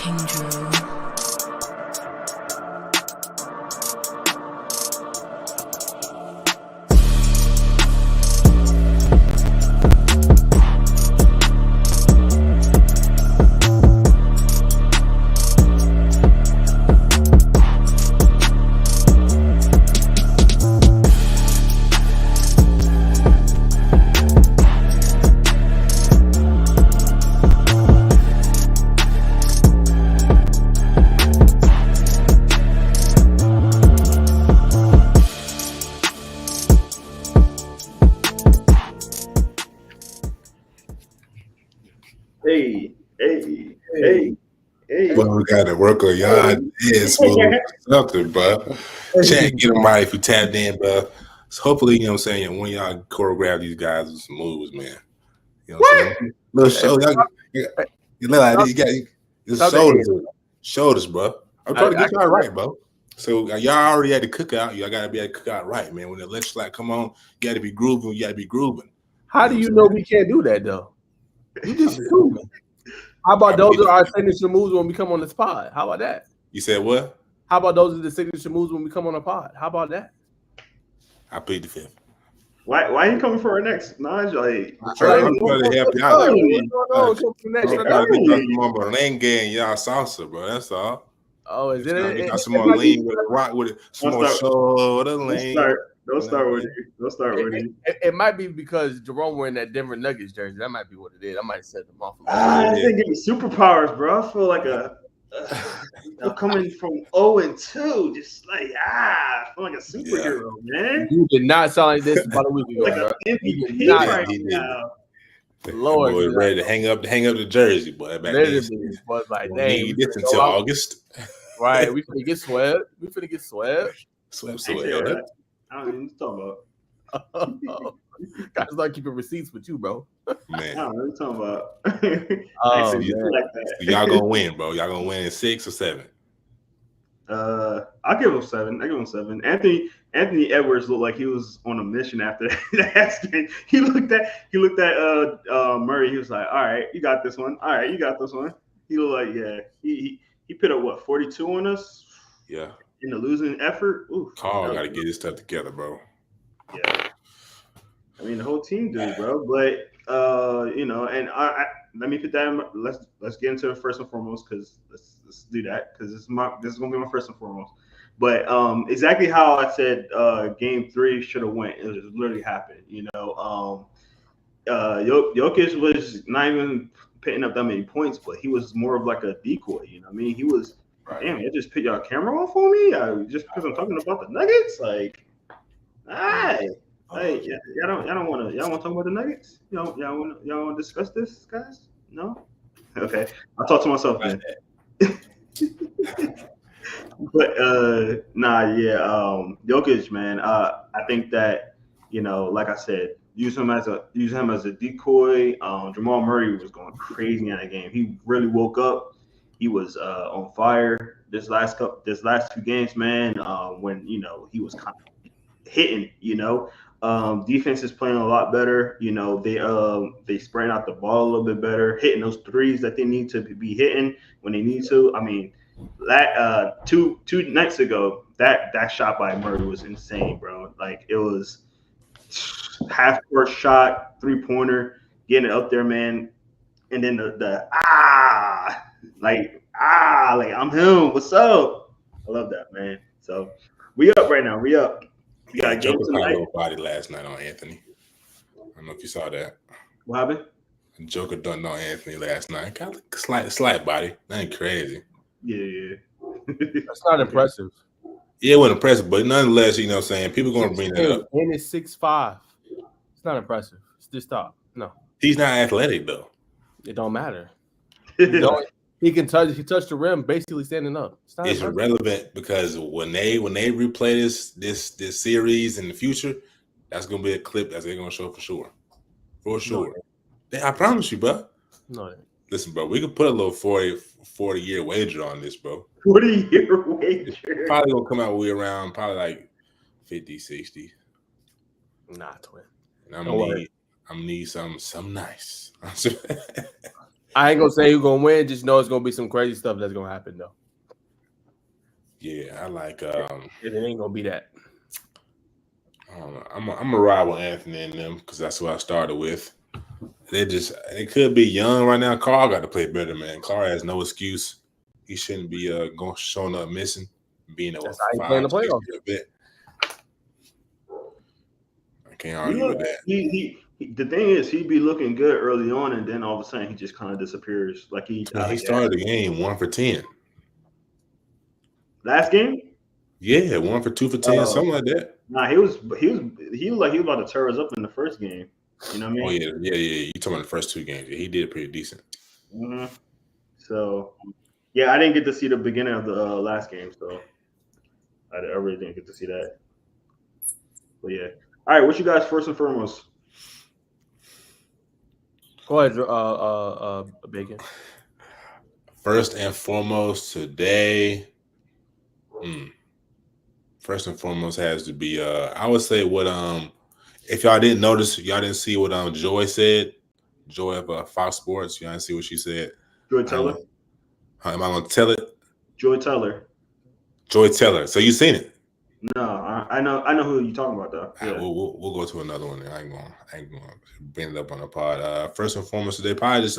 King Drew. Hey. Well, we got to work on y'all smooth something, bro. Chat, get them right if you tapped in, bro. So hopefully, you know what I'm saying, when y'all choreograph these guys with some moves, man. You know what I'm saying? Little show, you got shoulders, bro. I'm trying to get y'all right, bro. So y'all already had the cookout. Y'all got to be at the cookout right, man. When the legislature come on, you got to be grooving. You got to be grooving. How do you know we can't do that, though? You just grooving. How about those are our signature moves when we come on this pod? How about that? You said what? How about those are the signature moves when we come on a pod? How about that? I plead the fifth. Why are you coming for our next? Naj? I'm trying to help you out. I'm lane gang, y'all salsa, bro. That's all. Oh, is it? Got some more lean with a rock with it. Some more shoulder lean. Don't start with you. It might be because Jerome wearing that Denver Nuggets jersey. That might be what it is. I might set them off. They give me superpowers, bro. I feel like coming from 0-2, just like I feel like a superhero, man. You did not sound like this about a week ago, like bro. An MVP right now. Lord, boy, ready to hang up the jersey, boy. Literally, was like, dang, need this until August. Right, we finna get swept. Swept. I don't even talk about. Gotta start keeping receipts with you, bro. Man, I don't know what you're talking about. So y'all gonna win, bro. Y'all gonna win in 6 or 7. I'll give him 7. Anthony Edwards looked like he was on a mission after that. He looked at Murray. He was like, "All right, you got this one. All right, you got this one." He looked like, yeah. He put up what 42 on us. Yeah. In the losing effort. Ooh, Carl got to get his stuff together, bro. Yeah. I mean, the whole team do, bro. But and I let me put that in. Let's get into it first and foremost, because let's do that, because this is gonna be my first and foremost. But exactly how I said game 3 should have went. It just literally happened. Jokic was not even putting up that many points, but he was more of like a decoy. You know what I mean? He was. Right. Damn, you just put your camera off on me? Just because I'm talking about the Nuggets? Like, y'all don't want to talk about the Nuggets? Y'all want to discuss this, guys? No? Okay, I'll talk to myself then. But Jokic, man. I think that like I said, use him as a decoy. Jamal Murray was going crazy in that game. He really woke up. He was on fire this last 2 games, man. When he was kind of hitting, defense is playing a lot better. They spraying out the ball a little bit better, hitting those threes that they need to be hitting when they need to. I mean, that two nights ago, that shot by Murray was insane, bro. Like, it was half court shot, 3-pointer, getting it up there, man. And then like I'm him. What's up? I love that, man. So we up right now. We up. We got a game tonight. Joker body last night on Anthony. I don't know if you saw that. What happened? Joker dunked on Anthony last night. Kind of slight body. That ain't crazy. Yeah. That's not impressive. Yeah, it wasn't impressive, but nonetheless, you know what I'm saying? People going to bring that up. And it's 6'5". It's not impressive. It's just stop. No. He's not athletic, though. It don't matter. He can touch. He touched the rim, basically standing up. It's irrelevant, because when they replay this series in the future, that's gonna be a clip that they're gonna show for sure. I promise you, bro. No. Listen, bro, we could put a little 40-year wager on this, bro. 40-year wager. Probably gonna come out around probably like 50, 60. Nah, twin. And I'm gonna need something nice. I ain't gonna say who's gonna win. Just know it's gonna be some crazy stuff that's gonna happen though. Yeah, I like. It ain't gonna be that. I don't know. I'm gonna ride with Anthony and them because that's who I started with. It could be young right now. Carl got to play better, man. Carl has no excuse. He shouldn't be showing up missing, being a That's how he play in the playoffs. bit. I can't argue with that. The thing is, he'd be looking good early on, and then all of a sudden he just kind of disappears. Like he started the game 1 for 10. Last game? Yeah, 1 for 2 for 10, something like that. Nah, he was like he was about to tear us up in the first game. You know what I mean? Oh yeah. You talking about the first 2 games? Yeah, he did pretty decent. Mm-hmm. So, yeah, I didn't get to see the beginning of the last game, so I really didn't get to see that. But yeah, all right. What you guys first and foremost? Go ahead, Bacon. First and foremost today. First and foremost has to be I would say what if y'all didn't notice, y'all didn't see what Joy said. Joy of Fox Sports, y'all didn't see what she said. Joy Teller. Am I gonna tell it? Joy Teller. Joy Teller. So you seen it? No, I know who you're talking about though. Yeah. We'll go to another one. I ain't gonna bring it up on the pod. First and foremost today, probably just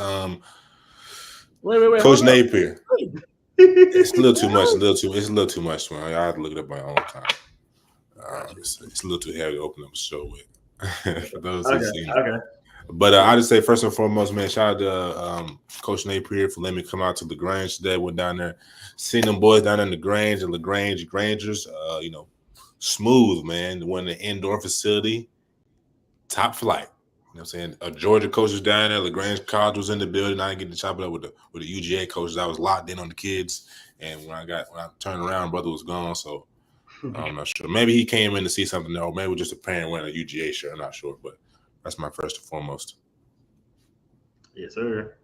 wait, Coach Napier. It's a little too much. It's a little too much, man. I have to look it up on my own time. It's a little too heavy to open up a show with. For those who've seen it. Okay. But I just say first and foremost, man, shout out to Coach Napier for letting me come out to LaGrange today. Went down there, seen them boys down in LaGrange and LaGrange Grangers. Smooth, man. Went to the indoor facility, top flight. You know what I'm saying? A Georgia coach was down there. LaGrange College was in the building. I didn't get to chop it up with the UGA coaches. I was locked in on the kids. And when I turned around, brother was gone. So I'm not sure. Maybe he came in to see something, or maybe just a parent wearing a UGA shirt. I'm not sure, but that's my first and foremost. Yes, sir.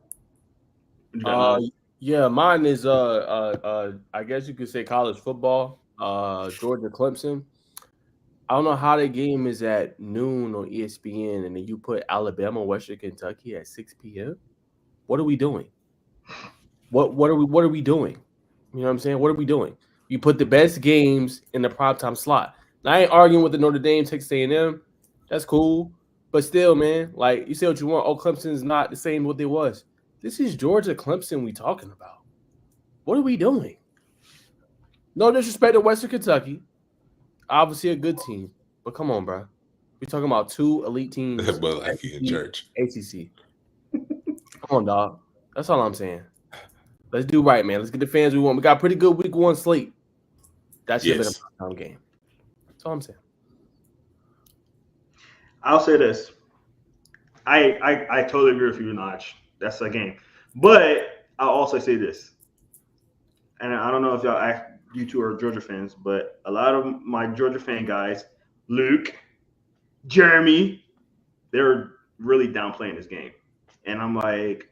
Yeah, mine is I guess you could say college football. Georgia Clemson. I don't know how the game is at noon on ESPN, and then you put Alabama, Western Kentucky at 6 p.m. What are we doing? What are we doing? You know what I'm saying? What are we doing? You put the best games in the primetime slot. Now, I ain't arguing with the Notre Dame, Texas A&M. That's cool. But still, man, like, you say what you want. Oh, Clemson's not the same what they was. This is Georgia Clemson we talking about. What are we doing? No disrespect to Western Kentucky. Obviously a good team. But come on, bro. We're talking about 2 elite teams. But like you in church. ACC. Come on, dog. That's all I'm saying. Let's do right, man. Let's get the fans we want. We got a pretty good week 1 slate. That should have been a prime game. That's all I'm saying. I'll say this. I totally agree with you, Notch. That's a game. But I'll also say this. And I don't know if you two are Georgia fans, but a lot of my Georgia fan guys, Luke, Jeremy, they're really downplaying this game. And I'm like,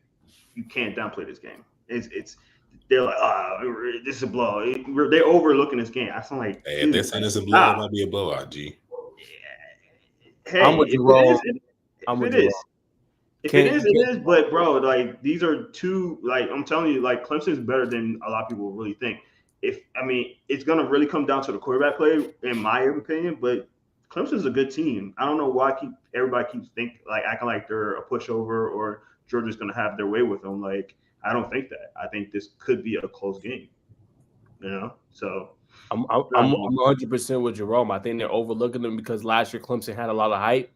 you can't downplay this game. They're like, this is a blowout. They're overlooking this game. I sound like, hey, if they're saying it's a blowout, it might be a blowout, G. Hey, I'm with you, Roll. If it is. But bro, like these are two. Like I'm telling you, like Clemson is better than a lot of people really think. It's gonna really come down to the quarterback play, in my opinion. But Clemson's a good team. I don't know why everybody keeps acting like they're a pushover or Georgia's gonna have their way with them. Like I don't think that. I think this could be a close game. You know, so. I'm 100% with Jerome. I think they're overlooking them because last year Clemson had a lot of hype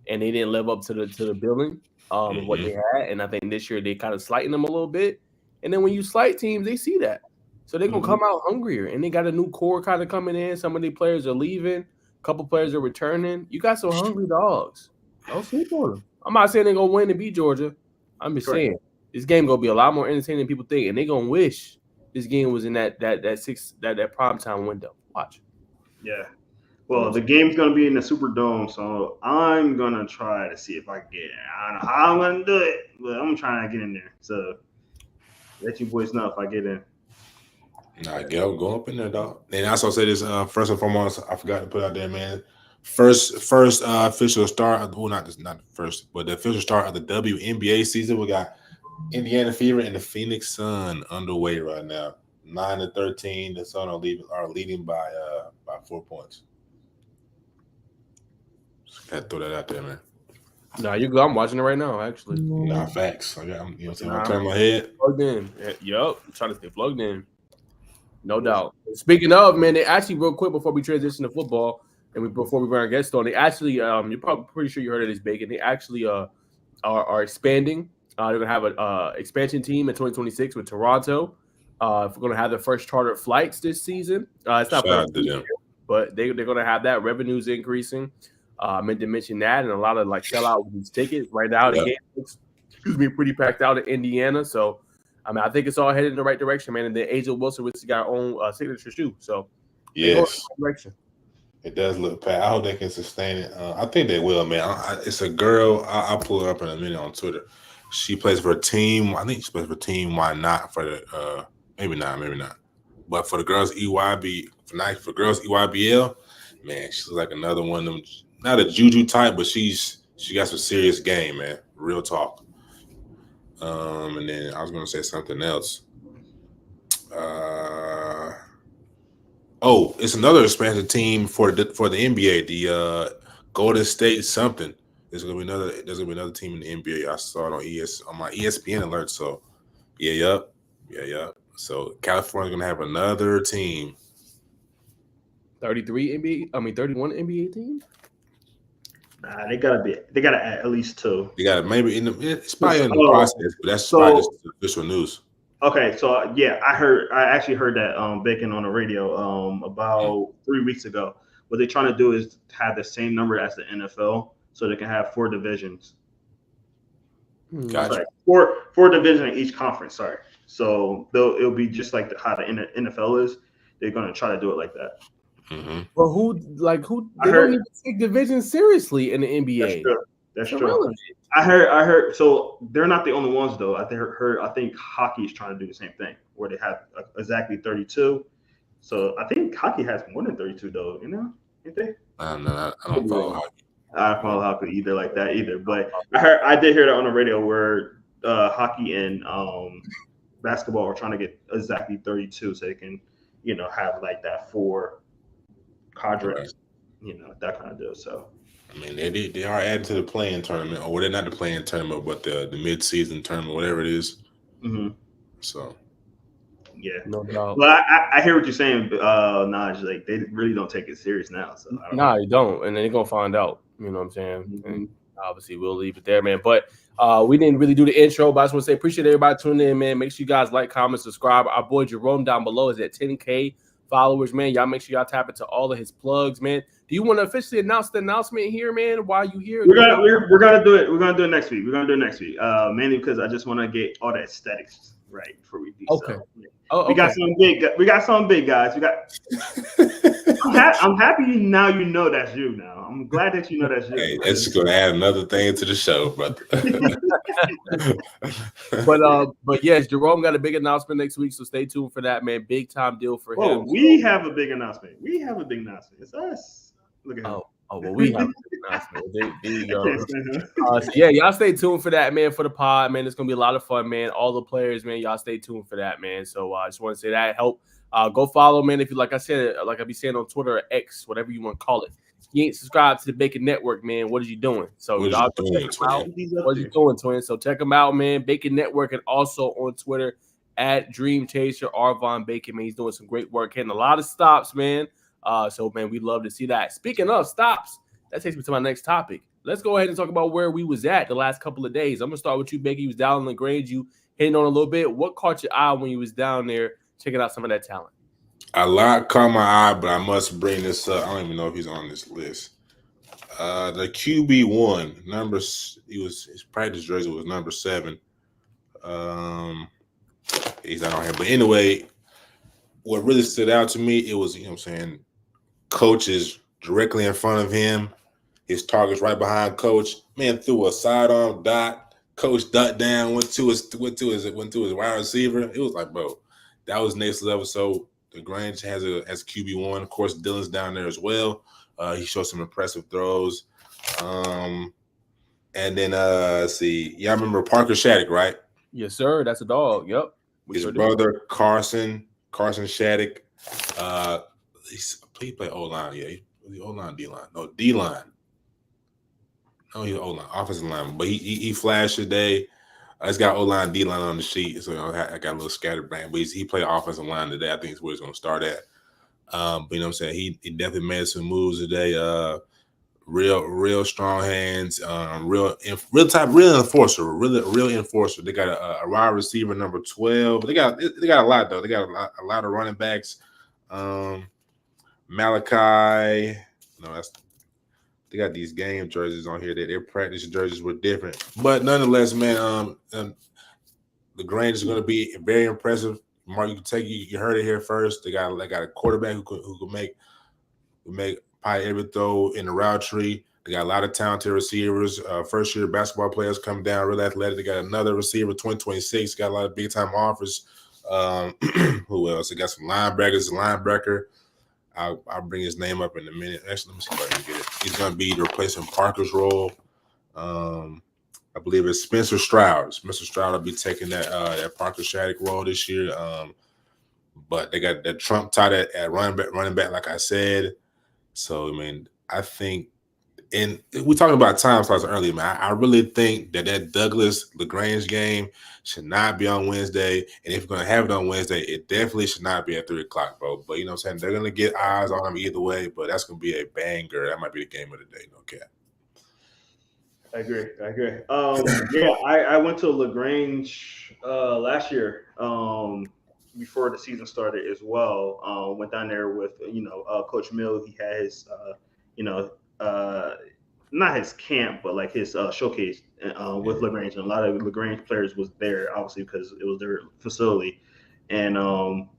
and they didn't live up to the billing of what they had. And I think this year they kind of slighting them a little bit. And then when you slight teams, they see that. So they're going to come out hungrier. And they got a new core kind of coming in. Some of the players are leaving. A couple players are returning. You got some hungry dogs. Don't sleep on them. I'm not saying they're going to win and beat Georgia. I'm just saying this game going to be a lot more entertaining than people think. And they're going to wish this game was in that primetime window. Watch. Yeah. Well, the game's gonna be in the Superdome, so I'm gonna try to see if I can get in. I don't know how I'm gonna do it, but I'm trying to get in there. So let you boys know if I get in. Nah, go up in there, dog. And I also say this first and foremost, I forgot to put out there, man. First official start. Well, not the first, but the official start of the WNBA season. We got Indiana Fever and the Phoenix Sun underway right now. 9-13. The Sun are leading by 4 points. Just gotta throw that out there, man. Nah, you go. I'm watching it right now, actually. Nah, facts. I'm turning my head. Plugged in. Yup. I'm trying to stay plugged in. No doubt. Speaking of, man, they actually real quick before we transition to football and before we bring our guest on, they actually you're probably pretty sure you heard of this, Bacon. They actually are expanding. They're gonna have an expansion team in 2026 with Toronto. We're gonna have their first chartered flights this season. It's not, Shout out to them. but they're gonna have that. Revenues increasing. I meant to mention that, and a lot of like sellout with these tickets right now. The game looks, pretty packed out in Indiana. So, I mean, I think it's all headed in the right direction, man. And then Angel Wilson, which has got our own signature shoe. So, yes, direction. It does look packed. I hope they can sustain it. I think they will, man. It's a girl. I'll pull her up in a minute on Twitter. She plays for a team. I think she plays for Team Why Not for the maybe not. But for the girls for girls EYBL, man, she's like another one of them. Not a juju type, but she got some serious game, man. Real talk. And then I was gonna say something else. It's another expansion team for the NBA. The Golden State something. There's gonna be another team in the NBA. I saw it on my ESPN alert. So yeah. So California's gonna have another team. 31 NBA team. Nah, they gotta add at least 2. You got maybe it's probably in the process, but that's probably just official news. Okay, so yeah, I actually heard that Bacon on the radio about 3 weeks ago. What they're trying to do is have the same number as the NFL, so they can have 4 divisions. Gotcha. Sorry, four divisions in each conference. Sorry, so it'll be just like how the NFL is. They're gonna try to do it like that. Mm-hmm. Well, who they don't even take division seriously in the NBA. That's true. I heard. So they're not the only ones though. I think hockey is trying to do the same thing, where they have exactly 32. So I think hockey has more than 32 though. You know, ain't they? I don't know. I don't follow hockey. I don't follow hockey either like that either. But I did hear that on the radio where hockey and basketball are trying to get exactly 32, so they can have like that 4 cadres, that kind of deal. So. I mean, they are adding to the playing tournament, or they're not the playing tournament, but the mid-season tournament, whatever it is. Mm-hmm. So, yeah, no doubt. Well, I hear what you're saying, Naj. Like they really don't take it serious now. So you don't, and then they're gonna find out. You know what I'm saying? Mm-hmm. And obviously, we'll leave it there, man. But we didn't really do the intro, but I just want to say appreciate everybody tuning in, man. Make sure you guys like, comment, subscribe. Our boy Jerome down below is at 10K followers, man. Y'all make sure y'all tap into all of his plugs, man. Do you want to officially announce the announcement here, man? While you here, we're gonna do it. We're gonna do it next week. Mainly because I just want to get all the aesthetics right before we do. Okay. So, we got some big. We got some big guys. We got. I'm happy now. You know that's you now. I'm glad that you know that's you. Hey, that's just gonna add another thing to the show, brother. But yes, Jerome got a big announcement next week, so stay tuned for that, man. Big time deal for him. We have a big announcement. It's us. Look at him. Well, we have a big announcement. There you go. So yeah, y'all stay tuned for that, man. For the pod, man. It's gonna be a lot of fun, man. All the players, man. Y'all stay tuned for that, man. So I just want to say that help. Go follow, man. If you like I be saying on Twitter or X, whatever you want to call it. If you ain't subscribed to the Bacon Network, man, what are you doing? So y'all check him out. What are you doing, twin? So check them out, man. Bacon Network, and also on Twitter at Dream Chaser Arvon Bacon, man. He's doing some great work, hitting a lot of stops, man. So man, we'd love to see that. Speaking of stops, that takes me to my next topic. Let's go ahead and talk about where we was at the last couple of days. I'm gonna start with you, Bacon. You was down in LaGrange. You hitting on a little bit. What caught your eye when you was down there checking out some of that talent? A lot caught my eye, but I must bring this up. I don't even know if he's on this list. The QB1 numbers. His practice jersey was number 7. He's not on here, but anyway, what really stood out to me, it was coach is directly in front of him. His target's right behind coach. Man threw a sidearm dot. Coach ducked down, went to his wide receiver. It was like, bro, that was next level. So LaGrange has a QB1. Of course, Dylan's down there as well. He showed some impressive throws. And then let's see. Y'all remember Parker Shattuck, right? Yes, sir. That's a dog. Yep. His brother Carson Shattuck. He played O-line. Yeah, he O-line, D-line. No, D-line. No, he's O-line, offensive line. But he flashed today. I just got O-line, D-line on the sheet, so I got a little scattered brain. But he played offensive line today. I think it's where he's going to start at. But you know what I'm saying? He definitely made some moves today. Real strong hands. Real enforcer. Real enforcer. They got a wide receiver number 12. They got a lot though. They got a lot of running backs. Malachi. No, they got these game jerseys on here. Their practice jerseys were different, but nonetheless, man, LaGrange is going to be very impressive. Mark, you heard it here first. They got a quarterback who can make probably every throw in the route tree. They got a lot of talented receivers. First year basketball players come down, really athletic. They got another receiver, 2026. Got a lot of big time offers. Who else? They got some linebackers. Linebacker. I'll bring his name up in a minute. Actually, let me see if I can get it. He's going to be replacing Parker's role. I believe it's Spencer Stroud. Spencer Stroud will be taking that Parker Shattuck role this year. But they got that Trump tight at running back, like I said. So, I mean, I think, and we're talking about time slots earlier, man. I really think that Douglas LaGrange game should not be on Wednesday. And if you're going to have it on Wednesday, it definitely should not be at 3 o'clock, bro. But you know what I'm saying? They're going to get eyes on them either way, but that's going to be a banger. That might be the game of the day, no cap. I agree. Yeah, I went to LaGrange last year before the season started as well. Went down there with, Coach Mill. He had his, not his camp, but like his showcase with LaGrange. And a lot of LaGrange players was there, obviously, because it was their facility. And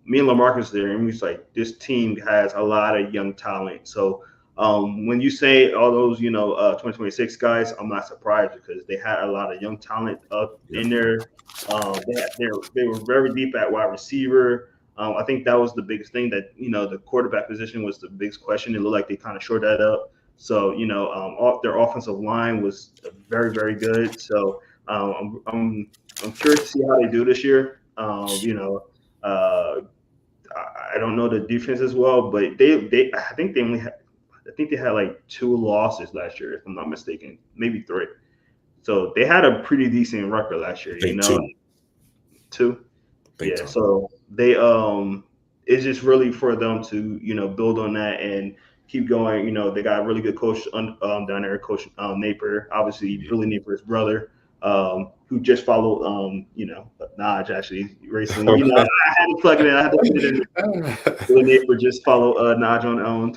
me and LaMarcus there, and we was like, this team has a lot of young talent. So when you say all those, 2026 guys, I'm not surprised because they had a lot of young talent up in there. They were very deep at wide receiver. I think that was the biggest thing that, the quarterback position was the biggest question. It looked like they kind of shored that up. So, their offensive line was very, very good. So I'm curious to see how they do this year. I don't know the defense as well, but I think they had like 2 losses last year, if I'm not mistaken, maybe 3. So they had a pretty decent record last year. Two. Yeah. So they it's just really for them to build on that and keep going. They got a really good coach down there, Coach Napier, obviously Billy Napier's brother, who just followed Naj actually recently. I had to plug it in. I had to put it in. Billy Napier just followed Naj on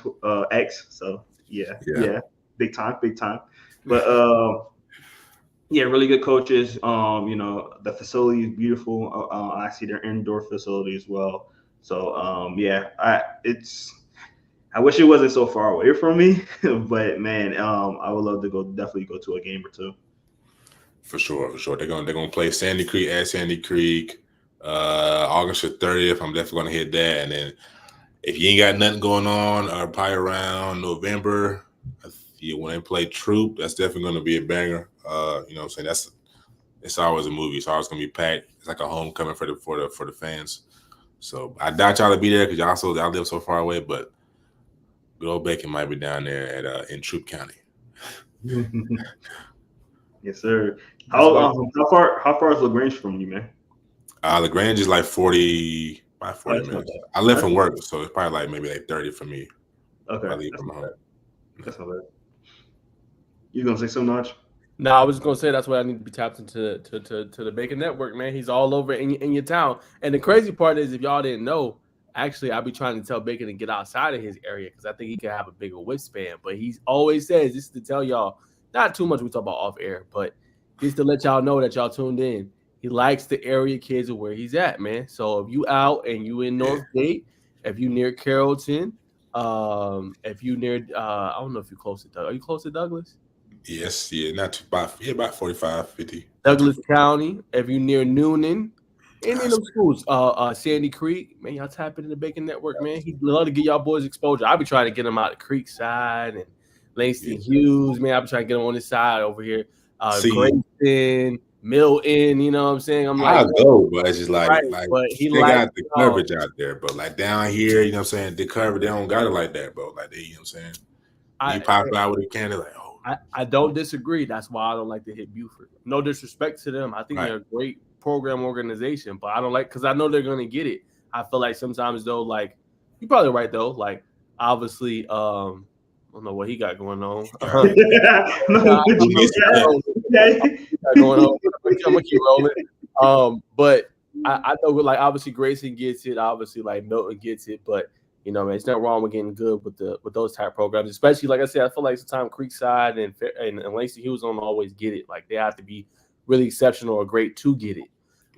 X. So yeah, big time. But really good coaches. The facility is beautiful. I see their indoor facility as well. So I wish it wasn't so far away from me, but man, I would love to definitely go to a game or 2. For sure. They're gonna play Sandy Creek at Sandy Creek, August the 30th. I'm definitely gonna hit that. And then if you ain't got nothing going on, probably around November, when they play Troop, that's definitely gonna be a banger. You know what I'm saying? It's always a movie. It's always gonna be packed. It's like a homecoming for the fans. So I doubt y'all to be there because y'all live so far away, but good old Bacon might be down there at in Troop County. Yes, sir. How far is LaGrange from you, man? LaGrange is like 40 minutes. I live from work, so it's probably like maybe like 30 for me. Okay. I leave from home. That's not bad. You gonna say something, Naj? No, I was just gonna say that's why I need to be tapped into to the Bacon Network, man. He's all over in your town. And the crazy part is, if y'all didn't know, actually, I'll be trying to tell Bacon to get outside of his area because I think he can have a bigger wingspan. But he always says, this is to tell y'all, not too much we talk about off air, but just to let y'all know that y'all tuned in. He likes the area kids of where he's at, man. So if you out and you in Northgate, if you near Carrollton, if you near, I don't know if you're close to Douglas. Are you close to Douglas? Yes, not too about 45, 50. Douglas County, if you near Noonan, any of those schools, Sandy Creek, man, y'all tap into the Bacon Network, man. He'd love to get y'all boys exposure. I'll be trying to get them out of Creekside and Langston Hughes, man. I'll be trying to get them on this side over here. Grayson, Milton. You know what I'm saying? I'm like, I'll go, but it's just like, right, like but he they likes got the coverage out there, but like down here, you know what I'm saying? The coverage, they don't got it like that, bro. Like they, you know what I'm saying? You pop out with a can, they're like, oh. I don't disagree. That's why I don't like to hit Buford. No disrespect to them. I think they're a great program organization, but I don't like because I know they're gonna get it. I feel like sometimes though, like you're probably right though. Like obviously, I don't know what he got going on. I'm gonna keep rolling. But I know like obviously Grayson gets it, obviously like Milton gets it, but you know, man, it's not wrong with getting good with those type of programs, especially like I said, I feel like sometimes Creekside and Langston Hughes don't always get it. Like they have to be really exceptional or great to get it.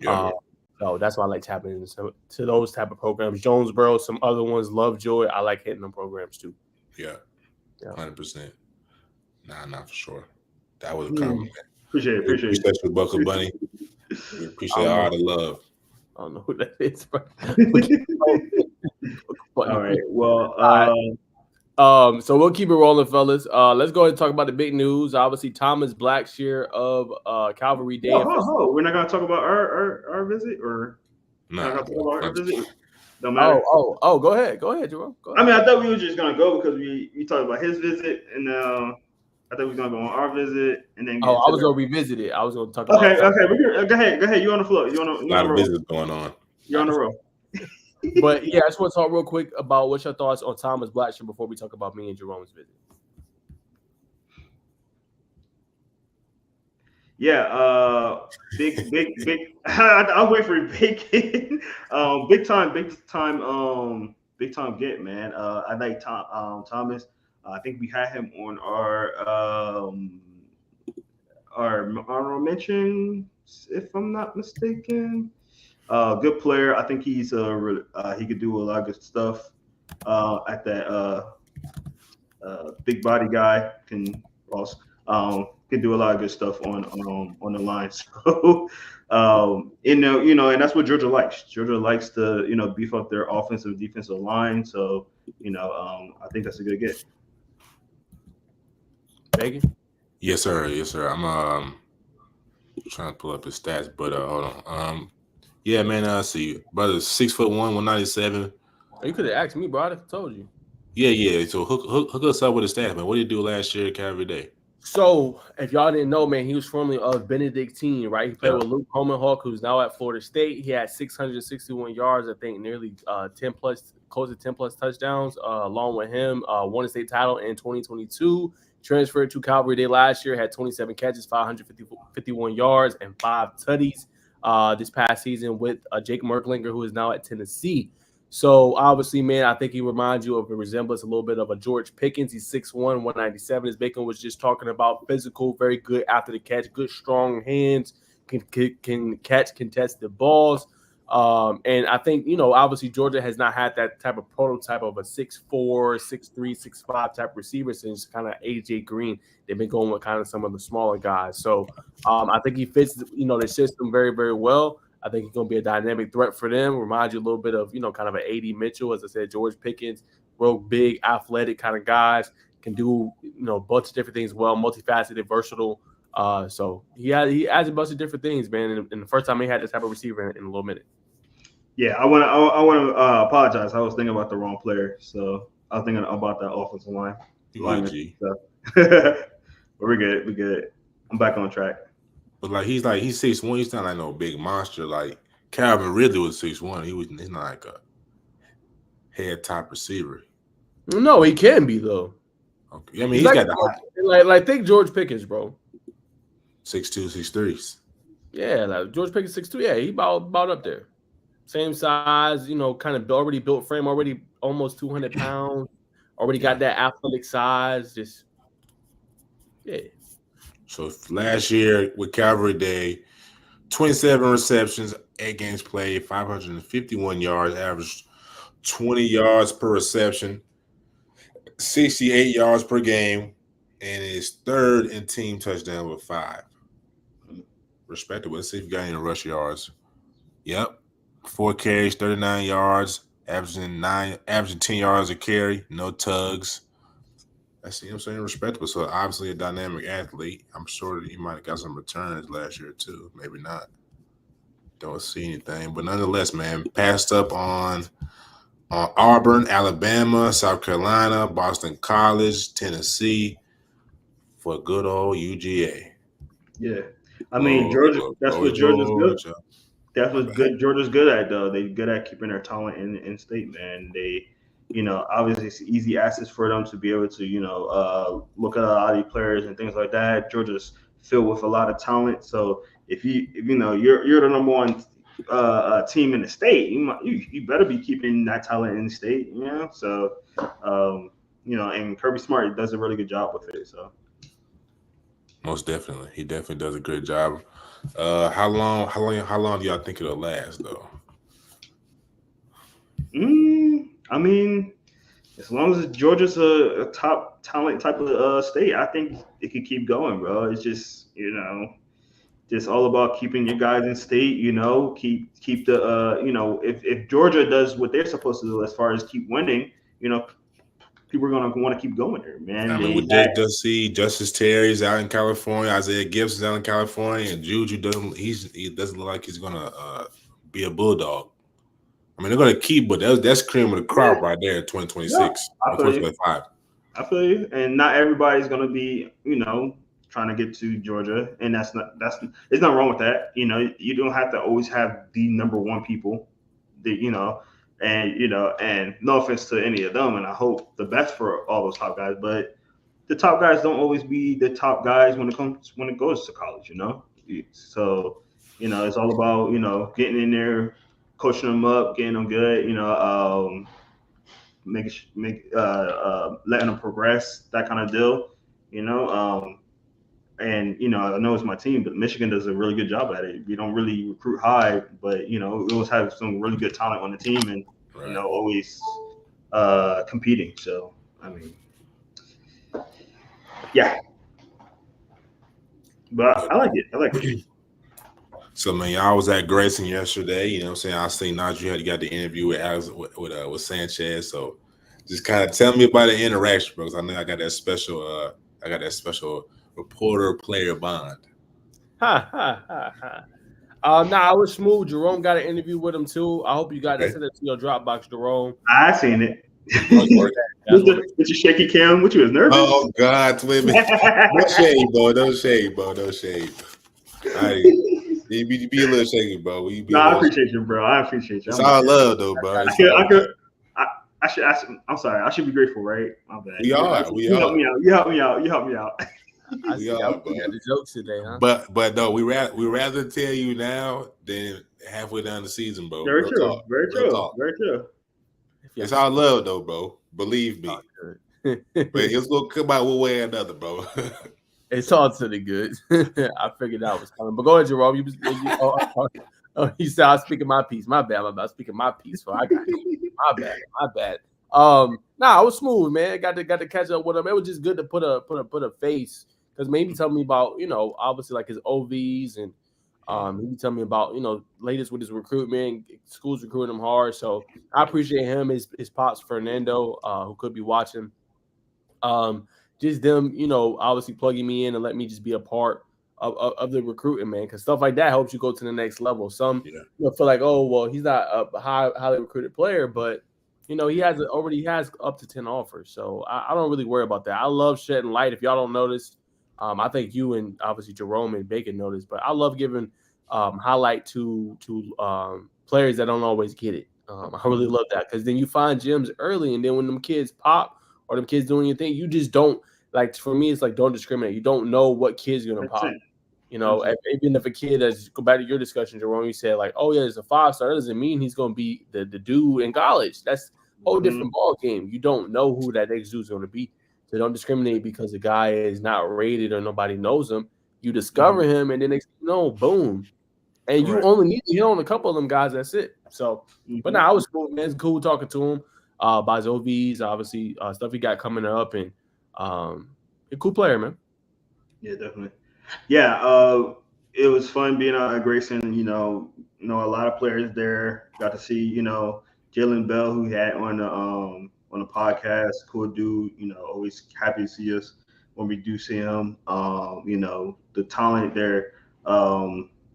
Yeah. So that's why I like tapping into those type of programs. Jonesboro, some other ones, Lovejoy. I like hitting them programs too. Yeah. 100%. Nah, for sure. That was a compliment. Appreciate it. For Buckle Bunny. We appreciate all the love. I don't know who that is, bro. All right. Well, so we'll keep it rolling, fellas. Let's go ahead and talk about the big news. Obviously, Thomas Blackshear of Calvary Day. We're not gonna talk about our visit, or not gonna talk about our visit. Don't matter. Oh, go ahead, Jerome. Go ahead. I mean, I thought we were just gonna go because we talked about his visit, and I thought we were gonna go on our visit, and then. I was gonna revisit it. I was gonna talk. Okay. Go ahead. You on the floor. You on a lot of business going on. You're on the roll. But yeah, I just want to talk real quick about what's your thoughts on Thomas Blackshear before we talk about me and Jerome's visit. Yeah, big. I'll wait for big, big time get, man. I like Thomas. I think we had him on our honorable mention, if I'm not mistaken. Good player. I think he's he could do a lot of good stuff at that big body guy can also can do a lot of good stuff on the line. So and that's what Georgia likes. Georgia likes to beef up their offensive defensive line. So I think that's a good get. Megan? Yes, sir. I'm trying to pull up his stats, but hold on. Yeah, man. I see, brother. 6'1", 197. You could have asked me, bro. I told you. Yeah. So hook us up with his stats, man. What did he do last year at Calvary Day? So if y'all didn't know, man, he was formerly of Benedictine, right? He played with Luke Coleman-Hawk, who's now at Florida State. He had 661 yards, I think, nearly 10 plus, close to 10 plus touchdowns. Along with him, won a state title in 2022. Transferred to Calvary Day last year, had 27 catches, 551 yards, and 5 tutties. This past season with Jake Merklinger, who is now at Tennessee. So obviously, man, I think he reminds you of a resemblance a little bit of a George Pickens. He's 6'1", 197. As Bacon was just talking about, physical, very good after the catch, good strong hands, can catch contested balls. And I think, obviously Georgia has not had that type of prototype of a 6'4", 6'3", 6'5" type receiver since kind of AJ Green. They've been going with kind of some of the smaller guys. So I think he fits, the system very, very well. I think he's going to be a dynamic threat for them. Reminds you a little bit of, kind of an A.D. Mitchell, as I said, George Pickens, real big, athletic kind of guys, can do, a bunch of different things well, multifaceted, versatile. So he adds a bunch of different things, man. And the first time he had this type of receiver in a little minute. Yeah, I want to apologize. I was thinking about the wrong player, so I was thinking about that offensive line. But we're good. I'm back on track. But he's 6'1". He's not like no big monster. Like Calvin Ridley was 6'1". He's not like a head top receiver. No, he can be though. Okay, I mean he's got the think George Pickens, bro. 6'2", 6'3". Yeah, like George Pickens 6'2". Yeah, he about up there. Same size, kind of already built frame, already almost 200 pounds. Already got that athletic size. Just yeah. So last year with Calvary Day, 27 receptions, 8 games played, 551 yards, averaged 20 yards per reception, 68 yards per game, and is third in team touchdown with 5. Respectively, let's see if you got any rush yards. Yep. 4 carries, 39 yards, averaging 10 yards a carry, no tugs. That's, you know what I'm saying, respectable. So obviously a dynamic athlete. I'm sure that he might have got some returns last year too. Maybe not. Don't see anything, but nonetheless, man, passed up on Auburn, Alabama, South Carolina, Boston College, Tennessee for good old UGA. Yeah, I mean Georgia. That's what Georgia's good. Georgia. That's My what bad. good Georgia's good at though. They're good at keeping their talent in state, man. They, obviously it's easy access for them to be able to, look at a lot of these players and things like that. Georgia's filled with a lot of talent. So if you're the number one team in the state, you better be keeping that talent in the state. So and Kirby Smart does a really good job with it. So. Most definitely, he definitely does a good job. How long do y'all think it'll last though? I mean, as long as Georgia's a top talent type of state, I think it could keep going, bro. It's just just all about keeping your guys in state. Keep the if Georgia does what they're supposed to do as far as keep winning, people are gonna want to keep going there, man. I mean, we just see Justice Terry's out in California, Isaiah Gibson's out in California, and Juju he doesn't look like he's gonna be a Bulldog. I mean, they're gonna keep, but that's cream of the crop right there in 2026, I feel 2025. I feel you, and not everybody's gonna be, trying to get to Georgia, and there's nothing wrong with that. You don't have to always have the number one people, and no offense to any of them, and I hope the best for all those top guys, but the top guys don't always be the top guys when it goes to college, So, it's all about, getting in there, coaching them up, getting them good, letting them progress, that kind of deal, and I know it's my team, but Michigan does a really good job at it. We don't really recruit high, but we always have some really good talent on the team, and Right. always competing. So I mean, yeah, but I like it. So man, y'all was at Grayson yesterday. You know what I'm saying? I seen Najee got the interview with Alex with Sanchez. So just kind of tell me about the interaction, bro. 'Cause I know I got that special reporter player bond. I was smooth. Jerome got an interview with him too. I hope you got that. Send it to your Dropbox, Jerome. I seen it. With your shaky cam, what you was nervous? Oh God, women. No shade, bro. No shade, bro. No shade. You be a little shaky, bro. I appreciate you, bro. I appreciate you. It's all love, though, bro. I'm sorry. I should be grateful, right? My bad. We are. You help me out. We are, bro. The jokes today, huh? But no, we rather tell you now than halfway down the season, bro. Very true. Very true. It's all love, though, bro. Believe me. But it's gonna come out one way or another, bro. It's all to the good. I figured that was coming. But go ahead, Jerome. You said I was speaking my piece. My bad. I'm about speaking my piece. So I got you. My bad. I was smooth, man. Got to catch up with him. It was just good to put a face, because maybe tell me about, obviously like his OVs, and he be telling me about, latest with his recruitment. School's recruiting him hard. So I appreciate him, his pops Fernando, who could be watching. Just them, obviously plugging me in and let me just be a part of the recruiting, man, because stuff like that helps you go to the next level. Some feel like, oh, well, he's not a highly recruited player, but he already has up to 10 offers. So I don't really worry about that. I love shedding light. If y'all don't notice, I think you and obviously Jerome and Bacon noticed, but I love giving highlight to players that don't always get it. I really love that, because then you find gems early, and then when them kids pop or them kids doing your thing, you just don't, like, for me, it's like, don't discriminate. You don't know what kid's going to pop. Even if a kid, as go back to your discussion, Jerome, you said like, oh yeah, it's a 5-star. That doesn't mean he's going to be the dude in college. That's a whole different ball game. You don't know who that next dude's going to be. So don't discriminate because the guy is not rated or nobody knows him. You discover him, and then boom. And you only need to hit on a couple of them guys. That's it. So, but I was cool, man. It's cool talking to him about his OVs, obviously stuff he got coming up, and a cool player, man. Yeah, definitely. Yeah, it was fun being at Grayson. A lot of players there. Got to see, Jalen Bell, who had on on the podcast. Cool dude. Always happy to see us when we do see him. The talent there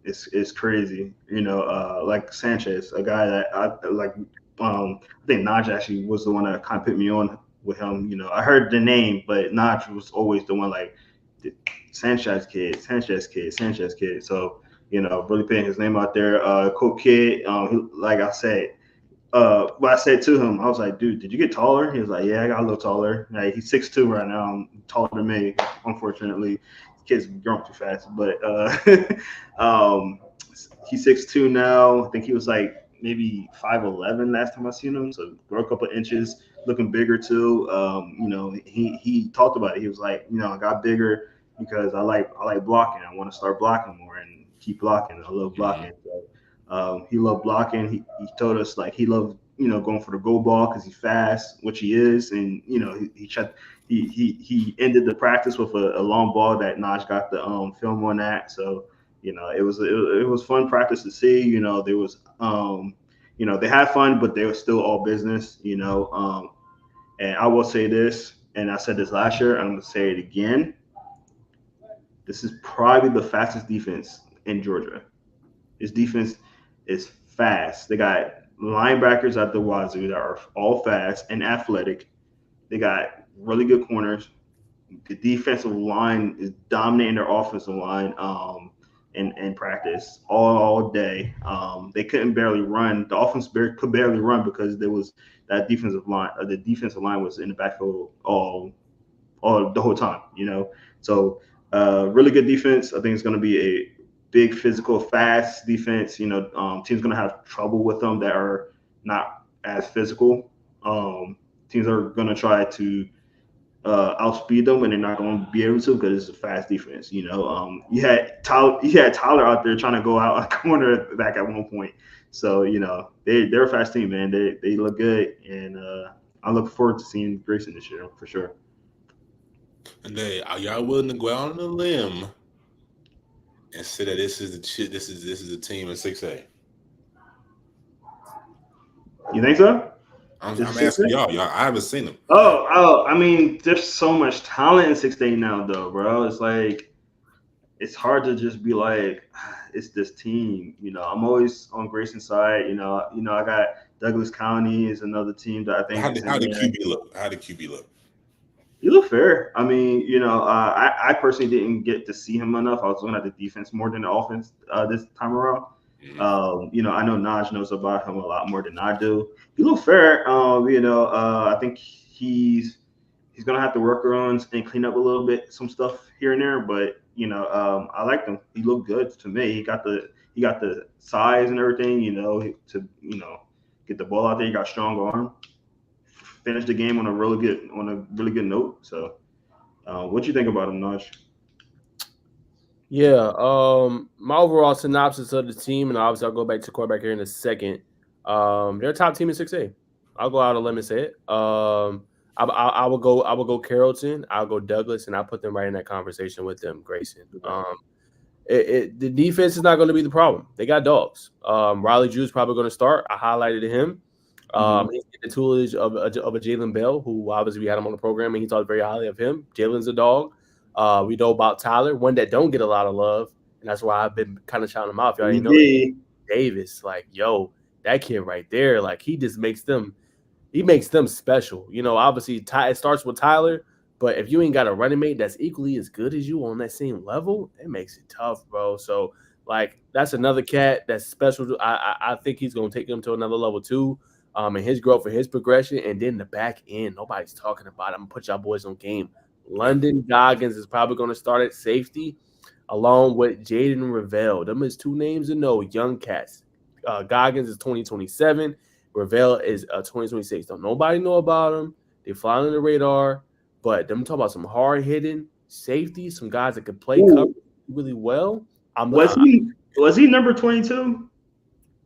is crazy. Like Sanchez, a guy that I like. I think Naj actually was the one that kind of put me on with him. I heard the name, but Naj was always the one like Sanchez kid, Sanchez kid, Sanchez kid. So really putting his name out there. Cool kid. Like I said. What I said to him, I was like, dude, did you get taller? He was like, yeah, I got a little taller. Like, he's 6'2" right now. I'm taller than me, unfortunately. Kid's growing too fast, but he's 6'2" now. I think he was like maybe 5'11" last time I seen him. So grew a couple of inches, looking bigger too. He talked about it. He was like, I got bigger because I like blocking. I want to start blocking more and keep blocking. I love blocking. So, he loved blocking. He told us like he loved going for the goal ball because he's fast, which he is, and he ended the practice with a long ball that Naj got the film on that. So it was fun practice to see. There was they had fun, but they were still all business. And I will say this, and I said this last year, and I'm gonna say it again. This is probably the fastest defense in Georgia. This defense is fast. They got linebackers at the wazoo that are all fast and athletic. They got really good corners. The defensive line is dominating their offensive line in practice all day. They couldn't barely run. The offense could barely run because there was that defensive line. The defensive line was in the backfield all the whole time. So really good defense. I think it's going to be a big, physical, fast defense. Teams going to have trouble with them that are not as physical. Teams are going to try to outspeed them, and they're not going to be able to because it's a fast defense. You had Tyler out there trying to go out a corner back at one point. So they're a fast team, man. They look good, and I look forward to seeing Grayson this year for sure. And are y'all willing to go out on a limb and say that this is the team in 6A? You think so? I'm asking y'all. I haven't seen them. Oh! I mean, there's so much talent in 6A now, though, bro. It's like it's hard to just be like, it's this team. I'm always on Grayson's side. I got Douglas County is another team that I think. How did QB look? How did QB look? He looked fair. I mean, I personally didn't get to see him enough. I was looking at the defense more than the offense this time around. Mm-hmm. I know Naj knows about him a lot more than I do. He looked fair. I think he's gonna have to work on and clean up a little bit some stuff here and there. But I liked him. He looked good to me. He got the size and everything. To get the ball out there. He got strong arm. Finished the game on a really good note. So, what you think about him, Naj? Yeah, my overall synopsis of the team, and obviously I'll go back to quarterback here in a second. They're a top team in 6A. I'll go out on a limb and say it. I will go Carrollton. I'll go Douglas, and I'll put them right in that conversation with them, Grayson. The defense is not going to be the problem. They got dogs. Riley Drew's probably going to start. I highlighted him. He's getting the tutelage of a Jalen Bell, who obviously we had him on the program, and he talked very highly of him. Jalen's a dog. We know about Tyler, one that don't get a lot of love, and that's why I've been kind of shouting him out. If y'all already know Davis, like, yo, that kid right there, like, he just makes them special. Obviously it starts with Tyler, but if you ain't got a running mate that's equally as good as you on that same level, it makes it tough, bro. So, like, that's another cat that's special. I think he's going to take them to another level too. And his growth and his progression, and then the back end, nobody's talking about it. I'm gonna put y'all boys on game. London Goggins is probably going to start at safety, along with Jaden Ravel. Them is two names to know, young cats. Goggins is 2027. Ravel is 2026. Don't nobody know about them. They fly on the radar, but them talking about some hard hitting safety, some guys that could play cover really well. Was he number 22?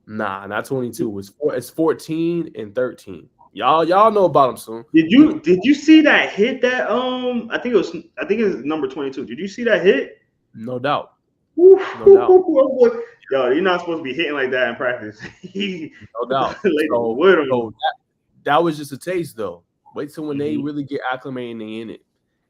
Nah, not 22. It's 14 and 13. Y'all know about him soon. Did you see that hit that I think it was number 22. Did you see that hit? No doubt. No doubt. Yo, you're not supposed to be hitting like that in practice. No doubt. So that was just a taste, though. Wait till when they really get acclimated and they in it.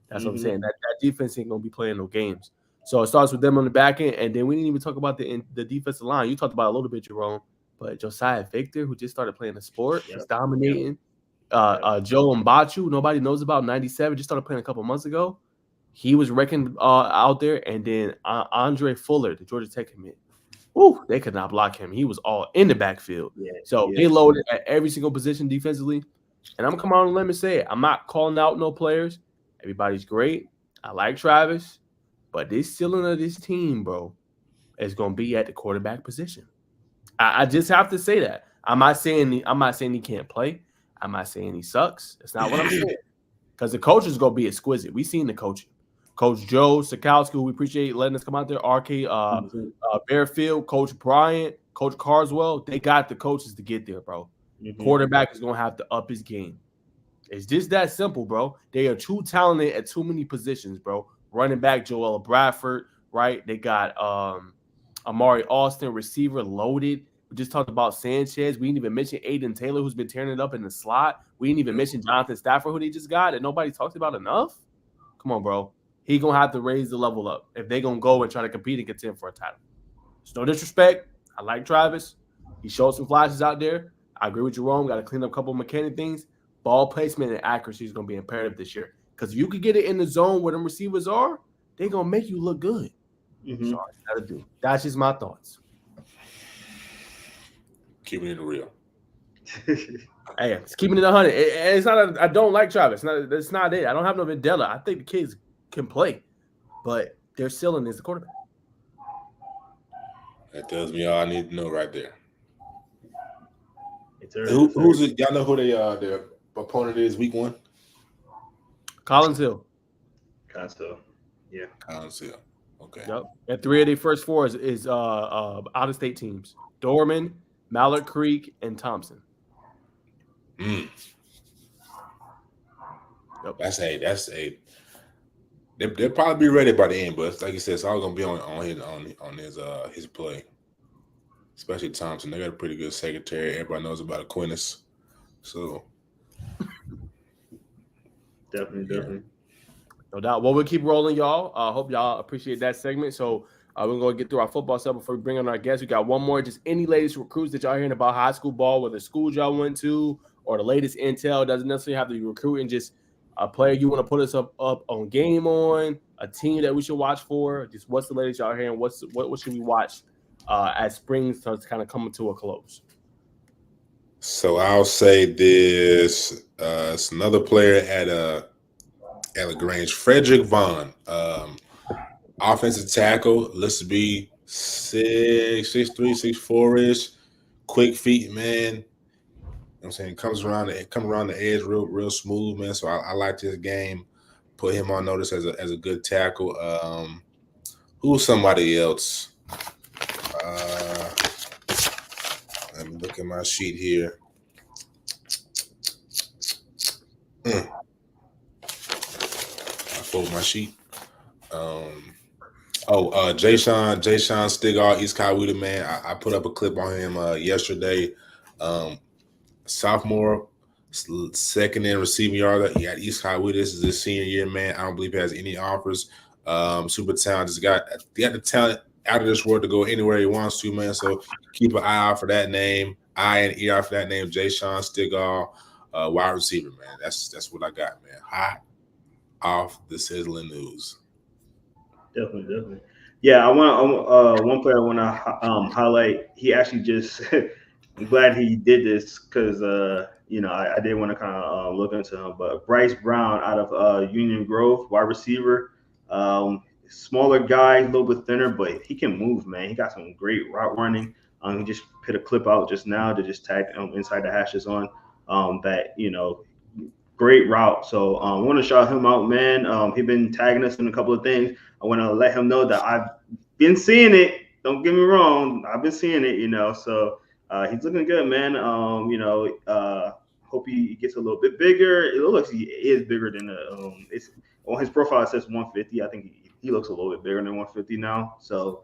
That's what I'm saying. That defense ain't gonna be playing no games. So it starts with them on the back end, and then we didn't even talk about the defensive line. You talked about it a little bit, Jerome, but Josiah Victor, who just started playing the sport, is dominating. Joe Mbachu, nobody knows about, 97, just started playing a couple months ago. He was wrecking out there, and then Andre Fuller, the Georgia Tech commit. Ooh, they could not block him. He was all in the backfield. They loaded at every single position defensively. And I'm gonna come out on a limb and say it. I'm not calling out no players. Everybody's great. I like Travis, but this ceiling of this team, bro, is gonna be at the quarterback position. I just have to say that. I'm not saying he can't play. I'm not saying he sucks. That's not what I'm saying. Because the coach is gonna be exquisite. We've seen the coaching. Coach Joe Sikowski, who we appreciate letting us come out there, RK Bearfield, Coach Bryant, Coach Carswell, they got the coaches to get there, bro. Quarterback is going to have to up his game. It's just that simple, bro. They are too talented at too many positions, bro. Running back, Joel Bradford, right? They got Amari Austin, receiver, loaded. We just talked about Sanchez. We didn't even mention Aiden Taylor, who's been tearing it up in the slot. We didn't even mention Jonathan Stafford, who they just got, and nobody talked about enough. Come on, bro. He going to have to raise the level up if they're going to go and try to compete and contend for a title. It's no disrespect. I like Travis. He showed some flashes out there. I agree with Jerome. Got to clean up a couple of mechanic things. Ball placement and accuracy is going to be imperative this year. Because if you could get it in the zone where them receivers are, they're going to make you look good. So I got to do. That's just my thoughts. Keeping it real. Hey, it's keeping it 100. It's not. I don't like Travis. That's not it. I don't have no vendetta. I think the kids can play, but their ceiling is the quarterback. That tells me all I need to know right there. Who's it? Y'all know who their opponent is week 1? Collins Hill. Yeah. Collins Hill. Okay. Yep. And 3 of their first 4 is out-of-state teams: Dorman, Mallard Creek, and Thompson. Yep. That's a. They'll probably be ready by the end, but like you said, it's all gonna be on his play. Especially Thompson. They got a pretty good secretary. Everybody knows about Aquinas. So definitely. No doubt. Well, we'll keep rolling, y'all. Hope y'all appreciate that segment. So we're going to get through our football stuff before we bring on our guests. We got one more. Just any latest recruits that y'all hearing about high school ball, whether schools y'all went to or the latest intel. It doesn't necessarily have to be recruiting, just a player you want to put us up on Game On, a team that we should watch for. Just what's the latest y'all hearing? What should we watch as spring starts kind of coming to a close? So I'll say this. It's another player at LaGrange, Frederick Vaughn, offensive tackle, looks to be 6'3", 6'4"-ish, quick feet, man. You know what I'm saying? Come around the edge real smooth, man. So I like this game. Put him on notice as a good tackle. Who's somebody else? Let me look at my sheet here. I fold my sheet. Jay-Sean Stigall, East Coweta, man. I put up a clip on him yesterday. Sophomore, second in receiving yard at East Coweta. This is his senior year, man. I don't believe he has any offers. Super talented. Got the talent out of this world to go anywhere he wants to, man. So keep an eye out for that name. Eye and ear out for that name, Jay-Sean Stigall, wide receiver, man. That's what I got, man. Hot off the sizzling news. Definitely. Yeah, I want one player I want to highlight. He actually just I'm glad he did this because I did want to kind of look into him. But Bryce Brown out of Union Grove, wide receiver, smaller guy, a little bit thinner, but he can move, man. He got some great route running. He just put a clip out just now to just tag inside the hashes on that, great route. So I want to shout him out, man. He's been tagging us in a couple of things. I want to let him know that I've been seeing it. Don't get me wrong. I've been seeing it, So he's looking good, man. Hope he gets a little bit bigger. It looks like he is bigger than it's on his profile. It says 150. I think he looks a little bit bigger than 150 now. So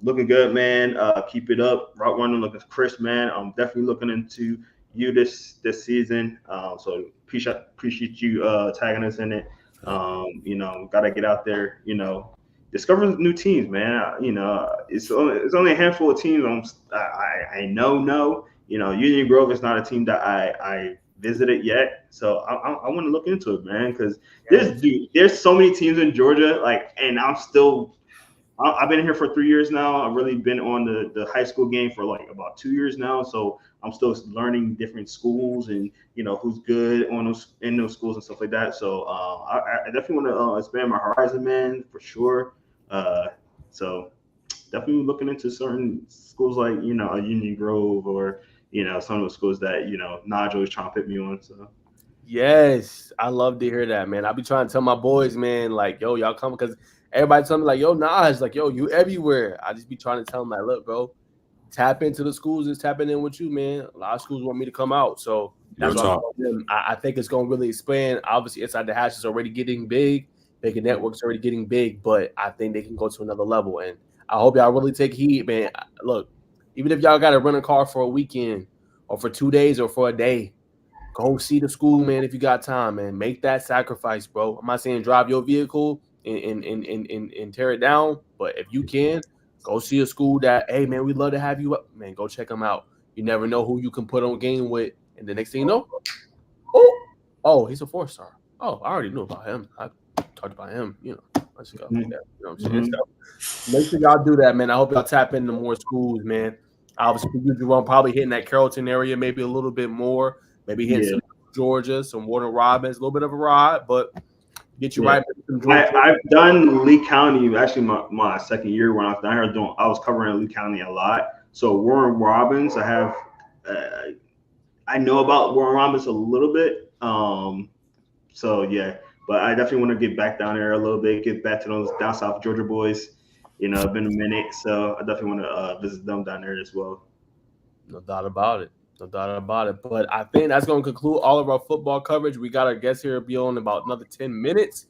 looking good, man. Keep it up. Route running looking crisp, man. I'm definitely looking into you this season. So appreciate you tagging us in it. Got to get out there. Discover new teams, man. It's only a handful of teams. I know. Union Grove is not a team that I visited yet, so I want to look into it, man. Because there's so many teams in Georgia, and I've been here for 3 years now. I've really been on the high school game for about 2 years now, so I'm still learning different schools and who's good in those schools and stuff like that. So I definitely want to expand my horizon, man, for sure. So definitely looking into certain schools like a Union Grove or some of the schools that Nigel is trying to put me on. So yes, I love to hear that, man. I be trying to tell my boys, man, like, yo, y'all come, because everybody tell me like, yo, Naj, like, yo, you everywhere. I just be trying to tell them like, look, bro, tap into the schools that's tapping in with you, man. A lot of schools want me to come out, so that's why I think it's going to really expand. Obviously, Inside the Hash is already getting big. Bacon Network's already getting big, but I think they can go to another level. And I hope y'all really take heed, man. Look, even if y'all got to rent a car for a weekend or for 2 days or for a day, go see the school, man. If you got time, man, make that sacrifice, bro. I'm not saying drive your vehicle and tear it down, but if you can, go see a school that, hey, man, we'd love to have you up, man. Go check them out. You never know who you can put on game with, and the next thing you know, oh, he's a 4-star. Oh, I already knew about him. I talked about him, let's go like that. You know what I'm saying? So make sure y'all do that, man. I hope y'all tap into more schools, man. Obviously, Jerome probably hitting that Carrollton area, maybe a little bit more, maybe hitting some Georgia, some Warner Robins, a little bit of a ride, but get you right. I've done Lee County. Actually, my second year when I was down here I was covering Lee County a lot. So Warren Robins, I have, I know about Warren Robins a little bit. So yeah, but I definitely want to get back down there a little bit, get back to those down south Georgia boys. It's been a minute, so I definitely want to visit them down there as well. No doubt about it. But I think that's going to conclude all of our football coverage. We got our guest here be on about another 10 minutes.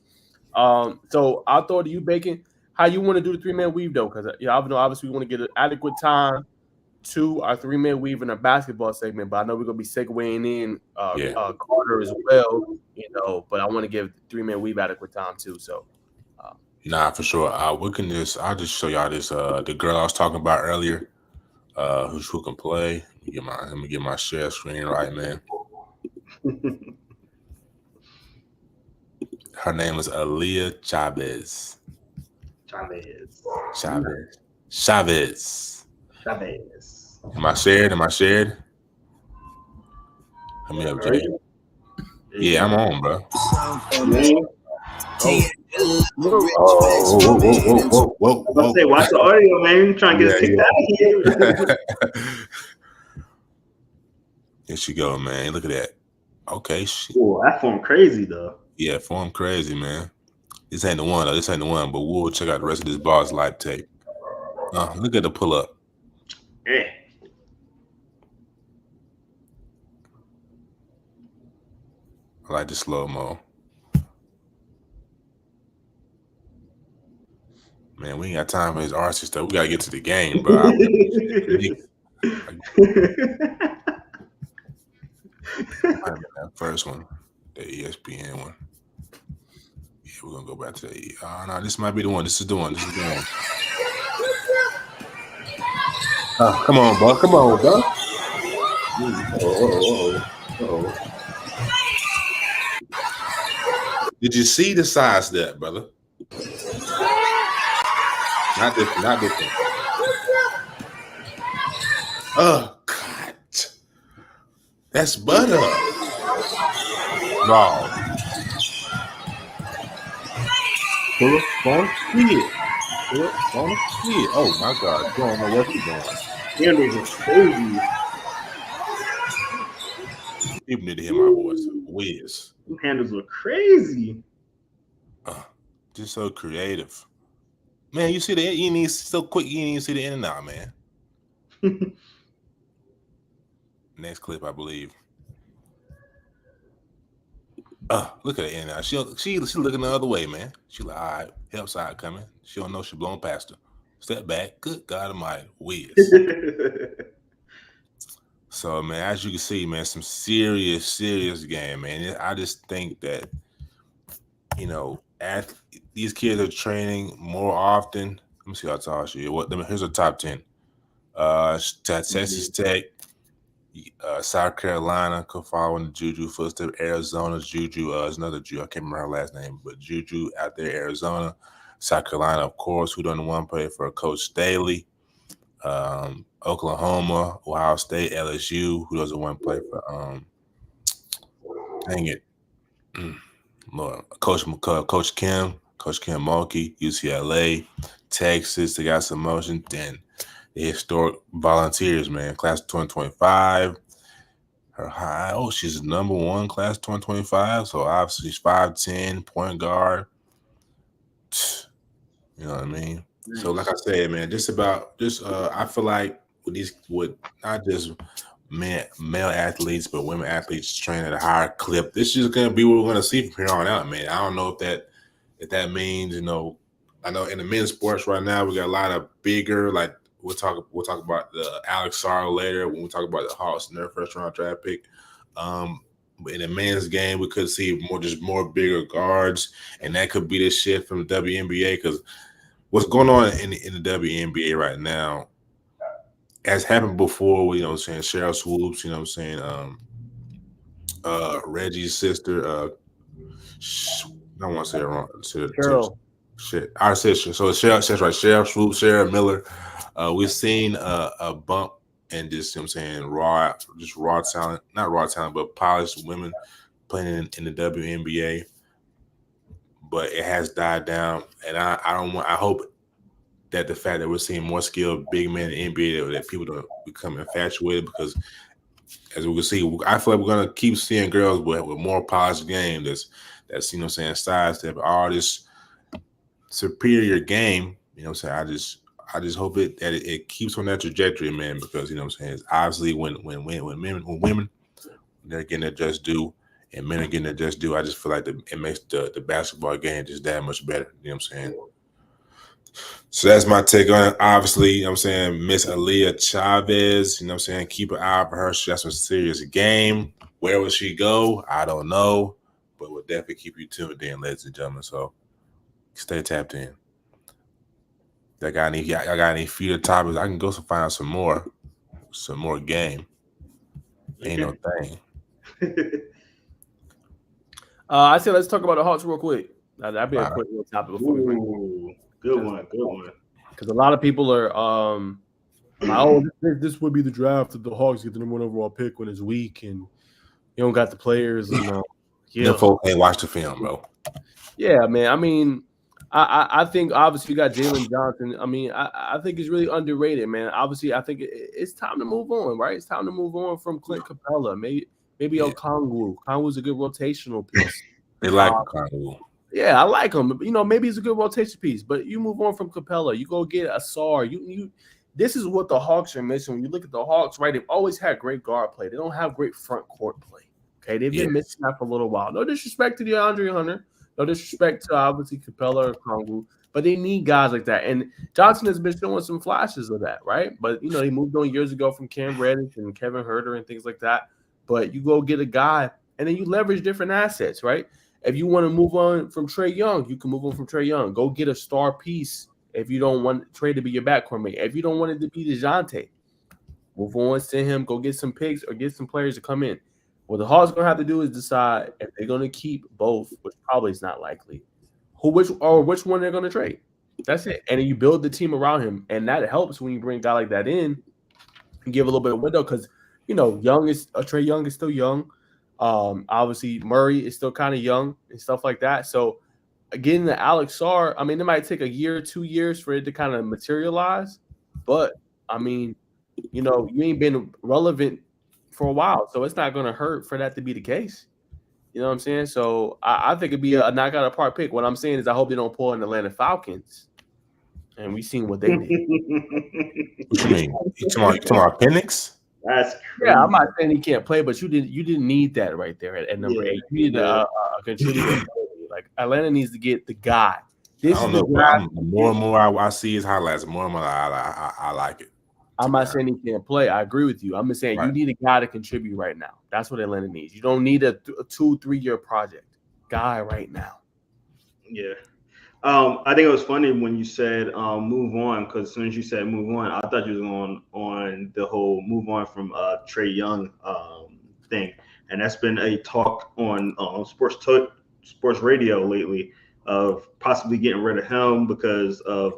So I'll throw it to you, Bacon. How you want to do the 3-man weave, though? Because obviously we want to get an adequate time to our 3-man weave in our basketball segment, but I know we're going to be segueing in Carter as well, but I want to give 3-man weave adequate time too. So, nah, for sure. I'll just show y'all this, the girl I was talking about earlier, who can play. Let me get my share screen right, man. Her name is Aaliyah Chavez. Am I shared? Let me up, Jay. Yeah, I'm on, bro. Whoa. I was say, watch the audio, man. You're trying to get us kicked out of here. Here she go, man. Look at that. Okay. That form crazy, though. Yeah, form crazy, man. This ain't the one, though. But we'll check out the rest of this Boss Life tape. Look at the pull up. Yeah. I like the slow-mo. Man, we ain't got time for his artsy stuff. We got to get to the game, bro. That first one, the ESPN one. Yeah, we're going to go back to the no, this might be the one. This is the one. Come on, bro. Did you see the size there, brother? Not different. Oh, God. That's butter. Wow. Pull up on kid. Oh, my God. You don't know what you're doing. Handles are crazy. People need to hear my voice. Whiz. Them handles are crazy. Just so creative. Man, you see you need so quick, you didn't even see the in and out, man. Next clip, I believe. Look at her in and out. She looking the other way, man. She like, all right, help side coming. She don't know she blown past her. Step back. Good God Almighty. Whiz. So, man, as you can see, man, some serious game, man. I just think that, these kids are training more often. Let me see how tall she is. Here's a top 10. Texas Tech, South Carolina, could follow in the Juju footsteps. Arizona's Juju, is another Juju. I can't remember her last name, but Juju out there, Arizona. South Carolina, of course, who doesn't want to play for Coach Staley. Oklahoma, Ohio State, LSU, who doesn't want to play for dang it. Lord, Coach Kim Mulkey, UCLA, Texas, they got some motion. Then the historic Volunteers, man, class 2025. Her high, she's number one, class 2025. So obviously she's 5'10", point guard. You know what I mean? So like I said, man, I feel like with not just male athletes, but women athletes train at a higher clip, this is gonna be what we're gonna see from here on out, man. I don't know if that means, I know in the men's sports right now we got a lot of bigger, like we'll talk about the Alex Sarr later when we talk about the Hawks and their first round draft pick. In the men's game, we could see more bigger guards, and that could be the shift from the WNBA, because what's going on in the WNBA right now has happened before. Cheryl Swoops, Reggie's sister. I don't want to say it wrong. Cheryl. Shit, I said so. Cheryl, right? Cheryl Swoops, Sarah Miller. We've seen a bump in just, raw talent, not raw talent, but polished women playing in the WNBA. But it has died down, and I hope that the fact that we're seeing more skilled big men in the NBA, that people don't become infatuated, because as we can see, I feel like we're gonna keep seeing girls with more polished game. That's sidestep, all this superior game. I just hope that it keeps on that trajectory, man, because it's obviously when women they're getting their just due and men are getting their just due, I just feel like it makes the basketball game just that much better. You know what I'm saying? So that's my take on it. Obviously, Miss Aaliyah Chavez, keep an eye out for her. She has some serious game. Where will she go? I don't know, but we'll definitely keep you tuned in, ladies and gentlemen. So stay tapped in. I got any future topics? I can go find out some more game. Ain't no thing. I said let's talk about the Hawks real quick. That'd be a quick little topic before we bring. Good one. Because a lot of people are this would be the draft that the Hawks get the number one overall pick when it's weak and you don't got the players. And Them folks ain't watch the film, bro. Yeah, man. I mean, I think obviously you got Jalen Johnson. I mean, I think he's really underrated, man. Obviously, I think it's time to move on, right? It's time to move on from Clint Capella. Maybe Okongwu. Okongwu's a good rotational piece. They like Okongwu. Yeah, I like him. Maybe he's a good rotation piece, but you move on from Capella. You go get a Sarr. This is what the Hawks are missing. When you look at the Hawks, right, they've always had great guard play. They don't have great front court play. Okay, they've been missing that for a little while. No disrespect to DeAndre Hunter. No disrespect to obviously Capella or Okongwu, but they need guys like that. And Johnson has been showing some flashes of that, right? But he moved on years ago from Cam Reddish and Kevin Huerter and things like that. But you go get a guy, and then you leverage different assets, right? If you want to move on from Trae Young, you can move on from Trae Young. Go get a star piece if you don't want Trae to be your backcourt mate. If you don't want it to be DeJounte, move on, send him, go get some picks or get some players to come in. What the Hawks going to have to do is decide if they're going to keep both, which probably is not likely, which one they're going to trade. That's it. And then you build the team around him, and that helps when you bring a guy like that in and give a little bit of window because, Trae Young is still young. Obviously, Murray is still kind of young and stuff like that. So, getting the Alex Sarr, I mean, it might take a year, 2 years for it to kind of materialize. But, I mean, you ain't been relevant for a while, so it's not going to hurt for that to be the case. You know what I'm saying? So, I think it'd be a knock-out-of-park pick. What I'm saying is I hope they don't pull in the Atlanta Falcons. And we've seen what they did. What you mean? You talking about Penix? That's crazy. Yeah, I'm not saying he can't play, but you didn't need that right there at number 8. You need a contributor. Like Atlanta needs to get the guy. I don't know. The more and more I see his highlights, the more and more I like it. I'm not saying he can't play. I agree with you. I'm just saying you need a guy to contribute right now. That's what Atlanta needs. You don't need a 2-3 year project. Guy right now. Yeah. I think it was funny when you said move on, because as soon as you said move on, I thought you was going on the whole move on from Trae Young thing, and that's been a talk on sports radio lately of possibly getting rid of him because of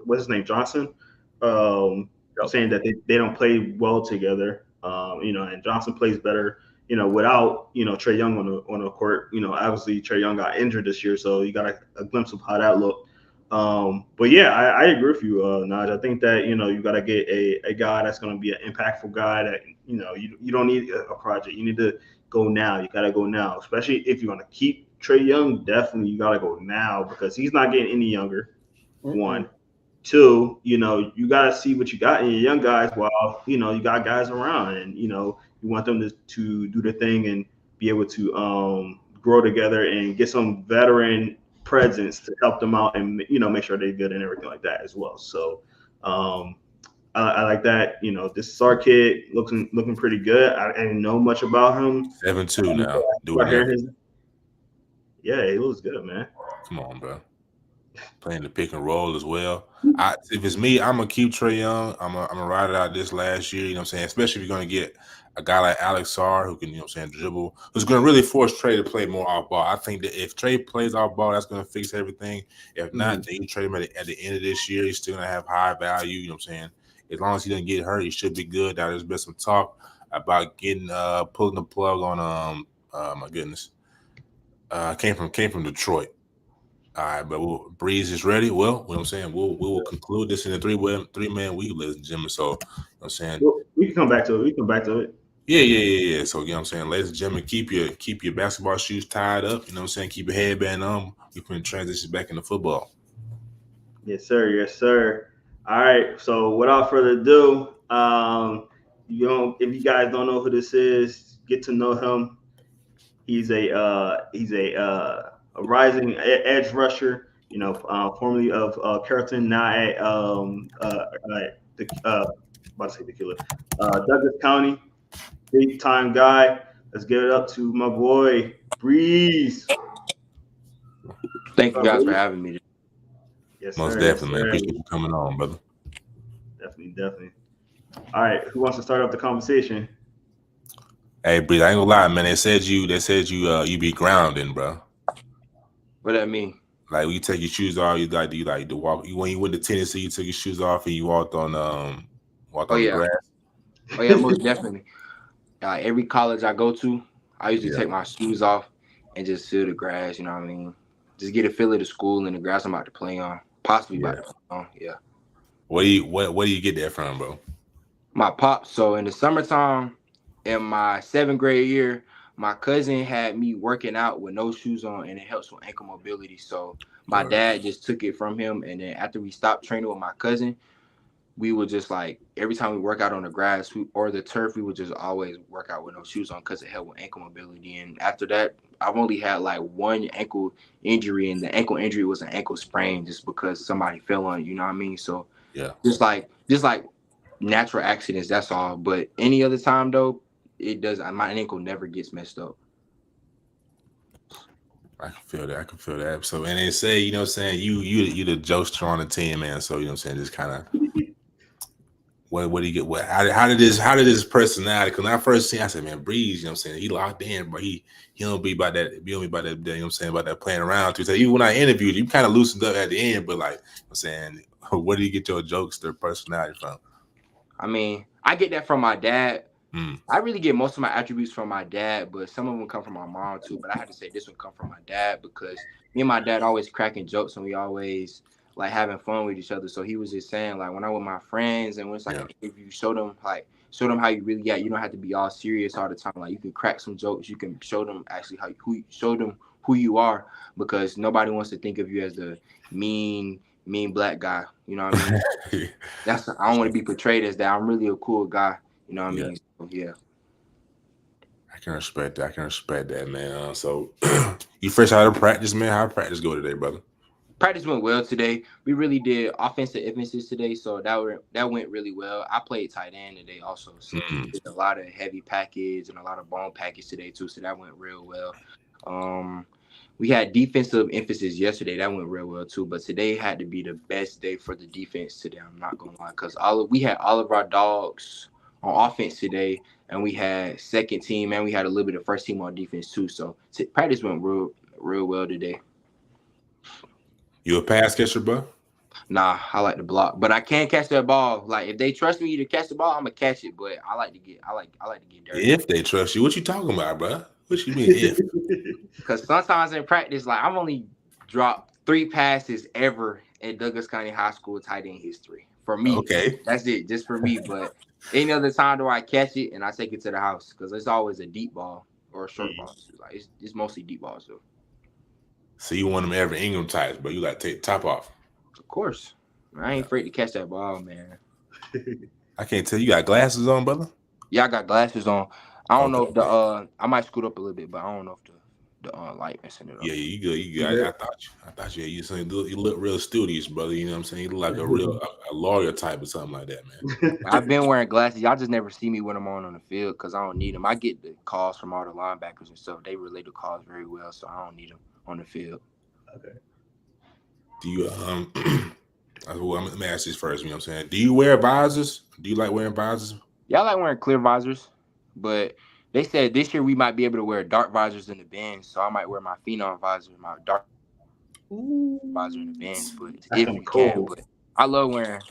what's his name, Johnson, saying that they don't play well together. And Johnson plays better, without, Trae Young on the court. Obviously Trae Young got injured this year, so you got a glimpse of how that looked. But yeah, I agree with you, Naj. I think that, you got to get a guy that's going to be an impactful guy that, you don't need a project. You need to go now. You got to go now, especially if you're going to keep Trae Young. Definitely, you got to go now because he's not getting any younger. One. Two, you got to see what you got in your young guys while, you got guys around, and, you want them to do their thing and be able to grow together and get some veteran presence to help them out and, make sure they're good and everything like that as well. So I like that. This is our kid looking pretty good. I didn't know much about him. 7-2 now. Yeah, he looks good, man. Come on, bro. Playing the pick and roll as well. If it's me, I'm gonna keep Trae Young. I'm gonna ride it out this last year. You know what I'm saying? Especially if you're gonna get a guy like Alex Sarr who can, dribble, who's gonna really force Trae to play more off ball. I think that if Trae plays off ball, that's gonna fix everything. If not, then you trade him at the end of this year. He's still gonna have high value. You know what I'm saying? As long as he doesn't get hurt, he should be good. Now there's been some talk about getting pulling the plug on my goodness. Came from Detroit. All right, but Breeze is ready. Well, you know what I'm saying? We will conclude this in a three-man week, ladies and gentlemen. So, you know what I'm saying? We can come back to it. Yeah. So, you know what I'm saying? Ladies and gentlemen, keep your basketball shoes tied up. You know what I'm saying? Keep your headband on. We can transition back into football. Yes, sir. All right. So, without further ado, if you guys don't know who this is, get to know him. He's a rising edge rusher, formerly of Carrollton, now at the killer, Douglas County, big time guy. Let's give it up to my boy Breeze. Thank you guys for having me. Yes, most sir, definitely, man. Appreciate you coming on, brother. Definitely. All right, who wants to start up the conversation? Hey, Breeze, I ain't gonna lie, man. They said you be grounding, bro. What that mean? Like when you take your shoes off, you like to walk. When you went to Tennessee, you took your shoes off and you walked on the grass. Oh yeah, most definitely. Every college I go to, I usually take my shoes off and just feel the grass. You know what I mean? Just get a feel of the school and the grass I'm about to play on. Possibly about to play on. Yeah. Where do you get that from, bro? My pop. So in the summertime, in my 7th grade year, my cousin had me working out with no shoes on, and it helps with ankle mobility. So my dad just took it from him, and then after we stopped training with my cousin, we would just every time we work out on the grass or the turf, we would just always work out with no shoes on because it helped with ankle mobility. And after that, I've only had one ankle injury, and the ankle injury was an ankle sprain just because somebody fell on it. You know what I mean? So yeah, just like natural accidents, that's all. But any other time though, it does. My ankle never gets messed up. I can feel that. So, and they say, you know what I'm saying, you the jokester on the team, man. So, you know what I'm saying, just kind of what do you get? How did this personality? Because when I first seen, I said, man, Breeze, you know what I'm saying, he locked in, but he don't be about that, you know what I'm saying, about that playing around too. So even when I interviewed you kind of loosened up at the end, but like I'm saying, where do you get your jokester personality from? I mean, I get that from my dad. I really get most of my attributes from my dad, but some of them come from my mom too. But I have to say this one come from my dad because me and my dad always cracking jokes and we always having fun with each other. So he was just saying when I'm with my friends and when it's if you show them how you really at, you don't have to be all serious all the time. Like you can crack some jokes, you can show them actually who you are, because nobody wants to think of you as the mean black guy. You know what I mean? I don't want to be portrayed as that. I'm really a cool guy. You know what I mean? Yeah. I can respect that. Man. So you fresh out of practice, man? How practice go today, brother? Practice went well today. We really did offensive emphasis today, so that went really well. I played tight end today also, so we did a lot of heavy package and a lot of bone package today too, so that went real well. We had defensive emphasis yesterday. That went real well too, but today had to be the best day for the defense today. I'm not gonna lie, because we had all of our dogs on offense today, and we had second team, and we had a little bit of first team on defense too. So practice went real well today. You a pass catcher, bro? Nah, I like to block, but I can catch that ball. Like if they trust me to catch the ball, I'm gonna catch it. But I like to get dirty. If they trust you, what you talking about, bro? What you mean if? Because sometimes in practice, like I've only dropped 3 passes ever in Douglas County High School tight end history. For me, okay, that's it, just for me. But any other time do I catch it and I take it to the house because it's always a deep ball or a short ball. Like it's mostly deep balls though. So you want them Evan Ingram types, but you like to take the top off. Of course. I ain't afraid to catch that ball, man. I can't tell you got glasses on, brother? Yeah, I got glasses on. I don't know if I might scoot up a little bit, but I don't know if the light messing it up. Yeah, you good. You good. Yeah. I thought you look real studious, brother. You know what I'm saying? You look like a lawyer type or something like that, man. I've been wearing glasses. Y'all just never see me when I'm on the field because I don't need them. I get the calls from all the linebackers and stuff. They relay the calls very well, so I don't need them on the field. Okay. Do you let me ask this first. You know what I'm saying? Do you wear visors? Do you like wearing visors? Yeah, I like wearing clear visors, but they said this year we might be able to wear dark visors in the bins, so I might wear my Phenom visor, my dark visor in the bins. But if you can, but I love wearing.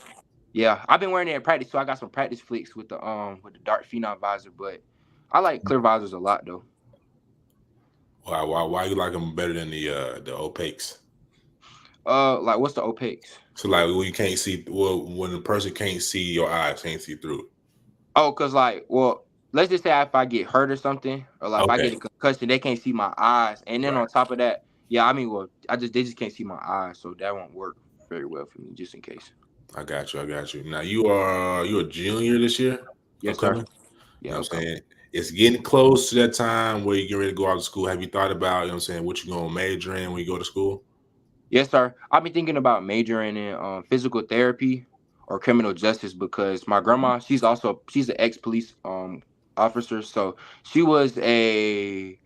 Yeah, I've been wearing it in practice, so I got some practice flicks with the dark Phenom visor, but I like clear visors a lot though. Why you like them better than the opaques? Like what's the opaques? So like when you can't see, when the person can't see your eyes, can't see through. Oh, cause like, well, let's just say if I get hurt or something, or like if I get a concussion, they can't see my eyes, and then on top of that, yeah, I mean, well, they just can't see my eyes, so that won't work very well for me, just in case. I got you. Now you a junior this year? Yes, sir. Yeah, you know what I'm saying? It's getting close to that time where you get ready to go out to school. Have you thought about, you know what I'm saying, what you're gonna major in when you go to school? Yes, sir. I've been thinking about majoring in physical therapy or criminal justice because my grandma, she's an ex-police officer. So she was a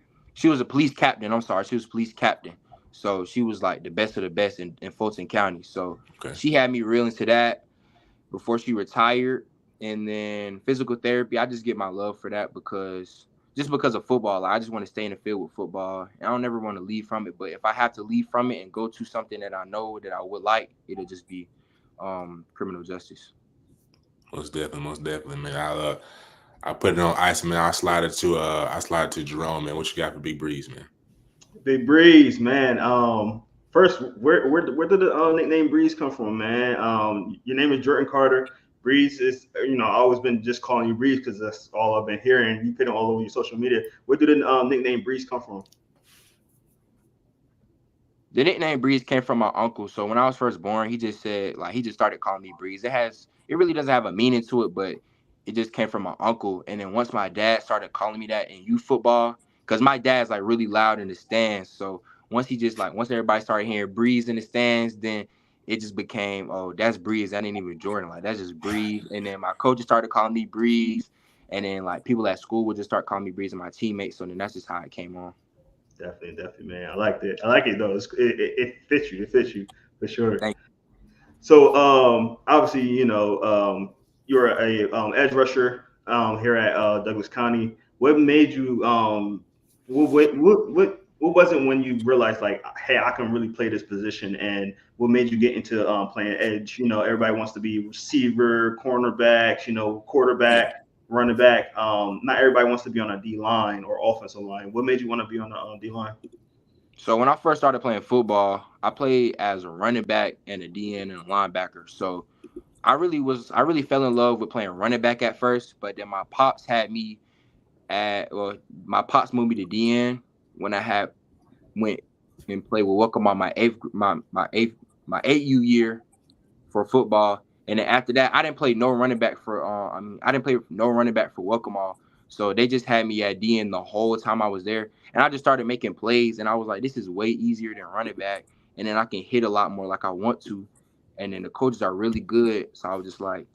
police captain. I'm sorry, she was a police captain. So she was like the best of the best in Fulton County. So she had me real into that before she retired. And then physical therapy, I just get my love for that because of football. Like, I just want to stay in the field with football. And I don't ever want to leave from it. But if I have to leave from it and go to something that I know that I would like, it'll just be criminal justice. Most definitely, man. I put it on ice, man. I slide it to Jerome, man. What you got for Big Breeze, man? Big Breeze, man. First, where did the nickname Breeze come from, man? Your name is Jordan Carter. Breeze is, I've always been just calling you Breeze because that's all I've been hearing. You put it all over your social media. Where did the nickname Breeze come from? The nickname Breeze came from my uncle. So when I was first born, he just started calling me Breeze. It really doesn't have a meaning to it, but it just came from my uncle. And then once my dad started calling me that in youth football, because my dad's like really loud in the stands. So once everybody started hearing Breeze in the stands, then it just became, oh, that's Breeze. That ain't even Jordan. Like, that's just Breeze. And then my coaches started calling me Breeze. And then, like, people at school would just start calling me Breeze and my teammates. So then that's just how it came on. Definitely, man. I like it, though. It fits you. It fits you, for sure. Thank you. So, obviously, you're a edge rusher here at Douglas County. What made you, what was it when you realized, like, hey, I can really play this position? And what made you get into playing edge? Everybody wants to be receiver, cornerback, quarterback, running back. Not everybody wants to be on a D-line or offensive line. What made you want to be on the D-line? So when I first started playing football, I played as a running back and a DN and a linebacker. So I really fell in love with playing running back at first, but then my pops moved me to DN when I went and played with Welcome on my 8U year for football. And then after that, I didn't play no running back for Welcome All. So they just had me at DN the whole time I was there. And I just started making plays, and I was like, this is way easier than running back. and then I can hit a lot more like I want to. And then the coaches are really good. So I was just like,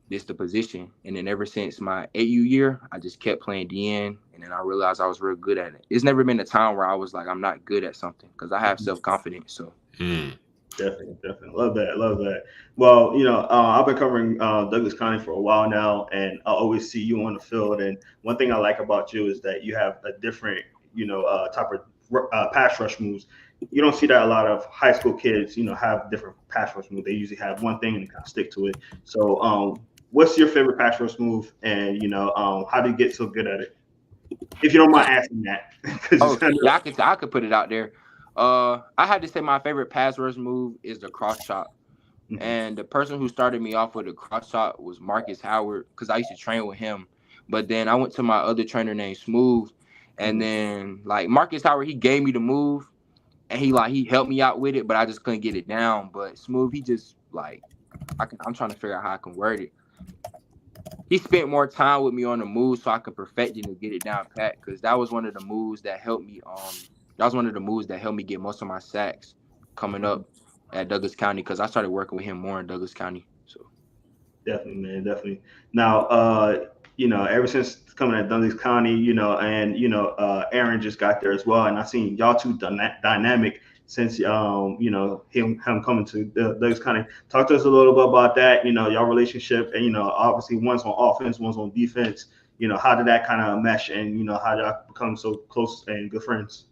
this the position. And then ever since my AU year, I just kept playing DN. And then I realized I was real good at it. It's never been a time where I was like, I'm not good at something, because I have self-confidence. So Definitely. Love that. Well, I've been covering Douglas County for a while now, and I always see you on the field. And one thing I like about you is that you have a different, type of pass rush moves. You don't see that a lot of high school kids, have different pass rush moves. They usually have one thing and they kind of stick to it. So, what's your favorite pass rush move, and how do you get so good at it? If you don't mind asking that. I could put it out there. I had to say my favorite pass rush move is the cross chop. Mm-hmm. And the person who started me off with the cross chop was Marcus Howard, because I used to train with him. But then I went to my other trainer named Smooth, and then like Marcus Howard, he gave me the move, and he helped me out with it, but I just couldn't get it down. But Smooth, he just like I'm trying to figure out how I can word it. He spent more time with me on the move so I could perfect it and get it down pat, because that was one of the moves that helped me. That was one of the moves that helped me get most of my sacks coming up at Douglas County, because I started working with him more in Douglas County. So definitely, man, definitely. Now, ever since coming at Douglas County, and Aaron just got there as well, and I seen y'all two dynamic since him coming to Douglas County. Talk to us a little bit about that. Y'all relationship, and obviously one's on offense, one's on defense. How did that kind of mesh, and how did y'all become so close and good friends?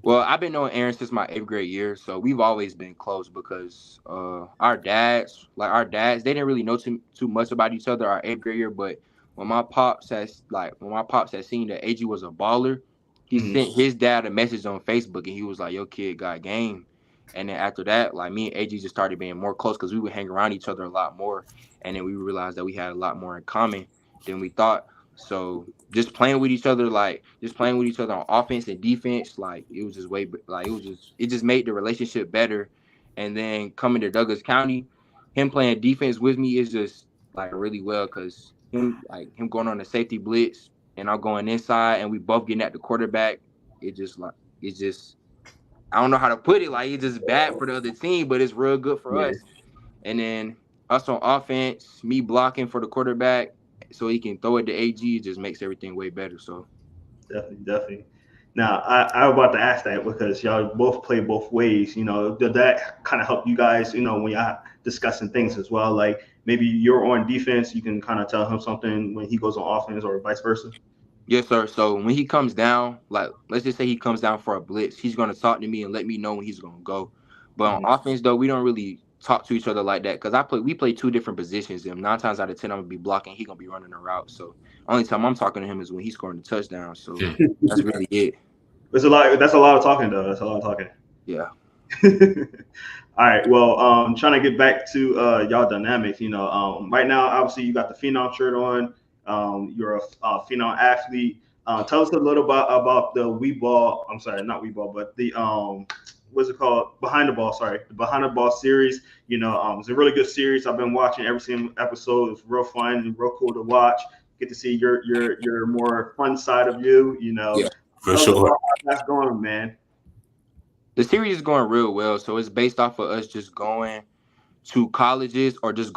Well, I've been knowing Aaron since my 8th grade year, so we've always been close, because our dads, they didn't really know too much about each other our 8th grade year. But when my pops had seen that AG was a baller, he sent his dad a message on Facebook, and he was like, "Yo, kid got game." And then after that, like, me and AG just started being more close, because we would hang around each other a lot more, and then we realized that we had a lot more in common than we thought. So just playing with each other on offense and defense, like, it was just it just made the relationship better. And then coming to Douglas County, him playing defense with me is just like really well, because him going on the safety blitz and I'm going inside and we both getting at the quarterback. It's just I don't know how to put it. Like, it's just bad for the other team, but it's real good for us. And then us on offense, me blocking for the quarterback so he can throw it to AG, just makes everything way better. So definitely. Now, I was about to ask that, because y'all both play both ways. Did that kind of help you guys, when y'all discussing things as well? Like, maybe you're on defense, you can kind of tell him something when he goes on offense, or vice versa? Yes, sir. So when he comes down, like, let's just say he comes down for a blitz, he's going to talk to me and let me know when he's going to go. But on offense, though, we don't really talk to each other like that, because we play two different positions. And 9 times out of 10, I'm gonna be blocking, he gonna be running a route. So only time I'm talking to him is when he's scoring the touchdown. So that's really it. That's a lot of talking, though. That's a lot of talking. Yeah. All right. Well, trying to get back to y'all dynamics. Right now, obviously, you got the Phenom shirt on. You're a Phenom athlete. Tell us a little about the Wii Ball. I'm sorry, not Wii Ball, but the what's it called? Behind the Ball. Sorry, the Behind the Ball series. It's a really good series. I've been watching every single episode. It's real fun and real cool to watch. Get to see your more fun side of you. Yeah, for sure. How that's going, man. The series is going real well. So it's based off of us just going to colleges, or just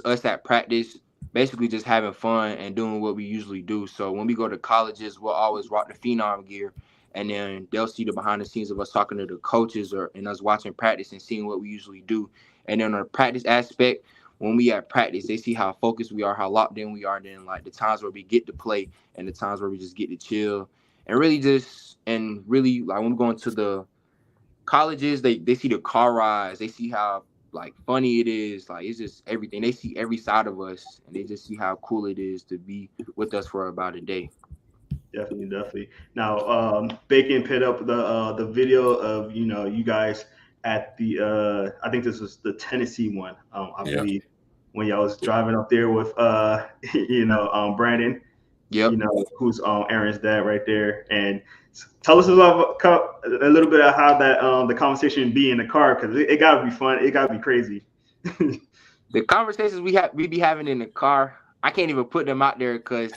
us at practice, basically just having fun and doing what we usually do. So when we go to colleges, we'll always rock the Phenom gear. And then they'll see the behind the scenes of us talking to the coaches and us watching practice and seeing what we usually do. And then on the practice aspect, when we at practice, they see how focused we are, how locked in we are. And then like the times where we get to play and the times where we just get to chill. And really like when we're going to the colleges, they see the car rides. They see how like funny it is. Like, it's just everything. They see every side of us, and they just see how cool it is to be with us for about a day. Definitely. Now, Bacon put up the video of you guys at the I think this was the Tennessee one. I believe when y'all was driving up there with Brandon. Yep. Who's Aaron's dad right there, and tell us a little bit of how that the conversation be in the car, because it gotta be fun. It gotta be crazy. The conversations we be having in the car, I can't even put them out there, because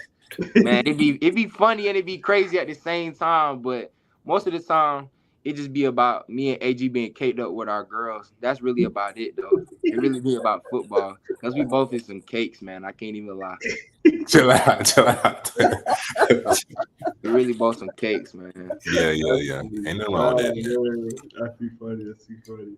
man, it'd be funny and it'd be crazy at the same time. But most of the time, it just be about me and AG being caked up with our girls. That's really about it, though. It really be about football because we both is some cakes, man. I can't even lie. Chill out. We really both some cakes, man. Yeah. Ain't nothing wrong with that, man. That's too funny.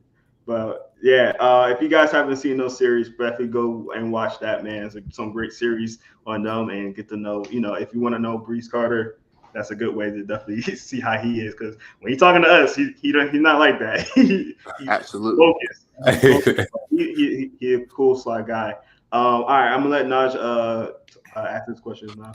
But yeah, if you guys haven't seen those series, definitely go and watch that, man. It's some great series on them and get to know, if you want to know Brees Carter, that's a good way to definitely see how he is. Because when he's talking to us, he's not like that. He's Absolutely. Focused. He a cool, sly guy. All right, I'm gonna let Naj ask this question now.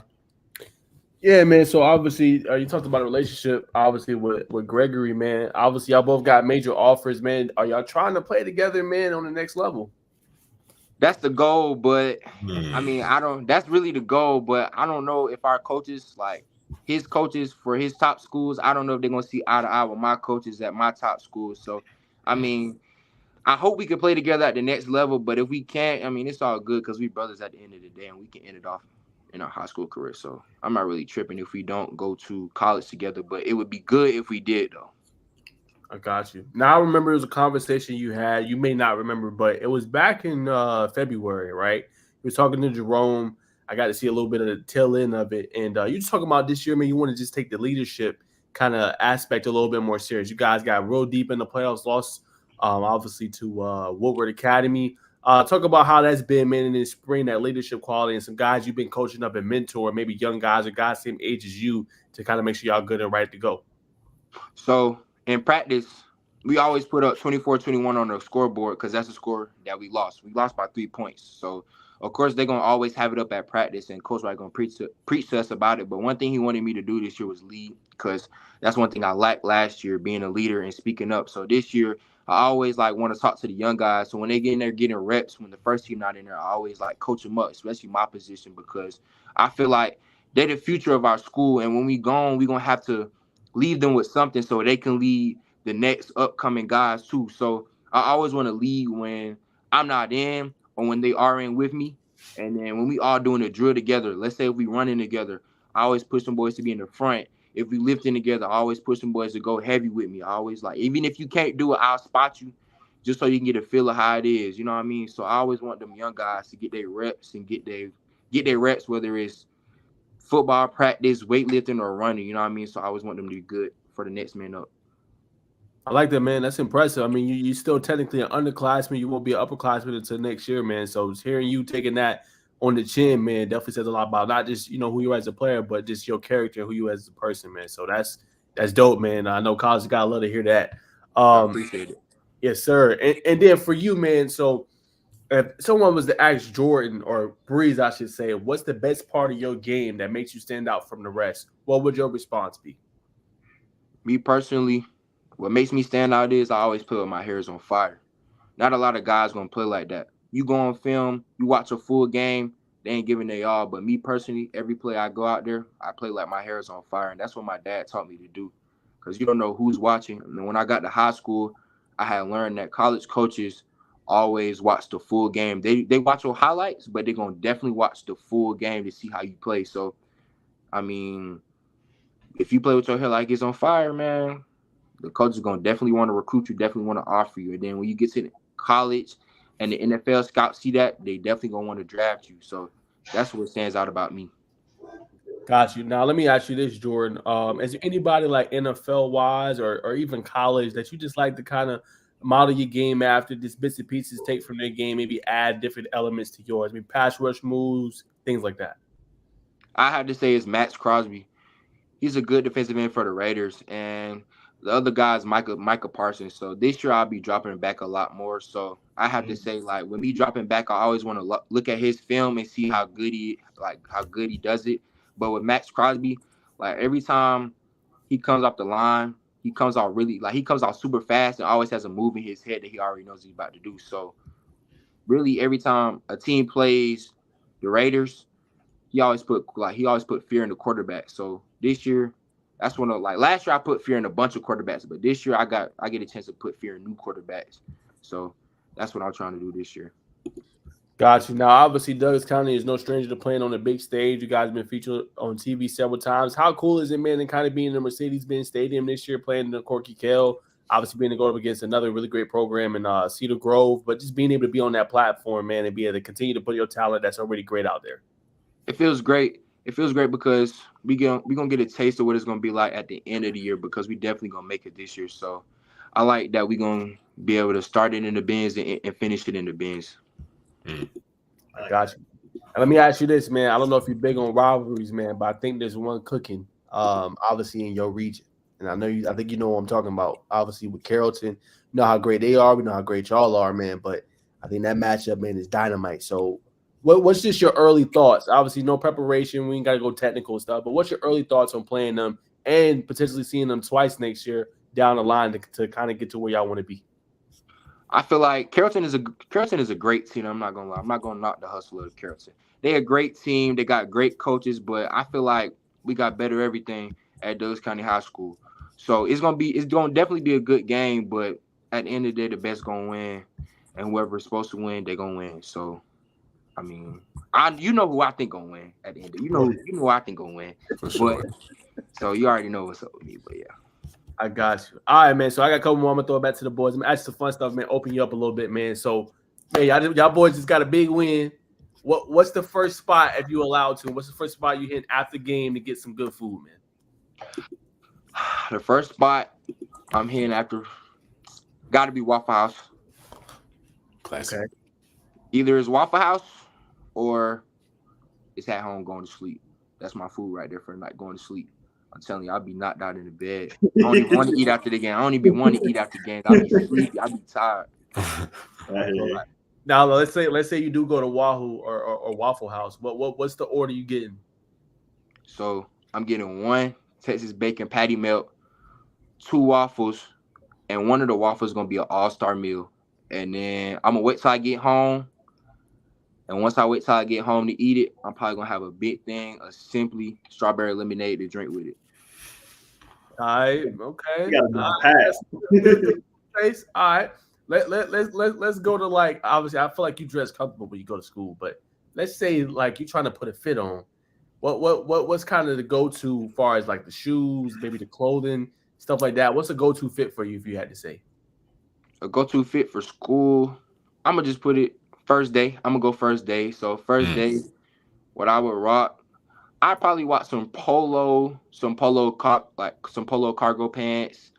Yeah, man. So obviously, you talked about a relationship, obviously with Gregory, man. Obviously, y'all both got major offers, man. Are y'all trying to play together, man, on the next level? That's the goal, but I mean, that's really the goal, but I don't know if our coaches, like his coaches for his top schools, I don't know if they're gonna see eye to eye with my coaches at my top schools. So, I mean, I hope we can play together at the next level, but if we can't, I mean, it's all good because we brothers at the end of the day, and we can end it off in our high school career. So I'm not really tripping if we don't go to college together, but it would be good if we did, though. I got you. Now I remember it was a conversation you had. You may not remember, but it was back in February, right? You were talking to Jerome. I got to see a little bit of the tail end of it. And you just talking about this year, man, you want to just take the leadership kind of aspect a little bit more serious. You guys got real deep in the playoffs, lost obviously to Woodward Academy. Talk about how that's been, man, in the spring, that leadership quality and some guys you've been coaching up and mentor, maybe young guys or guys same age as you to kind of make sure y'all good and right to go. So in practice, we always put up 24-21 on the scoreboard because that's the score that we lost. We lost by 3 points. So, of course, they're going to always have it up at practice, and Coach Wright going to preach to us about it. But one thing he wanted me to do this year was lead because that's one thing I lacked last year, being a leader and speaking up. So this year, I always want to talk to the young guys. So when they get in there getting reps, when the first team not in there, I always coach them up, especially my position, because I feel like they're the future of our school. And when we gone, we're going to have to leave them with something so they can lead the next upcoming guys too. So I always want to lead when I'm not in or when they are in with me. And then when we all doing a drill together, let's say if we running together, I always push some boys to be in the front. If we lifting together, I always push some boys to go heavy with me. I always even if you can't do it, I'll spot you just so you can get a feel of how it is. You know what I mean? So I always want them young guys to get their reps and get their reps, whether it's football practice, weightlifting, or running. You know what I mean? So I always want them to be good for the next man up. I like that, man. That's impressive. I mean, you're still technically an underclassman. You won't be an upperclassman until next year, man. So hearing you taking that on the chin, man, definitely says a lot about not just, who you are as a player, but just your character, who you are as a person, man. So that's dope, man. I know college got to love to hear that. I appreciate it. Yes, sir. And then for you, man, so if someone was to ask Jordan or Brees, I should say, what's the best part of your game that makes you stand out from the rest, what would your response be? Me personally, what makes me stand out is I always put my hairs on fire. Not a lot of guys going to play like that. You go on film, you watch a full game, they ain't giving they all. But me personally, every play I go out there, I play like my hair is on fire. And that's what my dad taught me to do. Because you don't know who's watching. And when I got to high school, I had learned that college coaches always watch the full game. They watch your highlights, but they're going to definitely watch the full game to see how you play. So, I mean, if you play with your hair like it's on fire, man, the coach is going to definitely want to recruit you, definitely want to offer you. And then when you get to college and the NFL scouts see that, they definitely going to want to draft you. So that's what stands out about me. Got you. Now, let me ask you this, Jordan. Is there anybody like NFL-wise or even college that you just like to kind of model your game after, just bits and pieces take from their game, maybe add different elements to yours, maybe pass rush moves, things like that? I have to say it's Maxx Crosby. He's a good defensive end for the Raiders. And the other guy is Micah Parsons. So this year I'll be dropping back a lot more. So I have to say, when we dropping back, I always want to look at his film and see how good he does it. But with Maxx Crosby, every time he comes off the line, he comes out he comes out super fast and always has a move in his head that he already knows he's about to do. So really, every time a team plays the Raiders, he always put fear in the quarterback. So this year, that's one of last year I put fear in a bunch of quarterbacks, but this year I get a chance to put fear in new quarterbacks. So that's what I'm trying to do this year. Got you. Now, obviously, Douglas County is no stranger to playing on the big stage. You guys have been featured on TV several times. How cool is it, man, to kind of be in the Mercedes-Benz Stadium this year, playing in the Corky Kell? Obviously, being to go up against another really great program in Cedar Grove, but just being able to be on that platform, man, and be able to continue to put your talent that's already great out there. It feels great. It feels great because we're gonna get a taste of what it's gonna be like at the end of the year, because we definitely gonna make it this year. So I like that we're gonna be able to start it in the Benz and finish it in the Benz. I got you. And let me ask you this, man. I don't know if you're big on rivalries, man, but I think there's one cooking, obviously in your region. And I think you know what I'm talking about. Obviously with Carrollton, you know how great they are. We know how great y'all are, man. But I think that matchup, man, is dynamite. So what's just your early thoughts? Obviously, no preparation. We ain't got to go technical stuff. But what's your early thoughts on playing them and potentially seeing them twice next year down the line to kind of get to where y'all want to be? I feel like Carrollton is a great team. I'm not gonna lie. I'm not gonna knock the hustle of Carrollton. They're a great team. They got great coaches, but I feel like we got better everything at Douglas County High School. So it's gonna definitely be a good game. But at the end of the day, the best gonna win, and whoever's supposed to win, they're gonna win. So I mean, you know who I think gonna win at the end. You know who I think gonna win. For sure. So you already know what's up with me. But yeah. I got you. All right, man. So I got a couple more. I'm gonna throw it back to the boys. I'm gonna ask you some fun stuff, man. Open you up a little bit, man. So, man, y'all boys just got a big win. What's the first spot, if you allowed to? What's the first spot you hit after game to get some good food, man? The first spot I'm hitting after got to be Waffle House. Classic. Okay. Either it's Waffle House or it's at home going to sleep. That's my food right there for night going to sleep. I'm telling you, I'll be knocked out in the bed. I don't even want to eat after the game. I don't even want to eat after the game. I'll be sleepy. I'll be tired. Now let's say you do go to Wahoo or Waffle House. What's the order you getting? So I'm getting 1 Texas bacon patty melt, 2 waffles, and one of the waffles is gonna be an all-star meal. And then I'm gonna wait till I get home. And once I wait till I get home to eat it, I'm probably gonna have a big thing of simply strawberry lemonade to drink with it. All right, okay. You gotta All right. Let's go to, like, obviously I feel like you dress comfortable when you go to school, but let's say like you're trying to put a fit on. What's kind of the go-to as far as like the shoes, maybe the clothing, stuff like that? What's a go-to fit for you if you had to say? A go-to fit for school, I'm gonna just put it first day. I'm gonna go first day. So first day, what I would rock, I'd probably rock some polo cargo pants.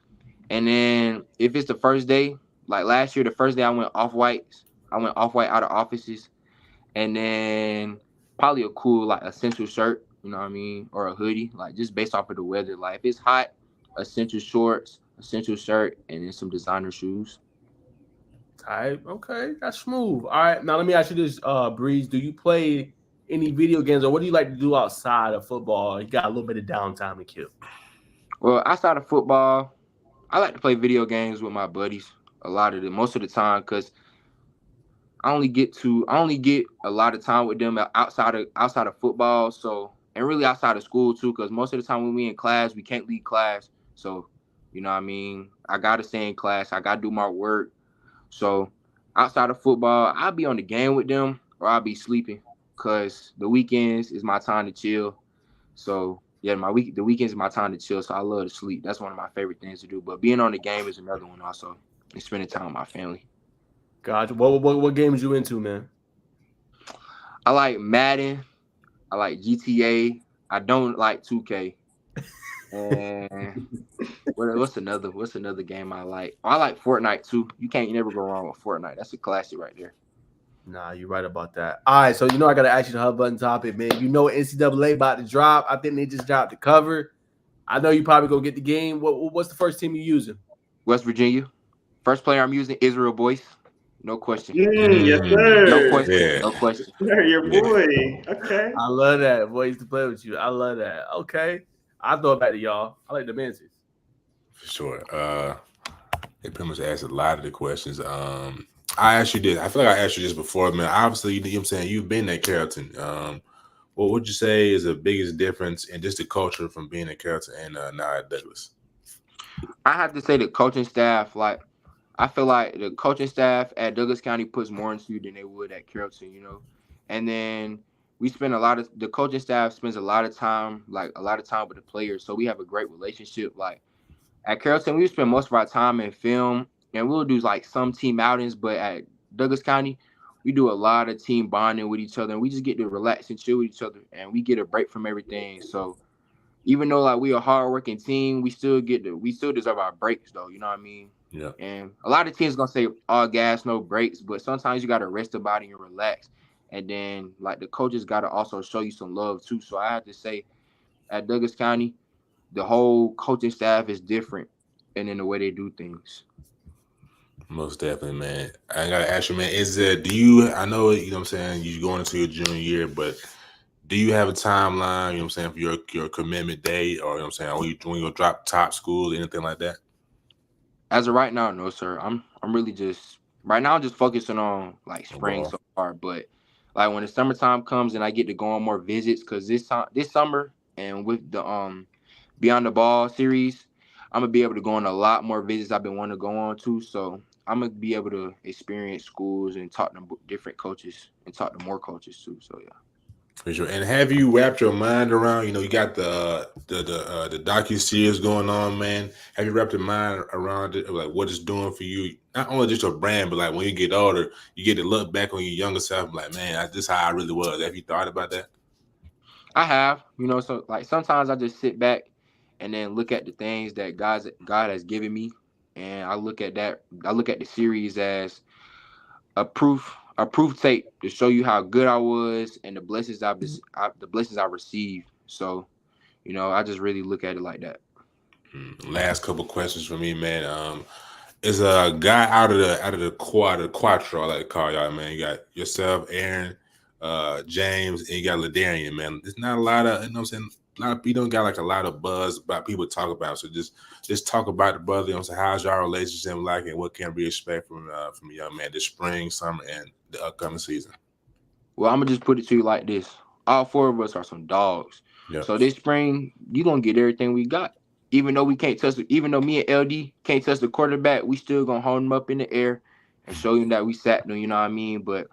And then if it's the first day, like last year, the first day I went off-white out of offices. And then probably a cool like essential shirt, you know what I mean, or a hoodie, like just based off of the weather. Like if it's hot, essential shorts, essential shirt, and then some designer shoes. All right, okay, that's smooth. All right, now let me ask you this, Breeze. Do you play any video games, or what do you like to do outside of football? You got a little bit of downtime to kill. Well, outside of football, I like to play video games with my buddies most of the time, because I only get a lot of time with them outside of football. So, and really outside of school too, because most of the time when we in class, we can't leave class. So, you know what I mean? I gotta stay in class. I gotta do my work. So outside of football, I'll be on the game with them or I'll be sleeping, because the weekends is my time to chill. So yeah, the weekends is my time to chill. So I love to sleep. That's one of my favorite things to do. But being on the game is another one also, and spending time with my family. Gotcha. What games you into, man? I like Madden. I like GTA. I don't like 2K. And what's another game I like? I like Fortnite too. You can't never go wrong with Fortnite. That's a classic right there. Nah, you're right about that. All right, so I gotta ask you the hot button topic, man. You know NCAA about to drop. I think they just dropped the cover. I know you probably gonna get the game. What's the first team you using? West Virginia. First player I'm using, Israel Boyce. No question. Yes, sir. No question. Yeah. No question. Sir, your boy. Okay. I love that. Boy, used to play with you. I love that. Okay. I'll throw it back to y'all. I like the Menzies. For sure. They pretty much asked a lot of the questions. I asked you this. I feel like I asked you this before, man. Obviously, you know what I'm saying, you've been at Carrollton. What would you say is the biggest difference in just the culture from being at Carrollton and now at Douglas? I have to say the coaching staff, like, I feel like the coaching staff at Douglas County puts more into you than they would at Carrollton, And then the coaching staff spends a lot of time with the players. So we have a great relationship. Like at Carrollton, we spend most of our time in film, and we'll do like some team outings, but at Douglas County, we do a lot of team bonding with each other, and we just get to relax and chill with each other, and we get a break from everything. So even though like we're a hardworking team, we still deserve our breaks though. You know what I mean? Yeah. And a lot of teams gonna say all gas, no breaks, but sometimes you gotta rest the body and relax. And then like the coaches gotta also show you some love too. So I have to say, at Douglas County, the whole coaching staff is different, and in the way they do things. Most definitely, man. I gotta ask you, man. I know what I'm saying, you're going into your junior year, but do you have a timeline? For your commitment date, or when you gonna drop top school, anything like that? As of right now, no, sir. I'm really just right now. I'm just focusing on like spring so far, but like when the summertime comes and I get to go on more visits, because this summer and with the Beyond the Ball series, I'm gonna be able to go on a lot more visits I've been wanting to go on to. So I'm gonna be able to experience schools and talk to different coaches and talk to more coaches too. So yeah. For sure. And have you wrapped your mind around? You got the docu-series going on, man. Have you wrapped your mind around it, like what it's doing for you? Not only just your brand, but like when you get older, you get to look back on your younger self, like, man, this is how I really was. Have you thought about that? I have. So like sometimes I just sit back and then look at the things that God has given me, and I look at that. I look at the series as a proof tape to show you how good I was and the blessings I received. So, I just really look at it like that. Last couple questions for me, man. Is a guy out of the quattro, I like to call y'all, man. You got yourself, Aaron, James, and you got Ladarian, man. There's not a lot of, a lot of people don't got like a lot of buzz about people talk about. So just talk about the brother. How's y'all relationship like, and what can we expect from a young man this spring, summer, and the upcoming season? Well, I'm gonna just put it to you like this: all four of us are some dogs. Yep. So this spring, you gonna get everything we got. Even though even though me and LD can't touch the quarterback, we still gonna hold him up in the air and show him that we sacked him. You know what I mean? But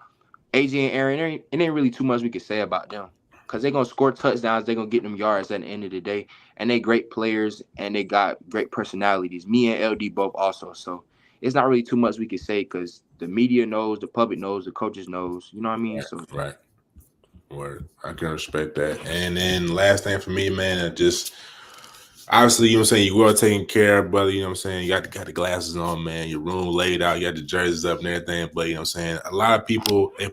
AJ and Aaron, it ain't really too much we can say about them. Because they're going to score touchdowns. They're going to get them yards at the end of the day. And they great players, and they got great personalities. Me and LD both also. So it's not really too much we can say because the media knows, the public knows, the coaches knows. You know what I mean? Right, so right. Word. I can respect that. And then last thing for me, man, just obviously, you were taking care of, brother. You got the glasses on, man. Your room laid out. You got the jerseys up and everything. But, a lot of people, they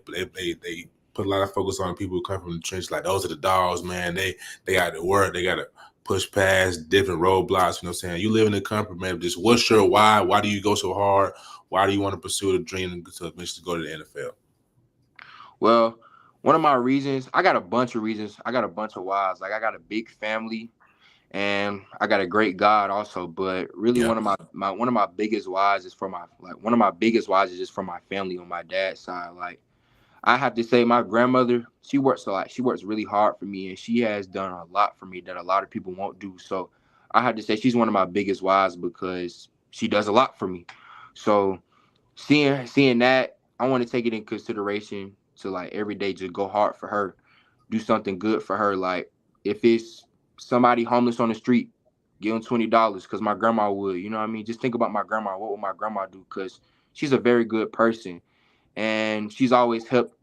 put a lot of focus on people who come from the trench, like those are the dogs, man. They got to work, they got to push past different roadblocks. You live in the comfort, man. Just what's your why? Why do you go so hard? Why do you want to pursue the dream to eventually go to the NFL? Well, one of my reasons, I got a bunch of reasons. I got a bunch of whys. Like I got a big family, and I got a great God also. But really, one of my biggest whys is for just for my family on my dad's side. Like, I have to say my grandmother, she works really hard for me, and she has done a lot for me that a lot of people won't do. So I have to say she's one of my biggest whys because she does a lot for me. So seeing that, I want to take it in consideration to like every day just go hard for her, do something good for her. Like if it's somebody homeless on the street, give them $20 because my grandma would, you know what I mean? Just think about my grandma. What would my grandma do? Because she's a very good person. And she's always helped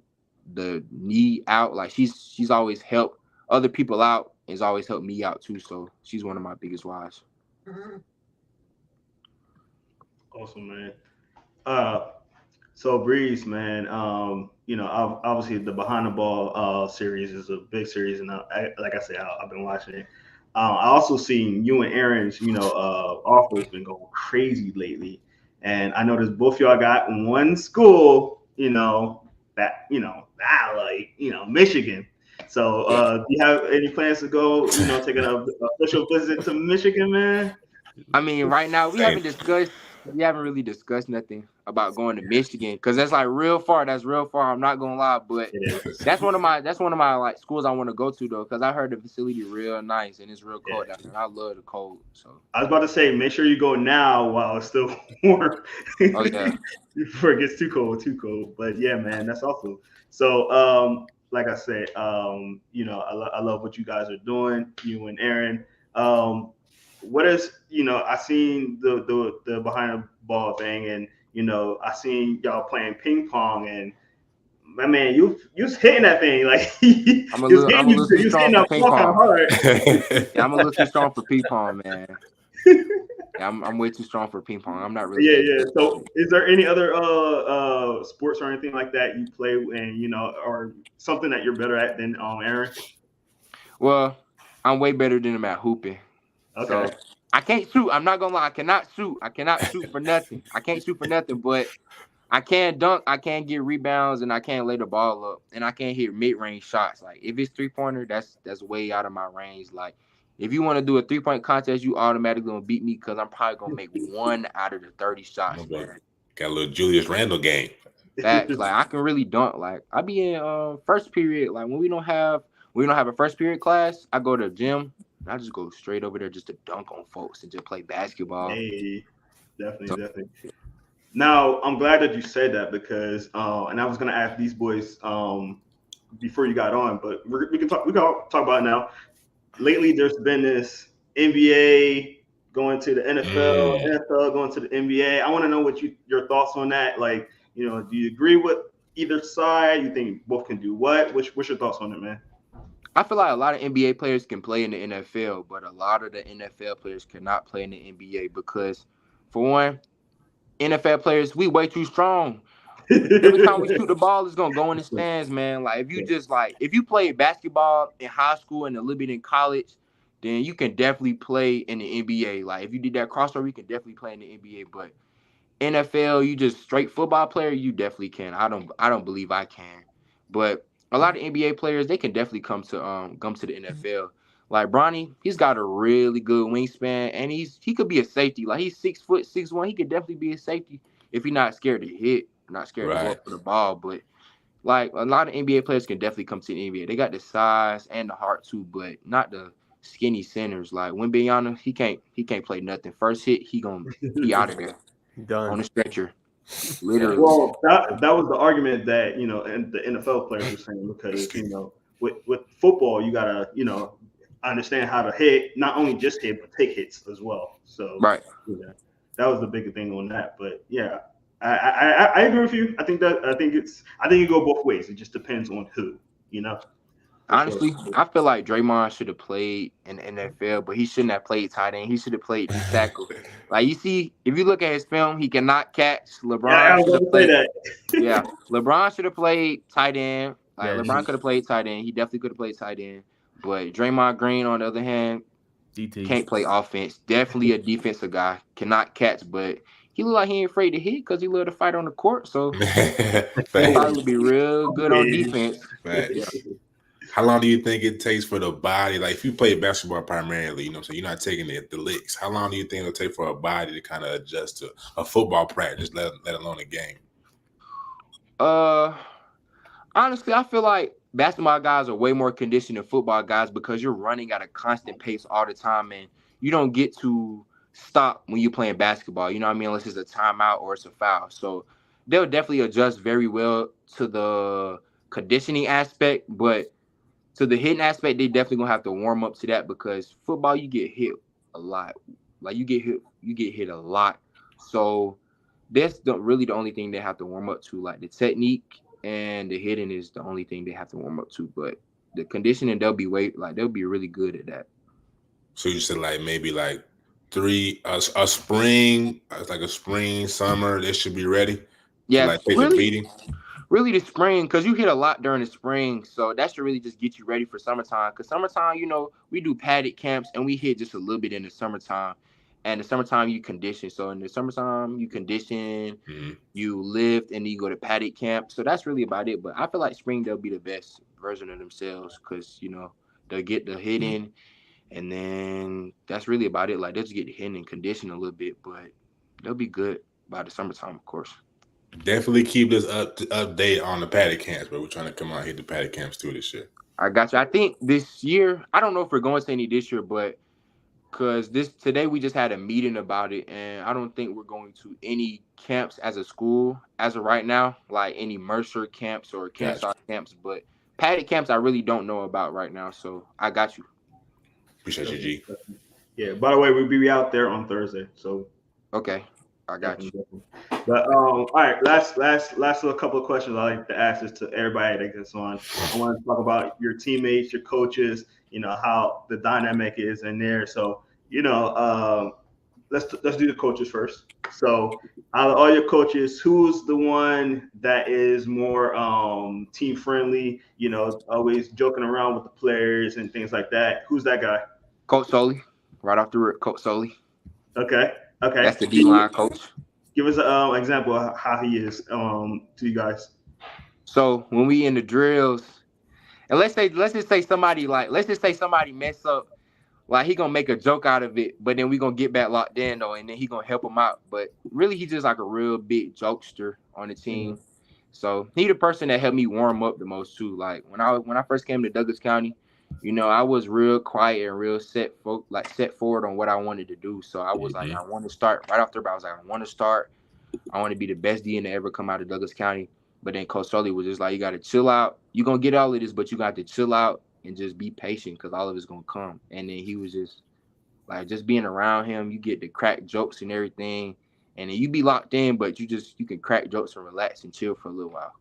the need out. Like she's always helped other people out and has always helped me out too. So she's one of my biggest whys. Awesome, man. So Breeze, man, obviously the Behind the Ball series is a big series, and like I said, I've been watching it. I also seen you and Aaron's, offer has been going crazy lately. And I noticed both y'all got one school, Michigan. So do you have any plans to go, take an official visit to Michigan, man? I mean, right now we haven't we haven't really discussed nothing about going to Michigan because that's like real far. That's real far. I'm not gonna lie, but that's one of my like schools I want to go to though because I heard the facility real nice and it's real cold down there. I love the cold. So I was about to say, make sure you go now while it's still warm. Oh yeah. Before it gets too cold. But yeah, man, that's awesome. So, like I said, I love what you guys are doing, you and Aaron. What is, I seen the behind the ball thing, and I seen y'all playing ping pong, and my man, you was hitting that thing like I'm a little too strong for ping pong. Hard. Yeah, I'm a little too strong for ping pong, man. Yeah, I'm way too strong for ping pong. I'm not really. Yeah. So, is there any other sports or anything like that you play, and or something that you're better at than Aaron? Well, I'm way better than him at hooping. Okay. So I can't shoot. I'm not gonna lie. I cannot shoot for nothing. I can't shoot for nothing, but I can dunk. I can get rebounds, and I can lay the ball up, and I can hit mid-range shots. Like if it's 3-pointer, that's way out of my range. Like if you want to do a 3-point contest, you automatically gonna beat me because I'm probably gonna make 1 out of the 30 shots. Man. Got a little Julius Randle game. That's like I can really dunk. Like I be in first period. Like when we don't have a first period class, I go to the gym. I just go straight over there just to dunk on folks and just play basketball. Hey, definitely. Now, I'm glad that you said that because, and I was going to ask these boys before you got on, but we can talk about it now. Lately, there's been this NBA going to the NFL, NFL going to the NBA. I want to know what your thoughts on that. Like, do you agree with either side? You think both can do what? What's your thoughts on it, man? I feel like a lot of NBA players can play in the NFL, but a lot of the NFL players cannot play in the NBA because, for one, NFL players, we way too strong. Every time we shoot the ball, it's gonna go in the stands, man. Like if you play basketball in high school and a little bit in college, then you can definitely play in the NBA. Like if you did that crossover, you can definitely play in the NBA. But NFL, you just straight football player, you definitely can. I don't believe I can. But a lot of NBA players, they can definitely come to the NFL. Like Bronny, he's got a really good wingspan, and he could be a safety. Like he's 6'6'1". He could definitely be a safety if he's not scared to hit, not scared to go up for the ball. But like a lot of NBA players can definitely come to the NBA. They got the size and the heart too, but not the skinny centers. Like Wembanyama, he can't play nothing. First hit, he out of there. Done on the stretcher. Literally. Well, that was the argument that and the NFL players were saying because with football you gotta understand how to hit, not only just hit but take hits as well. So right, that was the big thing on that. But yeah, I agree with you. I think you go both ways. It just depends on who. Honestly, I feel like Draymond should have played in the NFL, but he shouldn't have played tight end. He should have played tackle. Like you see, if you look at his film, he cannot catch. LeBron should have played that. Yeah, LeBron should have played tight end. Like LeBron could have played tight end. He definitely could have played tight end. But Draymond Green, on the other hand, can't play offense. Definitely a defensive guy. Cannot catch, but he look like he ain't afraid to hit because he love to fight on the court. So he probably be real good on defense. Yeah. How long do you think it takes for the body? Like if you play basketball primarily, so you're not taking the licks. How long do you think it'll take for a body to kind of adjust to a football practice, let alone a game? Honestly, I feel like basketball guys are way more conditioned than football guys because you're running at a constant pace all the time, and you don't get to stop when you're playing basketball. You know what I mean? Unless it's a timeout or it's a foul. So they'll definitely adjust very well to the conditioning aspect, but to the hitting aspect, they definitely gonna have to warm up to that because football, you get hit a lot. Like you get hit a lot. So that's really the only thing they have to warm up to. Like the technique and the hitting is the only thing they have to warm up to. But the conditioning, they'll be really good at that. So you said like maybe like a spring, like a spring, summer, they should be ready. Yeah, like take a beating. Really the spring, because you hit a lot during the spring, so that should really just get you ready for summertime. Because summertime, we do padded camps and we hit just a little bit in the summertime. And the summertime you condition. So in the summertime you condition, you lift, and then you go to padded camp. So that's really about it. But I feel like spring they'll be the best version of themselves because they'll get the hitting, and then that's really about it. Like they'll just get the hitting and condition a little bit, but they'll be good by the summertime, of course. Definitely keep this update on the paddock camps, but we're trying to come out and hit the paddock camps too this year. I got you. I think this year, I don't know if we're going to any this year, but because today we just had a meeting about it, and I don't think we're going to any camps as a school as of right now, like any Mercer camps or Kennesaw camps. But paddock camps, I really don't know about right now. So I got you. Appreciate you, G. Yeah. By the way, we'll be out there on Thursday. So okay, I got you. But all right, last little couple of questions I like to ask this to everybody that gets on. I want to talk about your teammates, your coaches. You know how the dynamic is in there. So let's do the coaches first. So out of all your coaches, who's the one that is more team friendly? You know, always joking around with the players and things like that. Who's that guy? Coach Soley, right off the rip, Coach Soley. Okay. That's the D-line coach. Give us an example of how he is to you guys. So when we in the drills, and let's just say somebody mess up, like he gonna make a joke out of it, but then we gonna get back locked in though, and then he gonna help him out. But really, he's just like a real big jokester on the team. Mm-hmm. So he the person that helped me warm up the most too. Like when I first came to Douglas County, I was real quiet and real set forward on what I wanted to do. So I was like, I want to start right off the bat. I was like, I want to start. I want to be the best DN to ever come out of Douglas County. But then Coach Sully was just like, you got to chill out. You're going to get all of this, but you got to chill out and just be patient because all of it's going to come. And then he was just like, just being around him, you get to crack jokes and everything. And then you be locked in, but you can crack jokes and relax and chill for a little while.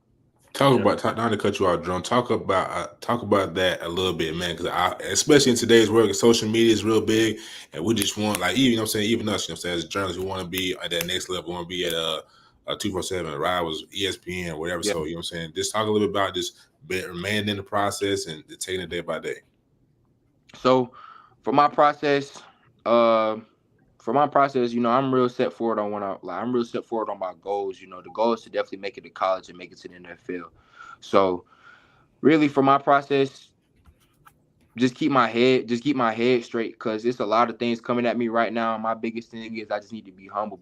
Talk about not to cut you out, Jerome. Talk about that a little bit, man. Because especially in today's world, social media is real big, and we just want even us, as journalists, we want to be at that next level. We want to be at a 247, Rivals, ESPN, whatever. Yeah. So just talk a little bit about this, remaining in the process and taking it day by day. So for my process, I'm real set forward on I'm real set forward on my goals. The goal is to definitely make it to college and make it to the NFL. So really for my process, just keep my head straight because it's a lot of things coming at me right now. My biggest thing is I just need to be humble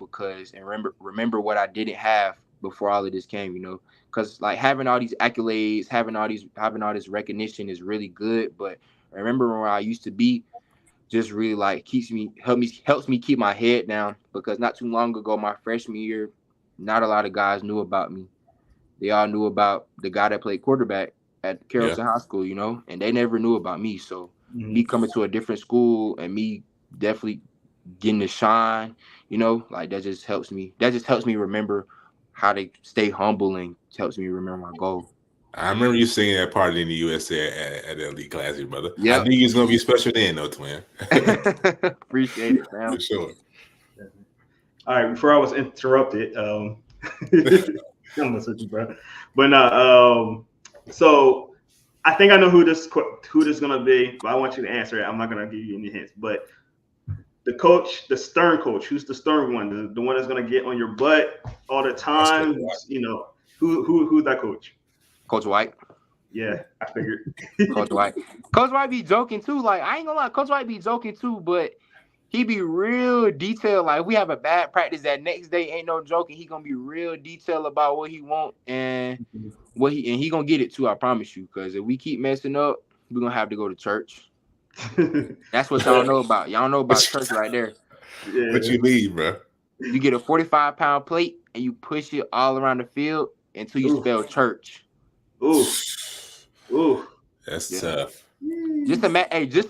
and remember what I didn't have before all of this came, because like having all these accolades, having all this recognition is really good. But remember where I used to be, just really like helps me keep my head down, because not too long ago, my freshman year, not a lot of guys knew about me. They all knew about the guy that played quarterback at Carrollton High School, and they never knew about me. So me coming to a different school and me definitely getting to shine, like that just helps me. That just helps me remember how to stay humble and helps me remember my goal. I remember you singing that part in the USA at the Elite Classic, brother. Yeah, I knew you was gonna be special then, though, twin. Appreciate it, man. For sure. All right, before I was interrupted, I'm gonna switch you, bro. But so I think I know who this gonna be, but I want you to answer it. I'm not gonna give you any hints, but the coach, the stern coach, who's the stern one, the one that's gonna get on your butt all the time? Who's that coach? Coach White. Yeah, I figured. Coach White. Coach White be joking too. Like, I ain't gonna lie, Coach White be joking too, but he be real detailed. Like, we have a bad practice that next day, ain't no joking. He gonna be real detailed about what he want and he gonna get it too. I promise you. Because if we keep messing up, we're gonna have to go to church. That's what y'all know about. Y'all know about church right there. Yeah. What you need, bro? You get a 45-pound plate and you push it all around the field until you spell church. Ooh, that's tough. Just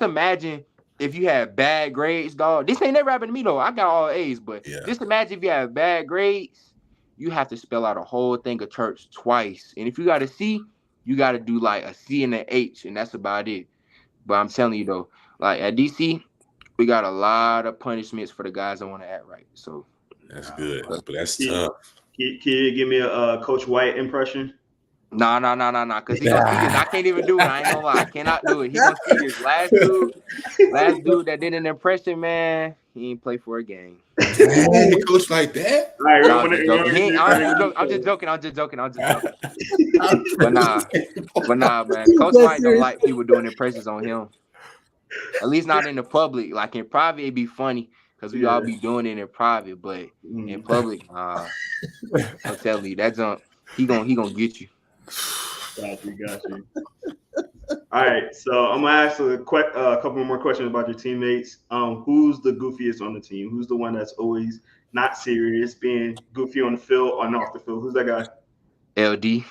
imagine if you had bad grades, dog. This ain't never happened to me though. I got all A's, but just imagine if you have bad grades, you have to spell out a whole thing of church twice. And if you got a C, you got to do like a C and an H, and that's about it. But I'm telling you though, like at DC, we got a lot of punishments for the guys that want to act right. So that's good, but that's tough. Can you give me a Coach White impression? No, because he gonna see this. I can't even do it. I ain't gonna lie. I cannot do it. He gonna see this. Last dude that did an impression, man, he ain't play for a game. Coach like that? I'm just joking. But nah, man. Coach White don't like people doing impressions on him. At least not in the public. Like in private, it'd be funny. because we all be doing it in private, but in public, I'm telling you, that jump, he gonna get you. Got you. All right, so I'm gonna ask a couple more questions about your teammates. Who's the goofiest on the team? Who's the one that's always not serious, being goofy on the field or off the field? Who's that guy? LD.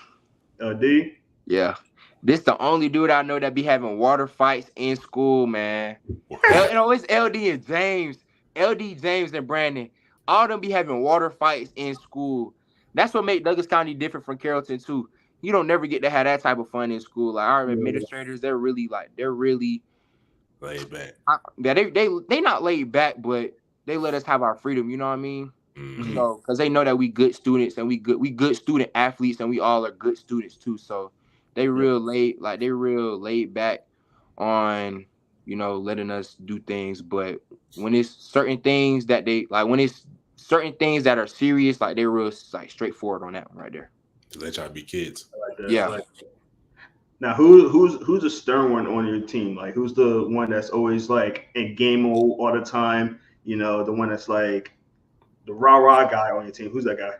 LD? Yeah. This the only dude I know that be having water fights in school, man. It's LD and James. LD, James, and Brandon. All of them be having water fights in school. That's what make Douglas County different from Carrollton, too. You don't never get to have that type of fun in school. Like our administrators, they're really laid back. They not laid back, but they let us have our freedom. You know what I mean? Mm-hmm. So because they know that we good students and we good student athletes and we all are good students too. So they real laid back on letting us do things. But when it's certain things that are serious, like they're real like straightforward on that one right there. To let y'all be kids. Yeah. Now, who's a stern one on your team? Like, who's the one that's always like in game mode all the time? The one that's like the rah guy on your team. Who's that guy?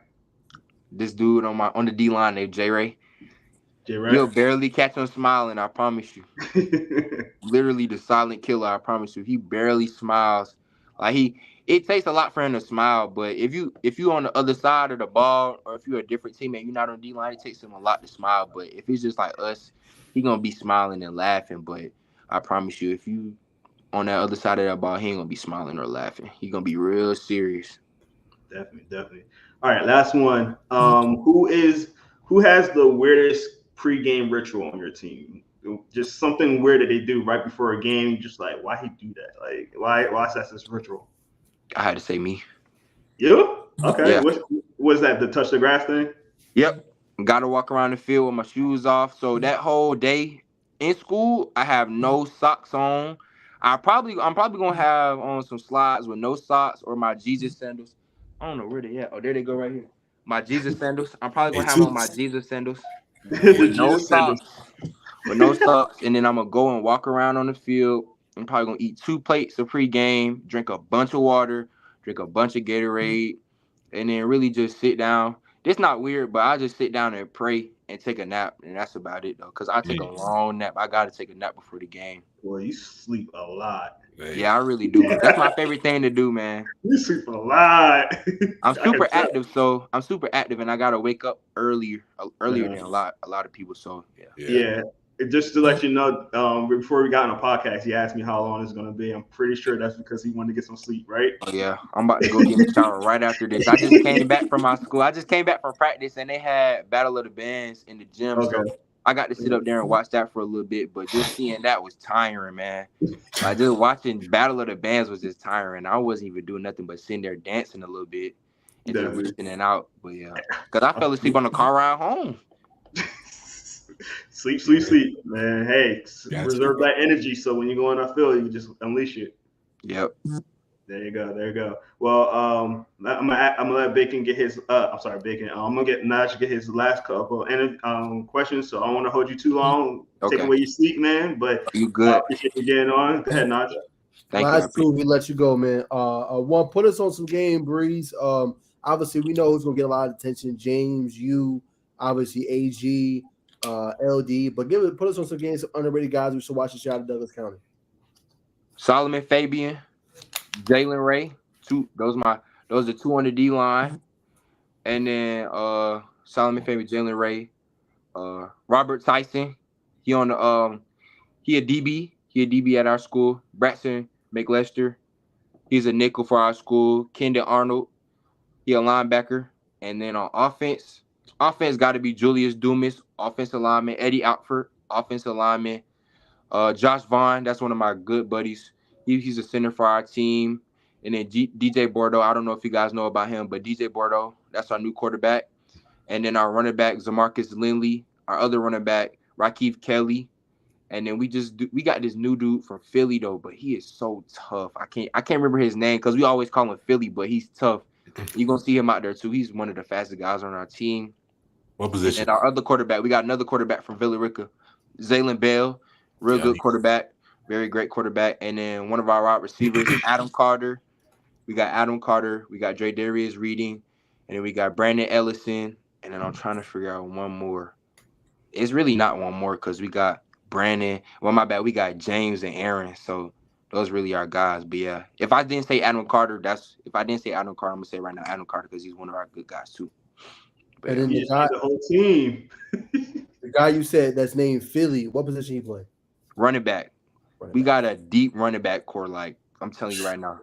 This dude on the D line named J Ray. You'll barely catch him smiling. I promise you. Literally the silent killer. I promise you. He barely smiles. Like it takes a lot for him to smile, but if you on the other side of the ball or if you're a different teammate, you're not on D line, it takes him a lot to smile. But if it's just like us, he gonna be smiling and laughing. But I promise you, if you on that other side of that ball, he ain't gonna be smiling or laughing. He gonna be real serious. Definitely. All right, last one. Who has the weirdest pregame ritual on your team? Just something weird that they do right before a game. Just like, why he do that? Like, why is that this ritual? I had to say me. You? Okay. Yeah. Was that the touch the grass thing? Yep. Got to walk around the field with my shoes off. So that whole day in school, I have no socks on. I'm probably gonna have on some slides with no socks or my Jesus sandals. I don't know where they at. Oh, there they go right here. My Jesus sandals. I'm probably gonna have on my Jesus sandals with no socks. With no socks, and then I'm gonna go and walk around on the field. I'm probably gonna eat 2 plates of pregame, drink a bunch of water, drink a bunch of Gatorade, and then really just sit down. It's not weird, but I just sit down and pray and take a nap, and that's about it though. Cause I take a long nap. I gotta take a nap before the game. Boy, you sleep a lot. Yeah, I really do. That's my favorite thing to do, man. You sleep a lot. I'm super active, and I gotta wake up earlier than a lot of people. So yeah. Just to let you know, before we got on the podcast, he asked me how long it's going to be. I'm pretty sure that's because he wanted to get some sleep, right? Oh, yeah. I'm about to go get in the shower right after this. I just came back from my school. I just came back from practice, and they had Battle of the Bands in the gym. Okay. So I got to sit up there and watch that for a little bit. But just seeing that was tiring, man. Like, just watching Battle of the Bands was just tiring. I wasn't even doing nothing but sitting there dancing a little bit and just listening out. But, yeah. Because I fell asleep on the car ride home. Sleep, man. Hey, reserve that energy so when you go on that field, you can just unleash it. Yep. There you go. Well, I'm gonna let Bacon get his. I'm sorry, Bacon. I'm gonna get Naj get his last couple questions. So I don't want to hold you too long. Okay. Take away your sleep, man. But you good? Appreciate you getting on. Go ahead, Naj. Thank you. That's cool. We let you go, man. One, put us on some game, Breeze. Obviously, we know who's gonna get a lot of attention. James, you, obviously, AG. LD, but put us on some games, some underrated guys we should watch this year out of Douglas County. Solomon Fabian, Jalen Ray, those are 2 on the D line, and then Solomon Fabian, Jalen Ray, Robert Tyson, he a DB at our school. Bratson McLester, he's a nickel for our school. Kendon Arnold, he a linebacker, and then on offense got to be Julius Dumas, offensive lineman. Eddie Outford, offensive lineman. Josh Vaughn, that's one of my good buddies. He's a center for our team. And then DJ Bordeaux, I don't know if you guys know about him, but DJ Bordeaux, that's our new quarterback. And then our running back, Zamarcus Lindley. Our other running back, Rakeem Kelly. And then we got this new dude from Philly, though, but he is so tough. I can't remember his name because we always call him Philly, but he's tough. You're going to see him out there, too. He's one of the fastest guys on our team. What position? And our other quarterback, we got another quarterback from Villa Rica, Zaylen Bell, good quarterback, very great quarterback. And then one of our wide receivers, Adam Carter. we got Adam Carter, we got Dre Darius Reading, and then we got Brandon Ellison, and then I'm trying to figure out one more. It's really not one more because we got Brandon. Well, my bad. We got James and Aaron. So those really are guys. But yeah, if I didn't say Adam Carter, I'm gonna say right now Adam Carter because he's one of our good guys too. But and then the whole team. The guy you said that's named Philly, what position he play? Running back. We got a deep running back core. Like I'm telling you right now,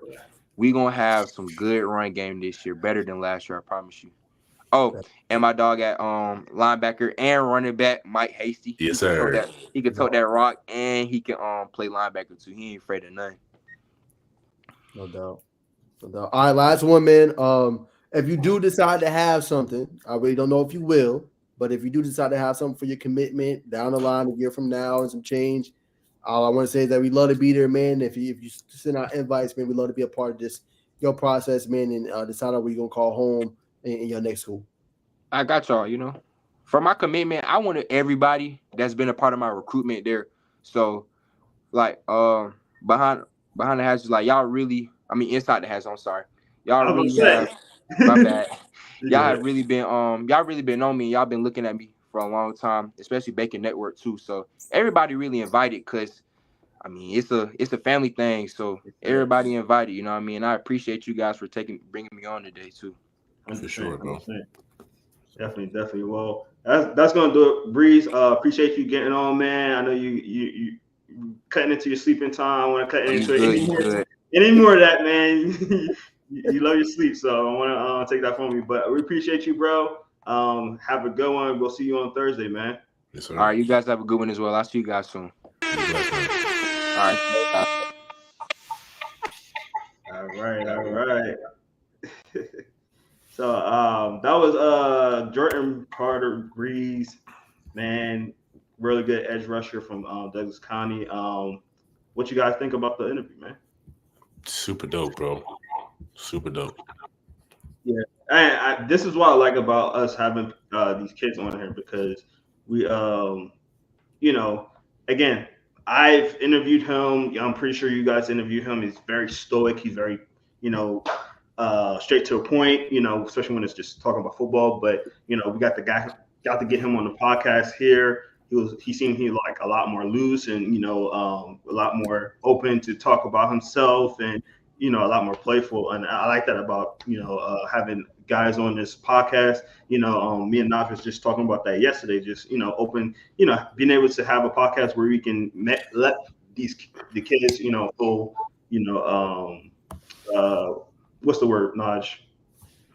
we gonna have some good run game this year, better than last year. I promise you. Oh, and my dog at linebacker and running back Mike Hasty. Yes, sir. He can tote that rock and he can play linebacker too. He ain't afraid of nothing. No doubt. All right, last one, man. If you do decide to have something, I really don't know if you will, but if you do decide to have something for your commitment down the line, a year from now, and some change, all I want to say is that we love to be there, man. If you send out invites, man, we love to be a part of this your process, man, and decide on where you're gonna call home in your next school. I got y'all. You know, for my commitment, I wanted everybody that's been a part of my recruitment there. So, like, behind the hatches, like y'all really. I mean, inside the hatch. I'm sorry, y'all really have. My bad. Y'all have really been on me. Y'all been looking at me for a long time, especially Bacon Network too. So everybody really invited because I mean it's a family thing. So everybody invited, you know what I mean? I appreciate you guys for bringing me on today too. For sure, bro. Definitely. Well, that's gonna do it, Breeze. Appreciate you getting on, man. I know you cutting into your sleeping time. I want to cut into it any more of that, man. You love your sleep, so I want to take that from you. But we appreciate you, bro. Have a good one. We'll see you on Thursday, man. Yes, sir. All right, you guys have a good one as well. I'll see you guys soon. All right. All right. So that was Jordan Carter Breeze, man. Really good edge rusher from Douglas County. What you guys think about the interview, man? Super dope, bro. Super dope. Yeah, and this is what I like about us having these kids on here because we, you know, again, I've interviewed him. I'm pretty sure you guys interviewed him. He's very stoic. He's very, straight to the point. You know, especially when it's just talking about football. But we got to get him on the podcast here. He seemed like a lot more loose and a lot more open to talk about himself and a lot more playful, and I like that about having guys on this podcast. Me and Naf was just talking about that yesterday. Just open, being able to have a podcast where we can let the kids, go, what's the word, Naj?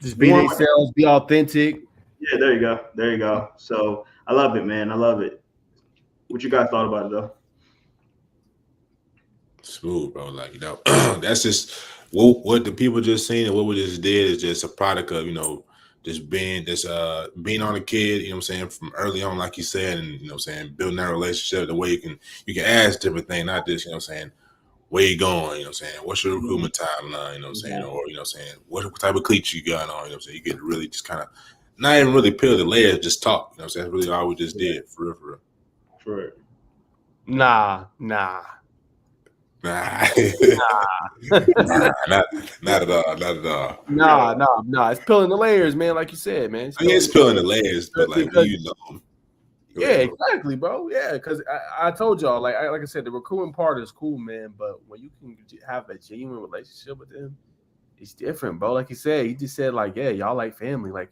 Just be themselves, be authentic. Yeah, there you go. So I love it, man. I love it. What you guys thought about it though? Smooth, bro. Like, that's just what the people just seen and what we just did is just a product of, just being on a kid, from early on, like you said, and building that relationship the way you can ask different things, not just, where you going, what's your recruitment timeline, or, what type of cleats you got on, you get to really just kind of not even really peel the layers, just talk, that's really all we just did, for real. For real. Nah. Nah, not at all. Nah. It's peeling the layers, man. Like you said, man. It's peeling the layers, but like yeah, exactly, bro. Yeah, because I told y'all, like I said, the recruiting part is cool, man. But when you can have a genuine relationship with them, it's different, bro. Like you said, he just said, like, yeah, y'all like family, like.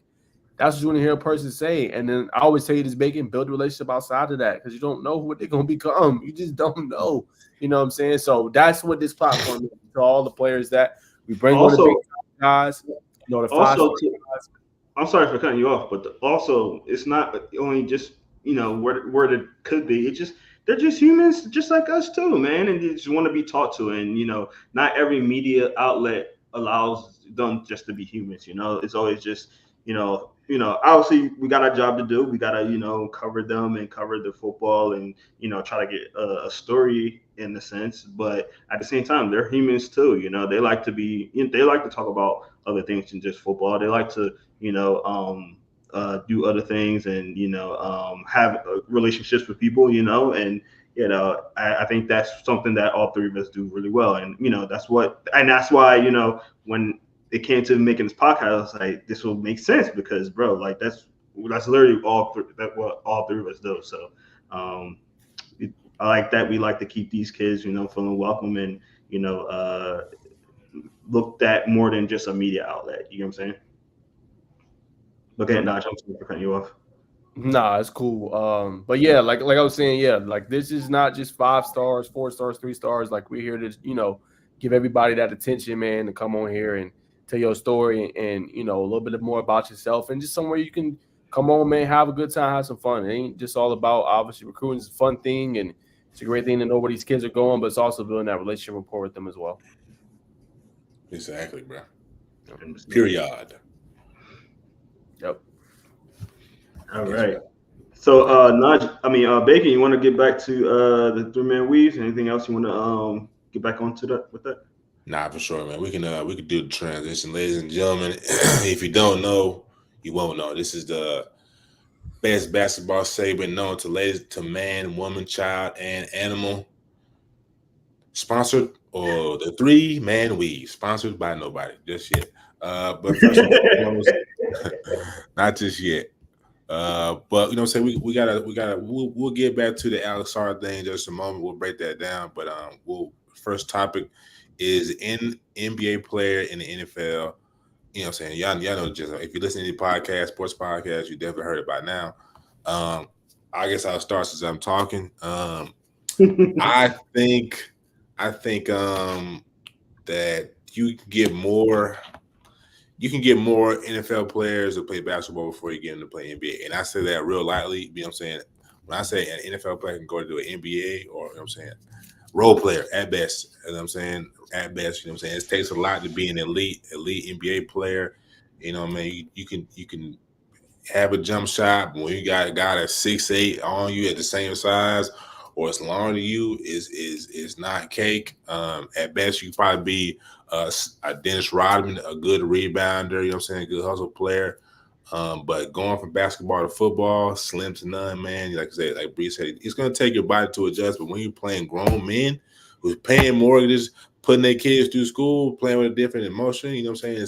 That's what you want to hear a person say. And then I always tell you this, Bacon, build a relationship outside of that because you don't know what they're going to become. You just don't know. You know what I'm saying? So that's what this platform is to all the players that we bring on the big guys. The guys. I'm sorry for cutting you off, but also it's not only just, where it could be. It's just they're just humans just like us too, man. And they just want to be taught to. And, not every media outlet allows them just to be humans. It's always just, obviously we got our job to do. We got to, cover them and cover the football and, try to get a story in the sense. But at the same time, they're humans too. They like to talk about other things than just football. They like to, do other things and have relationships with people, and I think that's something that all three of us do really well, and that's why when it came to making this podcast, I was like, this will make sense because, bro, like that's literally what all three of us do. So I like that. We like to keep these kids, feeling welcome and looked at more than just a media outlet. You know what I'm saying? Look at Notch. I'm sorry for cutting you off. Nah, it's cool. But yeah, like I was saying, yeah, like this is not just 5 stars, 4 stars, 3 stars. Like we're here to, give everybody that attention, man, to come on here and tell your story and a little bit more about yourself and just somewhere you can come on, man, have a good time, have some fun. It ain't just all about obviously recruiting. It's a fun thing and it's a great thing to know where these kids are going, but it's also building that relationship rapport with them as well. Exactly, bro. Period. Yep. All right. So, Bacon, you want to get back to the 3-man weaves? Anything else you want to get back onto that with that? Nah, for sure, man. We can do the transition, ladies and gentlemen. If you don't know, you won't know. This is the best basketball segment known to man, woman, child, and animal. Sponsored or the 3-man weave. Sponsored by nobody just yet. But first and foremost, not just yet. But we'll get back to the Alex Sarr thing in just a moment. We'll break that down. But first topic is NBA player in the NFL. You know what I'm saying? Y'all know, just if you listen to the podcast, sports podcast, you definitely heard it by now. I guess I'll start since I'm talking. I think that you can get more NFL players to play basketball before you get them to play NBA. And I say that real lightly. You know what I'm saying? When I say an NFL player can go to an NBA or, you know what I'm saying, role player at best. You know what I'm saying? At best, you know what I'm saying? It takes a lot to be an elite NBA player. You know what I mean? You can have a jump shot, but when you got a guy that's 6'8" on you at the same size or it's longer than you is not cake. At best, you probably be a Dennis Rodman, a good rebounder, you know what I'm saying, a good hustle player. But going from basketball to football, slim to none, man. Like I said, like Bree said, it's going to take your body to adjust. But when you're playing grown men who's paying mortgages, putting their kids through school, playing with a different emotion, you know what I'm saying?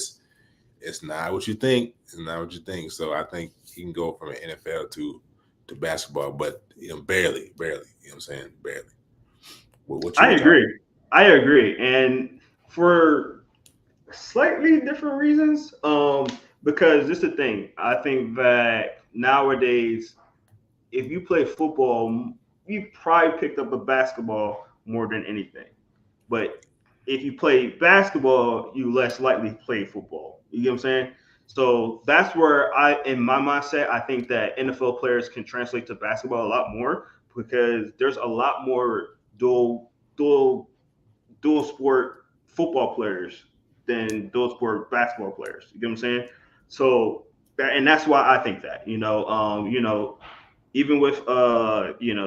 It's not what you think. It's not what you think. So I think you can go from an NFL to basketball, but barely. You know what I'm saying? Barely. I agree. And for slightly different reasons, because this is the thing. I think that nowadays, if you play football, you probably picked up a basketball more than anything. But if you play basketball, you less likely play football. You get what I'm saying? So that's where in my mindset, I think that NFL players can translate to basketball a lot more because there's a lot more dual sport football players than dual sport basketball players. You get what I'm saying? So that's why I think that, even with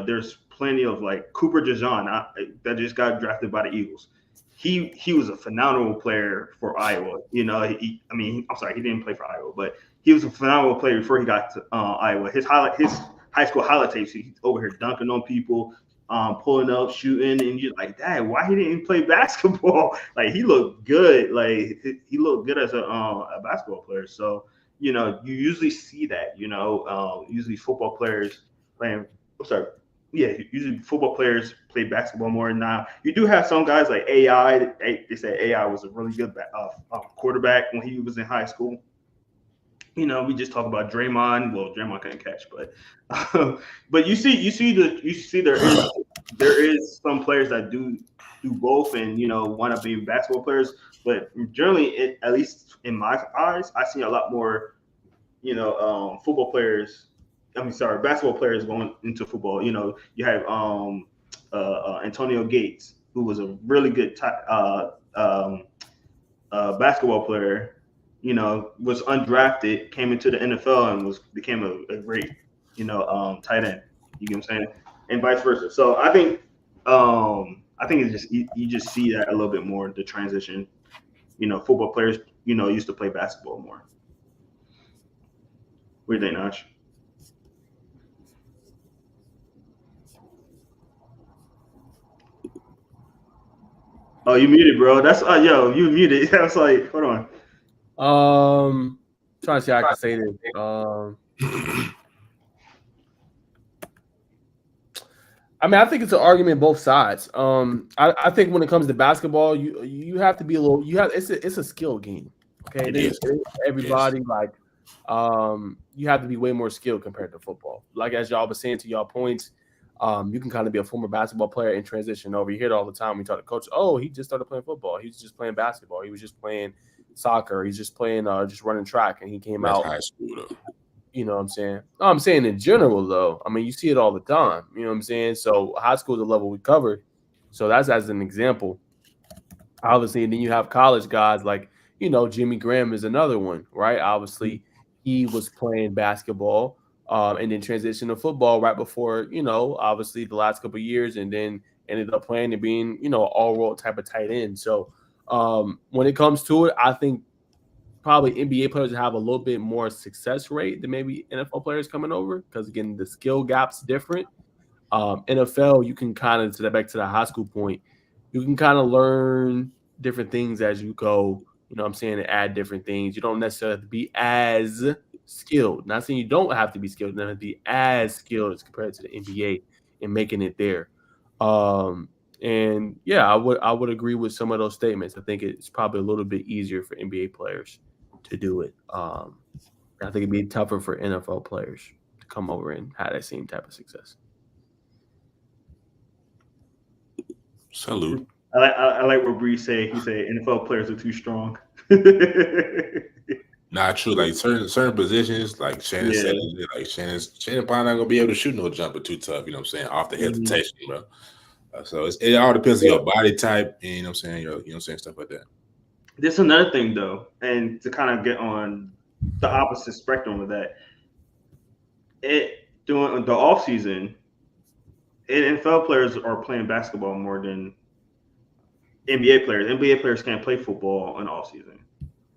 there's plenty of like Cooper DeJean that just got drafted by the Eagles. He was a phenomenal player for Iowa. I'm sorry, he didn't play for Iowa, but he was a phenomenal player before he got to Iowa. His high school highlight tapes, he's over here dunking on people, pulling up, shooting, and you're like, Dad, why he didn't play basketball? Like he looked good. Like he looked good as a basketball player. So you usually see that. Usually football players playing. Usually football players play basketball more. Now you do have some guys like AI. They said AI was a really good quarterback when he was in high school. We just talk about Draymond. Well, Draymond couldn't catch, but you see there is some players that do both and wind up being basketball players. But generally, at least in my eyes, I see a lot more football players. Basketball players going into football. You have Antonio Gates, who was a really good basketball player. Was undrafted, came into the NFL and became a great, tight end. You get what I'm saying? And vice versa. So I think it's just you just see that a little bit more, the transition. Football players, used to play basketball more. What do you think, Notch? Oh, you muted, bro. That's yo, you muted. I was like, hold on. Trying to see how I can say this. I mean, I think it's an argument both sides. I think when it comes to basketball, you have to be a little. It's a skill game. Okay, It is. everybody like. You have to be way more skilled compared to football. Like as y'all was saying to y'all points, you can kind of be a former basketball player and transition over. You hear it all the time. We talk to coach. Oh, he just started playing football. He's just playing basketball. He was just playing soccer. He's just playing, just running track, and he came out. High school though. You know what I'm saying? No, I'm saying in general though. I mean, you see it all the time. You know what I'm saying? So high school is the level we covered. So that's as an example. Obviously, and then you have college guys like Jimmy Graham is another one, right? Obviously, he was playing basketball. And then transitioned to football right before, obviously the last couple of years, and then ended up playing and being, all-world type of tight end. So when it comes to it, I think probably NBA players have a little bit more success rate than maybe NFL players coming over because, again, the skill gap's different. NFL, you can kind of, back to the high school point, you can kind of learn different things as you go, you know what I'm saying, and add different things. You don't necessarily have to be as skilled. Not saying you don't have to be skilled, you don't have to be as skilled as compared to the NBA and making it there. And yeah, I would agree with some of those statements. I think it's probably a little bit easier for NBA players to do it. I think it'd be tougher for NFL players to come over and have that same type of success. Salute. I like what Bree said. He said NFL players are too strong. Not true. Like certain positions, like Shannon said, like Shannon probably not gonna be able to shoot no jumper too tough. You know what I'm saying? Off the hesitation, bro. So it all depends on your body type, and you know what I'm saying. You know what I'm saying, stuff like that. There's another thing though, and to kind of get on the opposite spectrum of that, during the off season, NFL players are playing basketball more than NBA players. NBA players can't play football in off season,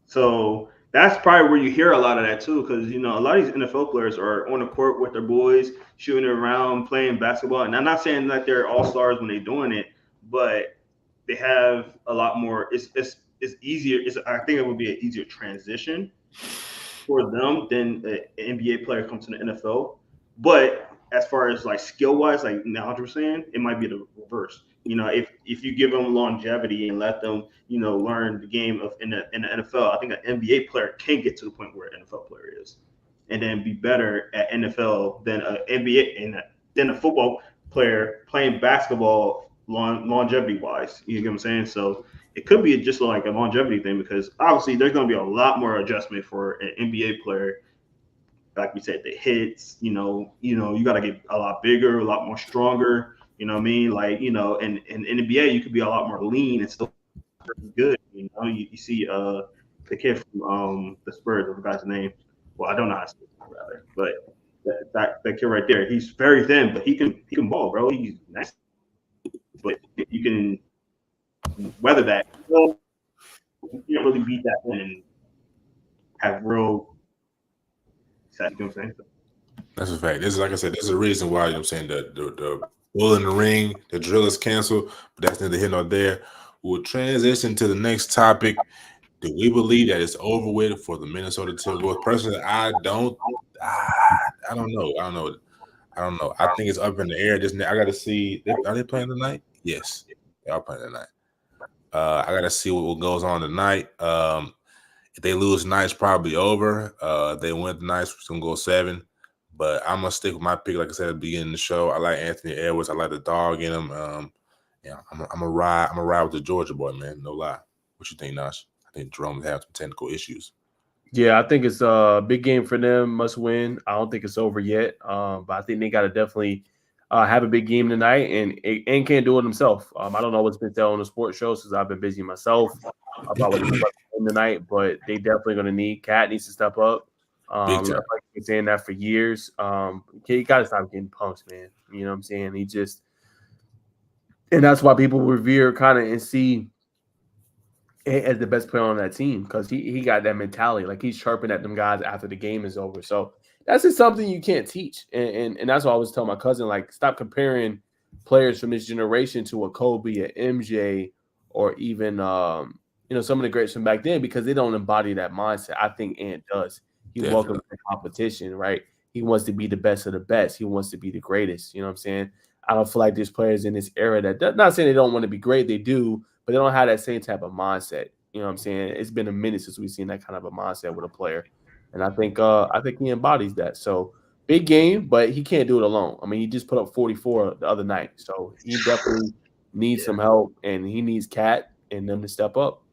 so that's probably where you hear a lot of that too, because a lot of these NFL players are on the court with their boys, shooting around, playing basketball. And I'm not saying that they're all stars when they're doing it, but they have a lot more. It's easier. I think it would be an easier transition for them than an NBA player comes to the NFL. But as far as like skill wise, like Nigel was saying, it might be the reverse. If you give them longevity and let them, learn the game in the NFL, I think an NBA player can get to the point where an NFL player is, and then be better at NFL than an NBA and then a football player playing basketball longevity wise. You get what I'm saying? So it could be just like a longevity thing, because obviously there's going to be a lot more adjustment for an NBA player. Like we said, the hits, you got to get a lot bigger, a lot more stronger. You know what I mean? Like, in NBA, you could be a lot more lean and still good. You see the kid from the Spurs, I forgot his name. Well, I don't know how to say it, rather. But that kid right there, he's very thin, but he can ball, bro. He's nice. But you can weather that. You can't really beat that one and have real. You know what I'm saying? That's a fact. This is, like I said, this is a reason why, I'm saying, the Bull in the Ring, the drill is canceled, but that's neither here nor there. We'll transition to the next topic. Do we believe that it's over with for the Minnesota Timberwolves? Personally, I don't know. I think it's up in the air. I got to see. Are they playing tonight? Yes, they are playing tonight. I got to see what goes on tonight. If they lose tonight, it's probably over. If they win tonight, it's going to go 7. But I'm going to stick with my pick, like I said at the beginning of the show. I like Anthony Edwards. I like the dog in him. I'm a ride with the Georgia boy, man. No lie. What you think, Nash? I think Jerome has some technical issues. Yeah, I think it's a big game for them. Must win. I don't think it's over yet. But I think they got to definitely have a big game tonight, and can't do it himself. I don't know what's been said on the sports shows because I've been busy myself about what's going tonight, but they definitely going to need. Cat needs to step up. I've been saying that for years. You got to stop getting punked, man. You know what I'm saying? And that's why people revere kind of and see as the best player on that team, because he got that mentality. Like, he's chirping at them guys after the game is over. So that's just something you can't teach. And that's why I was telling my cousin, like, stop comparing players from this generation to a Kobe, a MJ, or even some of the greats from back then, because they don't embody that mindset. I think Ant does. He welcomes the competition, right? He wants to be the best of the best. He wants to be the greatest. You know what I'm saying? I don't feel like there's players in this era that, not saying they don't want to be great, they do, but they don't have that same type of mindset. You know what I'm saying? It's been a minute since we've seen that kind of a mindset with a player. And I think he embodies that. So big game, but he can't do it alone. I mean, he just put up 44 the other night. So he definitely needs some help, and he needs Cat and them to step up.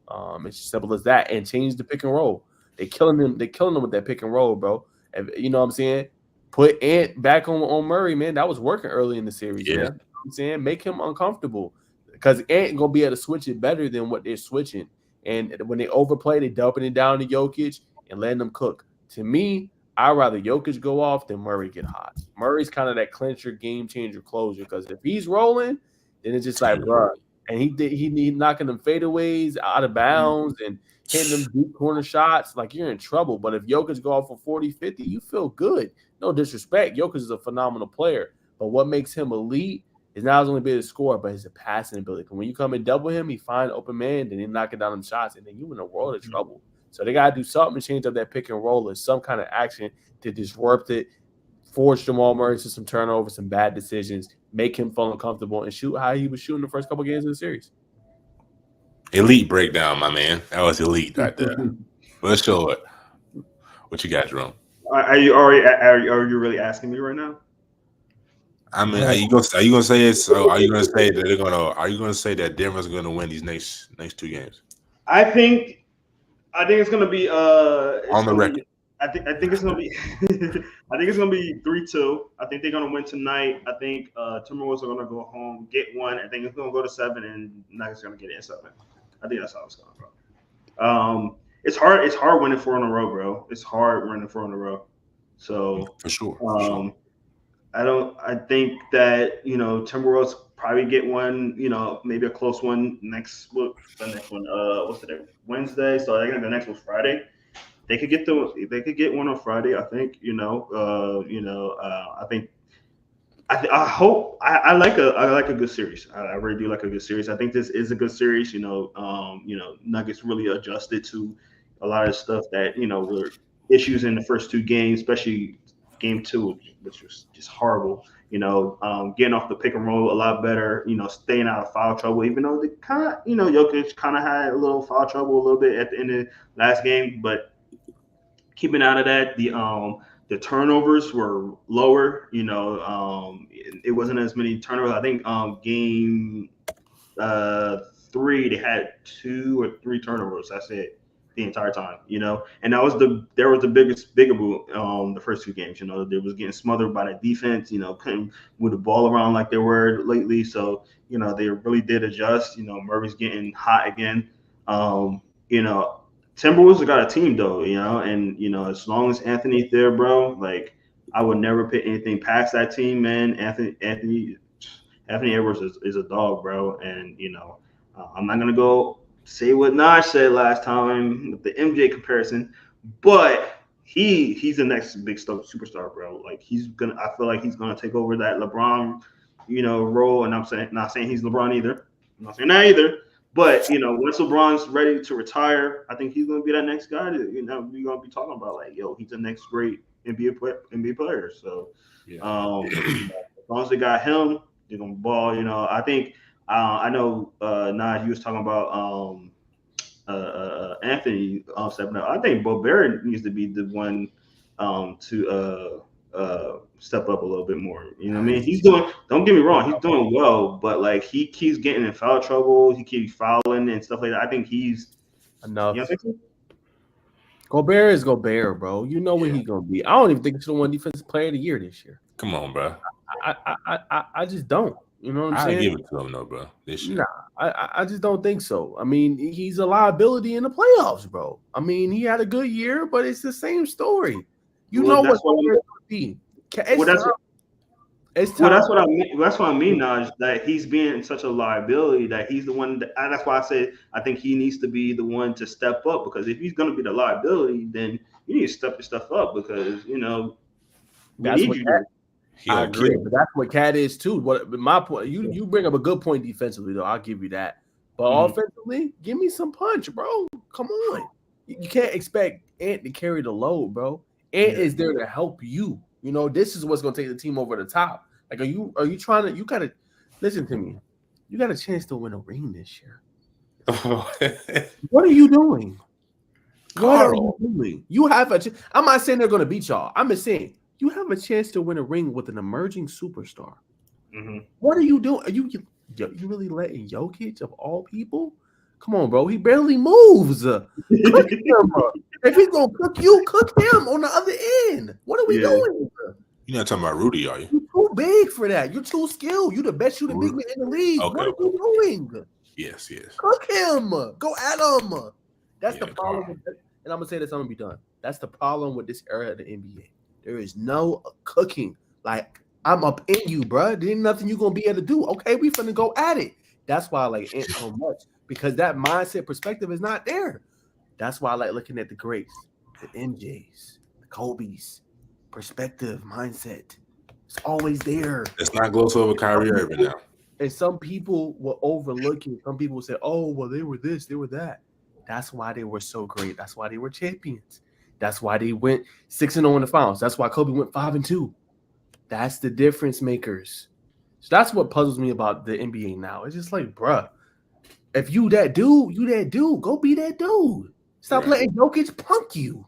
It's as simple as that, and change the pick and roll. They're killing them with that pick and roll, bro. And, you know what I'm saying? Put Ant back on Murray, man. That was working early in the series, man. You know what I'm saying? Make him uncomfortable, because Ant gonna be able to switch it better than what they're switching. And when they overplay, they dumping it down to Jokic and letting them cook. To me, I'd rather Jokic go off than Murray get hot. Murray's kind of that clincher, game changer, closer, because if he's rolling, then it's just like, bro. And he knocking them fadeaways out of bounds and hitting them deep corner shots, like, you're in trouble. But if Jokic go off for 40, 50, you feel good. No disrespect. Jokic is a phenomenal player. But what makes him elite is not only being a scorer, but his passing ability. When you come and double him, he find open man, then he knocking down them shots, and then you in a world of trouble. So they got to do something to change up that pick and roll, or some kind of action to disrupt it, force Jamal Murray to some turnovers, some bad decisions, make him feel uncomfortable, and shoot how he was shooting the first couple games of the series. Elite breakdown, my man. That was elite right there. Let's show it. What you got, Jerome? Are you really asking me right now? I mean, are you gonna say it? So are you gonna say that they're gonna? Are you gonna say that Denver's gonna win these next 2 games? I think it's gonna be on the record. I think it's gonna be I think it's gonna be 3-2. I think they're gonna win tonight. I think Timberwolves are gonna go home, get one. I think it's gonna go to 7, and Nuggets are gonna get in 7. I think that's how it's gonna go. It's hard winning 4 in a row, bro. It's hard winning 4 in a row. So for sure. I think that, Timberwolves probably get one, maybe a close one the next one, what's today? Wednesday. So I think the next one's Friday. They could get one on Friday, I think, I like a good series. I really do like a good series. I think this is a good series. Nuggets really adjusted to a lot of stuff that, were issues in the first 2 games, especially game 2, which was just horrible. Getting off the pick and roll a lot better, staying out of foul trouble, even though they kind of, Jokic kind of had a little foul trouble a little bit at the end of last game, but keeping out of that, the turnovers were lower. It wasn't as many turnovers. I think game 3 they had 2 or 3 turnovers. That's it the entire time. And that was the bigger the first 2 games. They was getting smothered by the defense. Couldn't move the ball around like they were lately. So they really did adjust. Murray's getting hot again. Timberwolves have got a team though, and as long as Anthony's there, bro, like, I would never put anything past that team, man. Anthony Edwards is a dog, bro, and I'm not gonna go say what Naj said last time with the MJ comparison, but he's the next big superstar, bro. Like, I feel like he's gonna take over that LeBron, role, and I'm not saying he's LeBron either. I'm not saying that either. But, once LeBron's ready to retire, I think he's going to be that next guy that, we're going to be talking about, like, he's the next great NBA player. So, as long as they got him, they're going to ball. I think, I know, Naj, you was talking about Anthony stepping up. I think Gobert needs to be the one to step up a little bit more. You know what I mean? He's doing, don't get me wrong, he's doing well, but like, he keeps getting in foul trouble, he keeps fouling and stuff like that. I think he's enough. Gobert is Gobert, bro. You know where he's gonna be. I don't even think he's the one defensive player of the year this year. Come on, bro. I just don't. You know what I'm saying? I give it to him though, bro. This year. Nah, I just don't think so. I mean, he's a liability in the playoffs, bro. I mean, he had a good year, but it's the same story. That's what I mean. That's what I mean, Naj, that he's being such a liability that he's the one. That's why I said I think he needs to be the one to step up, because if he's going to be the liability, then you need to step your stuff up, because That's what I agree. Kill. But that's what Cat is too. What my point? You bring up a good point defensively, though. I'll give you that. But offensively, give me some punch, bro. Come on. You can't expect Ant to carry the load, bro. Ant is there to help you. You know, this is what's gonna take the team over the top. Like, are you trying to? You gotta listen to me. You got a chance to win a ring this year. What are you doing? What are you doing? You have a. I'm not saying they're gonna beat y'all. I'm just saying you have a chance to win a ring with an emerging superstar. What are you doing? Are you really letting Jokic of all people? Come on, bro. He barely moves. Cook him. If he's gonna cook you, cook him on the other end. What are we doing? You're not talking about Rudy, are you? You're too big for that. You're too skilled. You're the best shooting big man in the league. Okay, what are you doing? Yes. Cook him. Go at him. That's the problem. And I'm gonna say this. I'm gonna be done. That's the problem with this era of the NBA. There is no cooking. Like, I'm up in you, bro. There ain't nothing you gonna be able to do. Okay, we finna go at it. That's why I like Ant so much, because that mindset perspective is not there. That's why I like looking at the greats, the MJs, the Kobe's perspective, mindset. It's always there. Let's not gloss over Kyrie Irving now. And some people will overlook it. Some people will say, oh, well, they were this, they were that. That's why they were so great. That's why they were champions. That's why they went 6-0 in the finals. That's why Kobe went 5-2. That's the difference makers. So that's what puzzles me about the NBA now. It's just like, bruh, if you that dude, you that dude. Go be that dude. Stop letting Jokic punk you.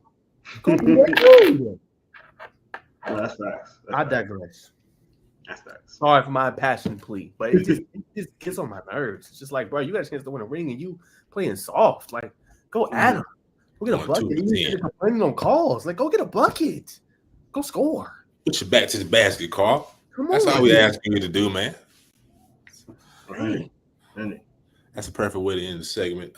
Go be that dude. No, that's facts. I digress. That's facts. Sorry for my passion plea, but it just gets on my nerves. It's just like, bro, you got a chance to win a ring and you playing soft. Like, go at him. Go get a bucket. You're complaining on calls. Like, go get a bucket. Go score. Put your back to the basket, Carl. Come on. That's all we asking you to do, man. Right. That's a perfect way to end the segment.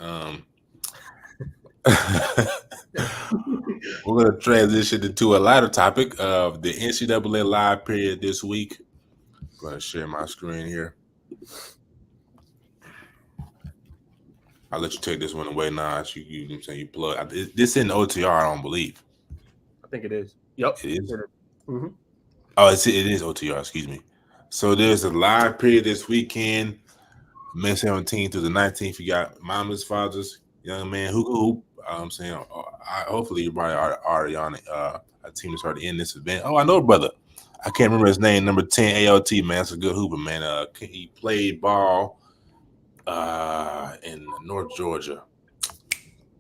We're going to transition into a lighter topic of the NCAA live period this week. I'm going to share my screen here. I'll let you take this one away now. You plug. This in the OTR, I don't believe. I think it is. Yep. It is? Mm-hmm. Oh, it is OTR, excuse me. So there's a live period this weekend, May 17th through the 19th. You got mamas, fathers, young man, hoop. I'm saying, hopefully you're already on a team that's already in this event. Oh, I know, brother. I can't remember his name. Number 10, ALT, man. That's a good hooper, man. He played ball in North Georgia.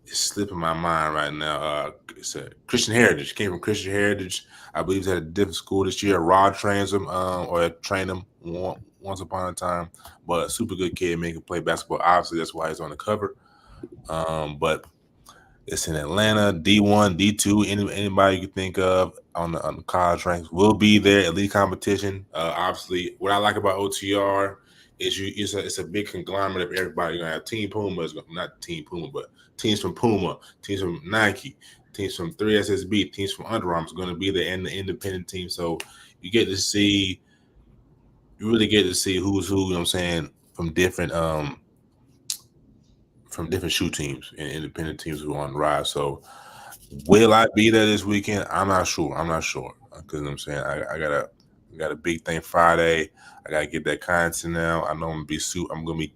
It's slipping my mind right now. It's Christian Heritage. Came from Christian Heritage. I believe he's at a different school this year. Rod trains him, or trained him once upon a time. But super good kid, man, can play basketball. Obviously, that's why he's on the cover. But it's in Atlanta, D1, D2. Anybody you can think of on the college ranks will be there. Elite competition. Obviously, what I like about OTR is it's a big conglomerate of everybody. You're gonna have Team Puma, not Team Puma, but teams from Puma, teams from Nike, teams from 3SSB, teams from Under Armour is going to be there, and the independent team. So you really get to see who's who. You know what I'm saying, from different shoe teams and independent teams who are on the rise. So will I be there this weekend? I'm not sure. Because I'm saying I got a big thing Friday. I gotta get that content now. I know I'm gonna be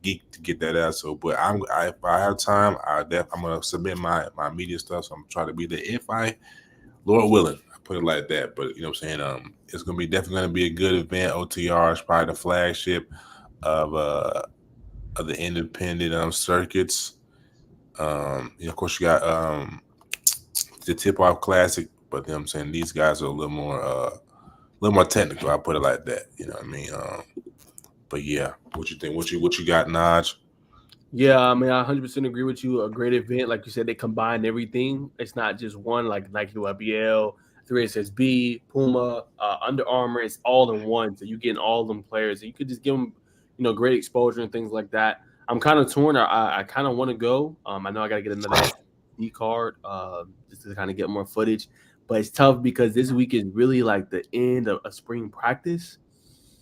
geeked to get that out. So, but if I have time, I'm gonna submit my media stuff. So I'm trying to be there Lord willing. I put it like that. But you know what I'm saying? It's gonna be definitely gonna be a good event. OTR is probably the flagship of the independent circuits. Of course you got the Tip Off Classic, but you know what I'm saying, these guys are a little more technical. I'll put it like that. You know what I mean? But yeah, what you think? What you got, Naj? Yeah, I mean, I 100% agree with you. A great event, like you said, they combine everything. It's not just one, like Nike, YBL, 3SSB, Puma, Under Armour. It's all in one, so you getting all them players. So you could just give them, great exposure and things like that. I'm kind of torn. I kind of want to go. I know I got to get another SD card just to kind of get more footage. But it's tough because this week is really like the end of a spring practice,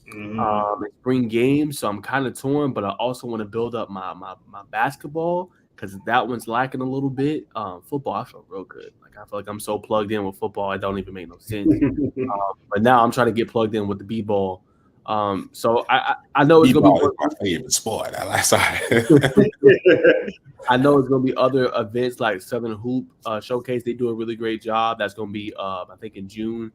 spring games. So I'm kind of torn, but I also want to build up my basketball because that one's lacking a little bit. Football, I feel real good. Like I feel like I'm so plugged in with football, it don't even make no sense. But now I'm trying to get plugged in with the b-ball. So I know it's gonna be my favorite sport. I like I know it's gonna be other events like Southern Hoop Showcase. They do a really great job. That's gonna be I think in June,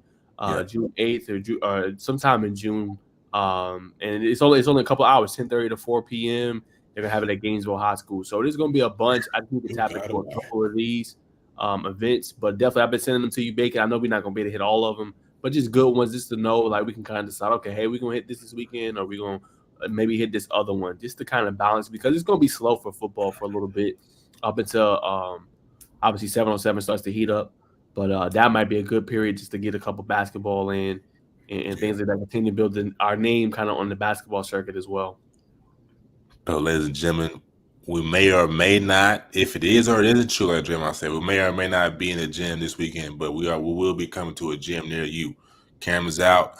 June 8th or sometime in June. And it's only a couple hours, 10:30 to 4 p.m. They're gonna have it at Gainesville High School. So there's gonna be a bunch. I think we can tap into a couple of these events, but definitely I've been sending them to you, Bacon. I know we're not gonna be able to hit all of them, but just good ones just to know, like we can kind of decide, okay, hey, we're gonna hit this weekend, or we're gonna maybe hit this other one, just to kind of balance, because it's gonna be slow for football for a little bit up until obviously 7-on-7 starts to heat up. But that might be a good period just to get a couple basketball in and things like that, continue building our name kind of on the basketball circuit as well. So, ladies and gentlemen, we may or may not, if it is or it isn't true, like Jim I said, we may or may not be in the gym this weekend, but we will be coming to a gym near you. Cameras out,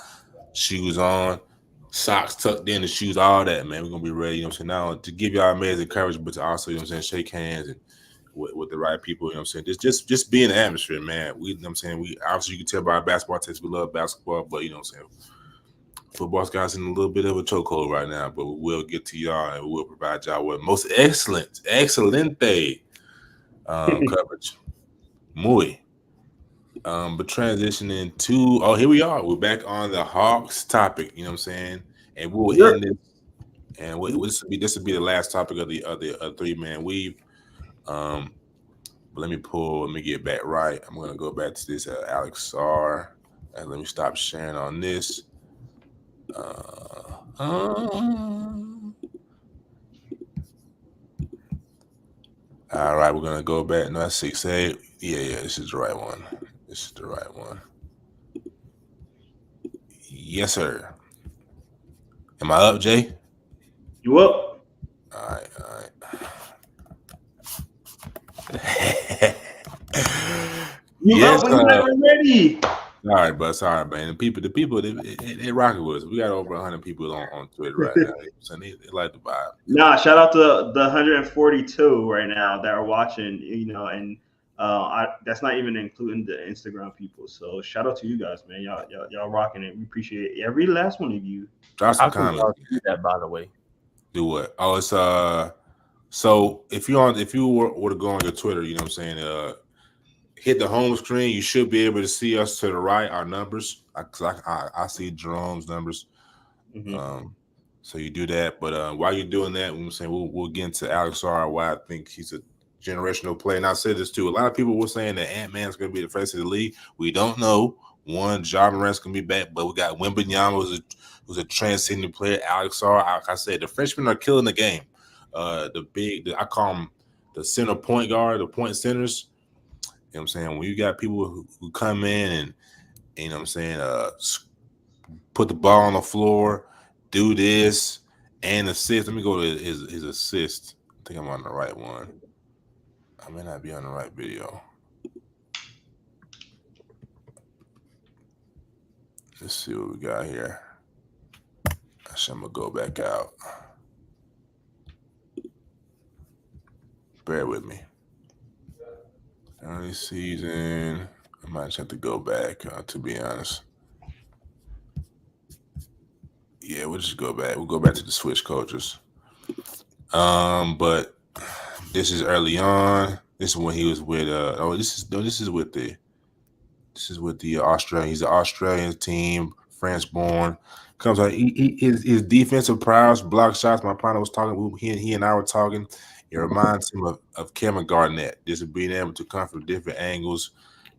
shoes on, socks tucked in, the shoes, all that, man. We're gonna be ready, you know what I'm saying? Not only to give y'all amazing coverage, but to also, you know what I'm saying, shake hands and with the right people, you know what I'm saying? Just be in the atmosphere, man. You know what I'm saying? We obviously, you can tell by our basketball tests, we love basketball, but you know what I'm saying? Football's got us in a little bit of a chokehold right now, but we will get to y'all and we'll provide y'all with most excelente coverage. Muy. But transitioning to, here we are. We're back on the Hawks topic, you know what I'm saying? And we'll end this. And this will be the last topic of the 3-man weave. But let me get back right. I'm gonna go back to this Alex Sarr, and let me stop sharing on this. All right, we're gonna go back. No, that's 6-8. Yeah, this is the right one. This is the right one. Yes, sir. Am I up, Jay? You up? All right. Yes, up when you're ready. Sorry, but sorry, man. The people, they rocking with us. We got over 100 people on Twitter right now, so they like the vibe. Nah, shout out to the 142 right now that are watching. You know, and that's not even including the Instagram people. So shout out to you guys, man. Y'all rocking it. We appreciate every last one of you. Drop some comments. Do that, by the way. Do what? Oh, it's So if you were to go on your Twitter, you know what I'm saying, hit the home screen, you should be able to see us to the right, our numbers. I see Jerome's numbers. Mm-hmm. So you do that. But while you're doing that, I'm saying we'll get into Alex Sarr, why I think he's a generational player. And I said this too. A lot of people were saying that Ant-Man's going to be the face of the league. We don't know. One, Ja Morant's going to be back, but we got Wembanyama, who's a transcending player. Alex Sarr, like I said, the freshmen are killing the game. I call them the center point guard, the point centers. You know what I'm saying? When you got people who come in and you know what I'm saying, put the ball on the floor, do this, and assist. Let me go to his assist. I think I'm on the right one. I may not be on the right video. Let's see what we got here. Actually, I'm going to go back out. Bear with me. Early season. I might just have to go back, to be honest. Yeah, we'll just go back. We'll go back to the switch coaches. But this is early on. This is when he was with this is with the Australian. He's an Australian team, France born. Comes out. His defensive prowess, block shots. My partner was talking. He and I were talking. It reminds him of Kevin Garnett. Just being able to come from different angles.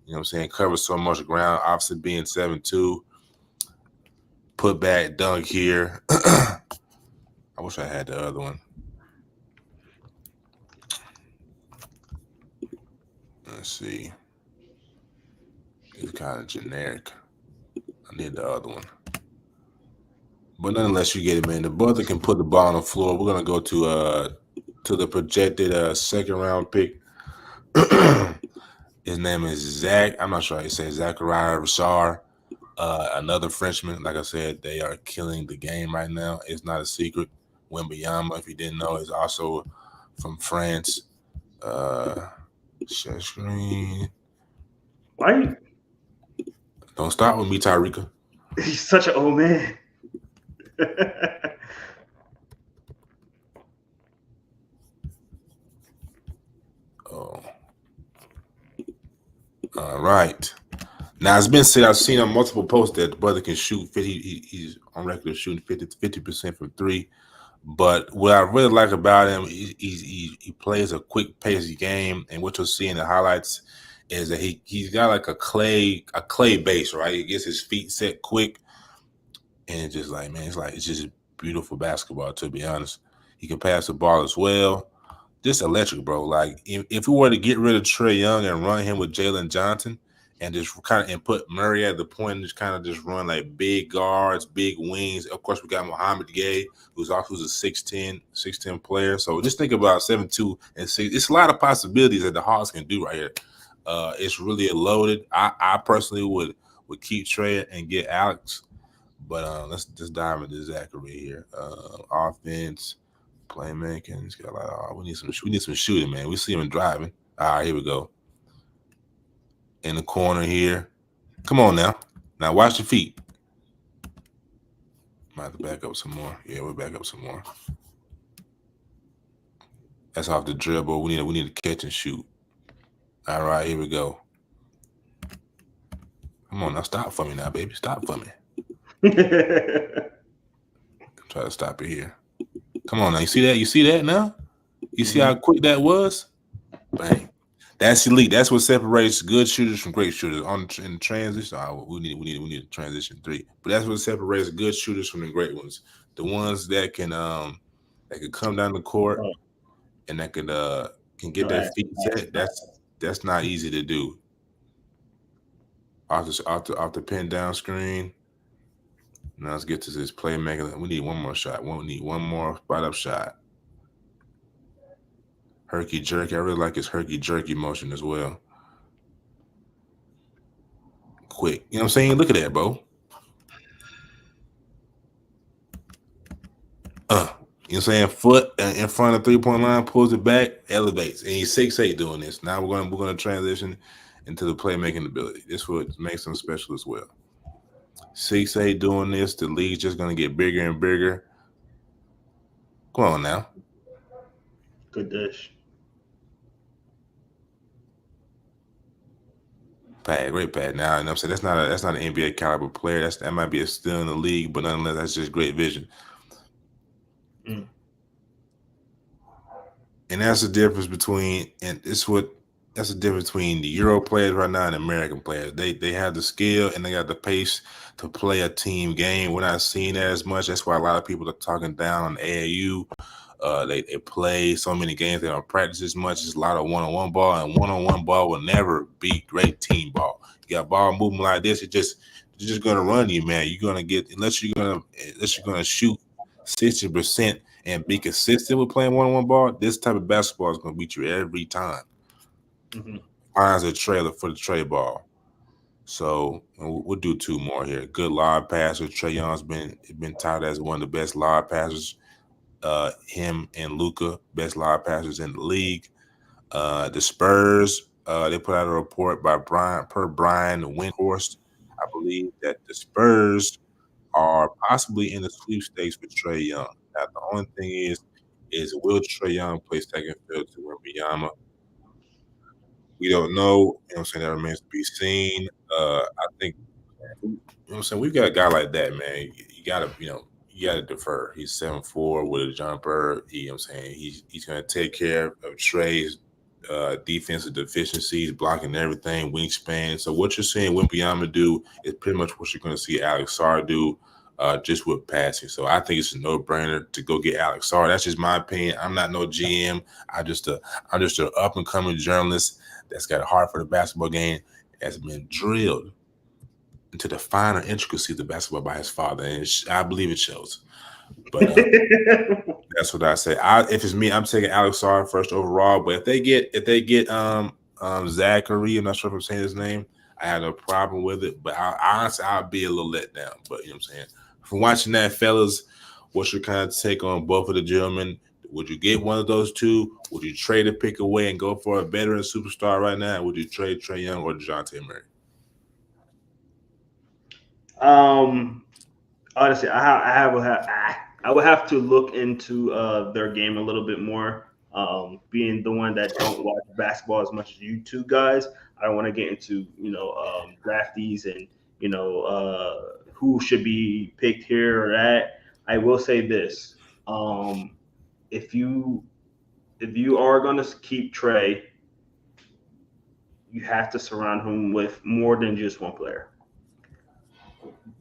You know what I'm saying? Cover so much ground. Obviously being 7'2". Put back, dunk here. I wish I had the other one. Let's see. It's kind of generic. I need the other one. But nonetheless, you get it, man. The brother can put the ball on the floor. We're gonna go to the projected second round pick. His name is Zach. I'm not sure how you say Zachariah Richard. Another Frenchman. Like I said, they are killing the game right now. It's not a secret. Wembanyama, if you didn't know, is also from France. Share screen. Why you? Don't start with me, Tyreeka. He's such an old man. Oh. All right. Now it's been said, I've seen on multiple posts that the brother can shoot 50. He's on record of shooting 50% from three. But what I really like about him, he plays a quick paced game, and what you'll see in the highlights is that he's got like a clay base, right? He gets his feet set quick, and it's just like, man, it's just beautiful basketball. To be honest, he can pass the ball as well. Just electric, bro. Like if we were to get rid of Trae Young and run him with Jalen Johnson, and just kind of and put Murray at the point and just kind of just run like big guards, big wings. Of course, we got Mohamed Gay, who's a 6'10" player. So just think about 7'2" and 6. It's a lot of possibilities that the Hawks can do right here. It's really loaded. I personally would keep Trae and get Alex, but let's just dive into Zachary here. Offense, playmaking. He's got we need some shooting, man. We see him driving. All right, here we go. In the corner here. Come on now. Now watch your feet. Might have to back up some more. Yeah, we'll back up some more. That's off the dribble. We need to catch and shoot. All right, here we go. Come on now, stop for me now, baby. Stop for me. Try to stop it here. Come on now. You see that? You see that now? You see how quick that was? Bang. That's elite. That's what separates good shooters from great shooters. In transition, we need a transition 3. But that's what separates good shooters from the great ones. The ones that can come down the court and that can get their feet set. That's not easy to do. Off the pin down screen. Now let's get to this playmaker. We need one more shot. We need one more spot up shot. Herky jerky. I really like his herky jerky motion as well. Quick. You know what I'm saying? Look at that, bro. You know what I'm saying? Foot in front of 3-point line, pulls it back, elevates. And he's 6'8" doing this. Now we're gonna transition into the playmaking ability. This what makes him special as well. 6'8" doing this. The league's just gonna get bigger and bigger. Come on now. Good dish. Great pad. Now, you know what I'm saying? That's not an NBA caliber player. That might be a still in the league, but nonetheless, that's just great vision. And that's the difference between the Euro players right now and American players. They have the skill and they got the pace to play a team game. We're not seeing that as much. That's why a lot of people are talking down on AAU. They play so many games. They don't practice as much. It's a lot of one-on-one ball, and one-on-one ball will never beat great team ball. You got ball movement like this, it's just gonna run you, man. You're gonna get unless you're gonna shoot 60% and be consistent with playing one-on-one ball. This type of basketball is gonna beat you every time. Finds a trailer for the Trae ball. So we'll do 2 more here. Good lob passer. Trae Young's been touted as one of the best lob passers. Him and Luka, best lob passers in the league. The Spurs, they put out a report by Brian Windhorst. I believe that the Spurs are possibly in the sweepstakes with Trae Young. Now, the only thing is will Trae Young play second field to Wembanyama? We don't know. You know what I'm saying? That remains to be seen. I think, you know what I'm saying? We've got a guy like that, man. You gotta defer. He's 7'4" with a jumper. You know what I'm saying? He's gonna take care of Trae's defensive deficiencies, blocking everything, wingspan. So what you're seeing Wembanyama do is pretty much what you're gonna see Alex Sarr do, just with passing. So I think it's a no-brainer to go get Alex Sarr. That's just my opinion. I'm not no GM. I'm just an up-and-coming journalist that's got a heart for the basketball game, has been drilled into the finer intricacies of the basketball by his father, and I believe it shows. But that's what I say. If it's me, I'm taking Alex Sarr first overall. But if they get Zachary, I'm not sure if I'm saying his name, I have no problem with it. But honestly, I'll be a little let down. But you know what I'm saying? From watching that, fellas, what's your kind of take on both of the gentlemen? Would you get one of those two? Would you trade a pick away and go for a veteran superstar right now? Would you trade Trae Young or DeJounte Murray? Honestly, I would have to look into their game a little bit more. Being the one that don't watch basketball as much as you two guys, I don't want to get into draftees and who should be picked here or that. I will say this: if you are going to keep Trae, you have to surround him with more than just one player.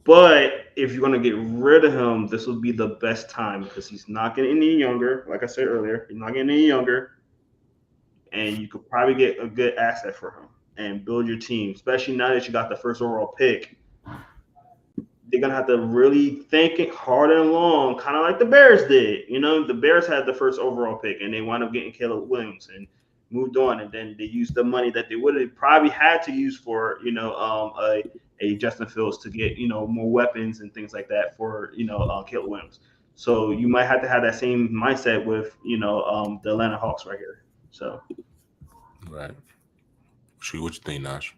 But if you're going to get rid of him, this will be the best time because he's not getting any younger. Like I said earlier, he's not getting any younger. And you could probably get a good asset for him and build your team, especially now that you got the first overall pick. They're going to have to really think it hard and long, kind of like the Bears did. The Bears had the first overall pick, and they wound up getting Caleb Williams and moved on. And then they used the money that they would have probably had to use for, a Justin Fields to get, more weapons and things like that for, Caleb Williams. So you might have to have that same mindset with, the Atlanta Hawks right here. So. Right. What you think, Nash?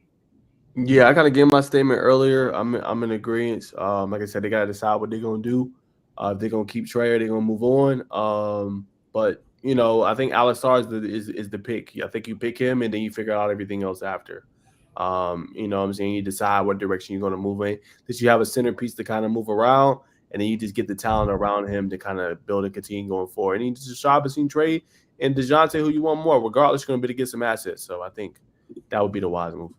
Yeah, I kind of gave my statement earlier. I'm in agreement. Like I said, they got to decide what they're going to do. If they're going to keep Trae or they're going to move on. But, I think Alex Sarr is the pick. I think you pick him and then you figure out everything else after. What I'm saying? You decide what direction you're going to move in. That you have a centerpiece to kind of move around, and then you just get the talent around him to kind of build and continue going forward. And you just decide between Trae and DeJounte who you want more. Regardless, you're going to be to get some assets. So I think that would be the wise move.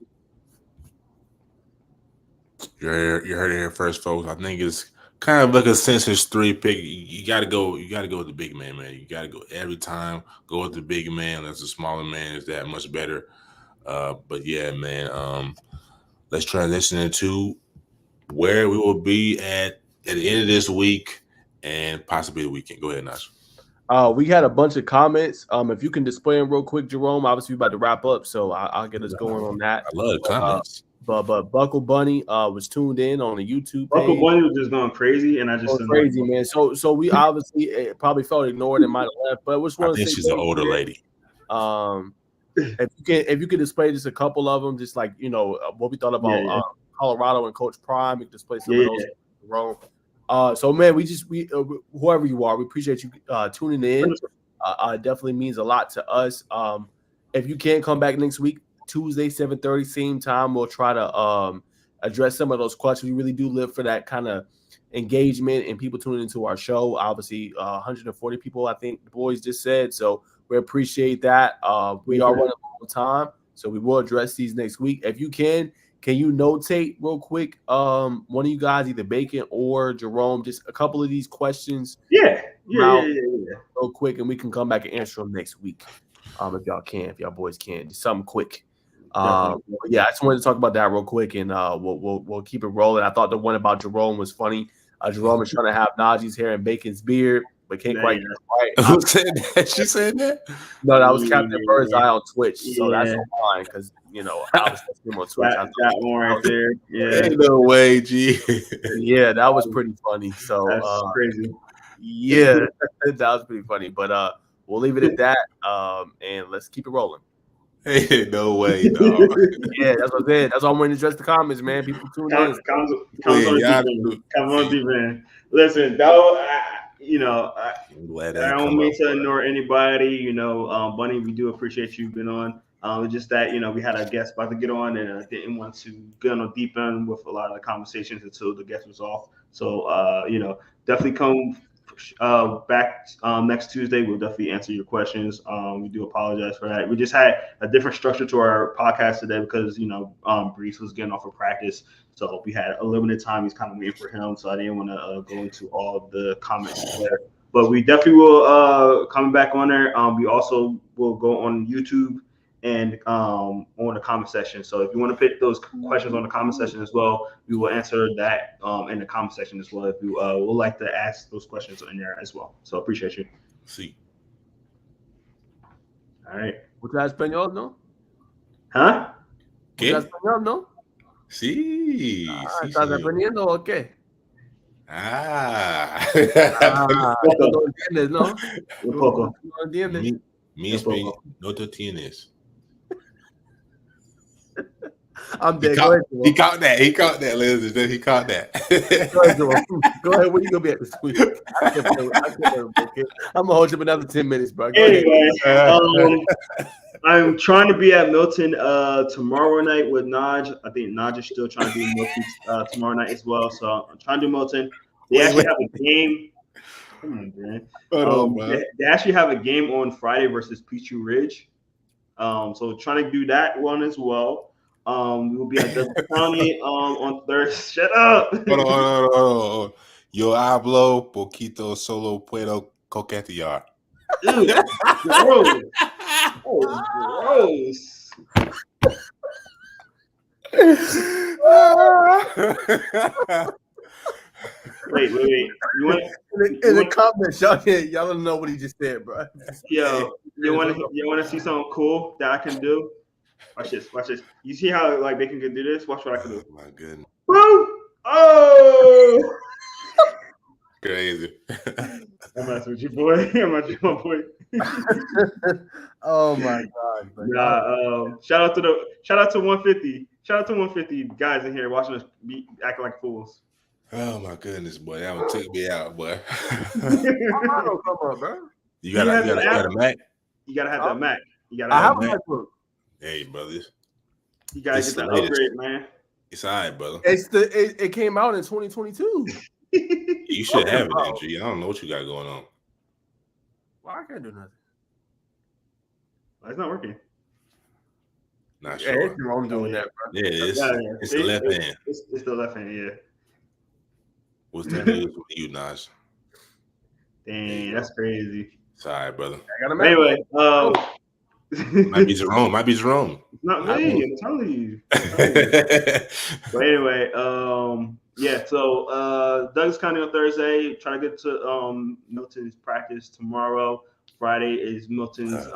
You heard it here first, folks. I think it's kind of like a consensus 3 pick. You got to go. You got to go with the big man, man. You got to go every time. Go with the big man. That's the smaller man is that much better. But yeah, man. Let's transition into where we will be at the end of this week and possibly the weekend. Go ahead, Nash. We had a bunch of comments. If you can display them real quick, Jerome. Obviously, we're about to wrap up, so I'll get us going on that. I love the comments. But Buckle Bunny was tuned in on the YouTube page. Buckle Bunny was just going crazy, and I just crazy, man. So we obviously probably felt ignored and might have left, but which one? I think she's an older lady. If you could display just a couple of them, just like what we thought about Colorado and Coach Prime, we could display some of those. Jerome. So man, we whoever you are, we appreciate you tuning in. It definitely means a lot to us. If you can come back next week, Tuesday, 7:30, same time, we'll try to address some of those questions. We really do live for that kind of engagement and people tuning into our show. Obviously, 140 people, I think the boys just said. So we appreciate that. We are running out of time, so we will address these next week. If you can you notate real quick, one of you guys, either Bacon or Jerome, just a couple of these questions? Yeah. Real quick, and we can come back and answer them next week. If y'all boys can, just something quick. I just wanted to talk about that real quick, and we'll keep it rolling. I thought the one about Jerome was funny. Jerome is trying to have Najee's hair and Bacon's beard, but can't quite get it right. Who said that? She said that? No, that was Captain Birdseye on Twitch, so that's fine because I was on Twitch. That one right there, yeah. Ain't no way, G. Yeah, that was pretty funny. So that's crazy. Yeah, that was pretty funny. But we'll leave it at that, and let's keep it rolling. Hey, no way, dog. Yeah, that's what I said. That's why I'm going to address the comments, man. People tune in. Come on, deep, man. Listen, though, I don't mean to ignore anybody. Bunny, we do appreciate you being on. It's just that we had a guest about to get on, and I didn't want to get on a deep end with a lot of the conversations until the guest was off. So definitely come back next Tuesday. We'll definitely answer your questions. We do apologize for that. We just had a different structure to our podcast today because Brees was getting off of practice, so we had a limited time. He's kind of waiting for him, so I didn't want to go into all of the comments there. But we definitely will come back on there. We also will go on YouTube and on the comment section. So if you want to pick those questions on the comment section as well, we will answer that in the comment section as well. If you would like to ask those questions in there as well. So appreciate you. See. All right. ¿Usted español, no? Huh? ¿Qué? ¿Usted español, no? Sí. ¿Estás aprendiendo o qué? No entiendes, ¿no? Un poco. No entiendes. Mis no te tienes. I'm dead. He caught that. He caught that, Liz. He caught that. Go ahead. Where you gonna be at this week? I'm gonna hold you for another 10 minutes, bro. Go Anyway, I'm trying to be at Milton tomorrow night with Naj. I think Naj is still trying to do Milton tomorrow night as well. So I'm trying to do Milton. They actually have a game. Come on, man. They actually have a game on Friday versus Peachtree Ridge. So trying to do that one as well. We'll be at Douglas County on Thursday. Shut up. Hold on. Yo hablo poquito solo puedo coquetear. Dude, gross. Oh, gross. Wait. You want in the comments, y'all don't know what he just said, bro. Yo, you want to see something cool that I can do? Watch this. You see how like they can do this? Watch what I can do. Oh my goodness. Woo! Oh! Crazy. I'm messing with you, boy. I'm messing with my boy. Oh my god. Nah, shout out to 150. Shout out to 150 guys in here watching us be acting like fools. Oh my goodness, boy. That would take me out, boy. Come on, bro. You got a Mac? You gotta have that Mac. I have a MacBook. Hey, brothers. You gotta get that upgrade, man. It's all right, brother. It came out in 2022. You should have it, Andrew. I don't know what you got going on. Well, I can't do nothing. It's not working. Not sure. Yeah, I'm doing that, bro. Yeah, it is. It's the left hand. It's the left hand, yeah. What's the news with you, Naj? Dang, that's crazy. Sorry, brother. I got a Mac. Anyway, might be Jerome. It's not me. I'm telling you. But anyway, yeah. So Douglas County on Thursday. Trying to get to Milton's practice tomorrow. Friday is Milton's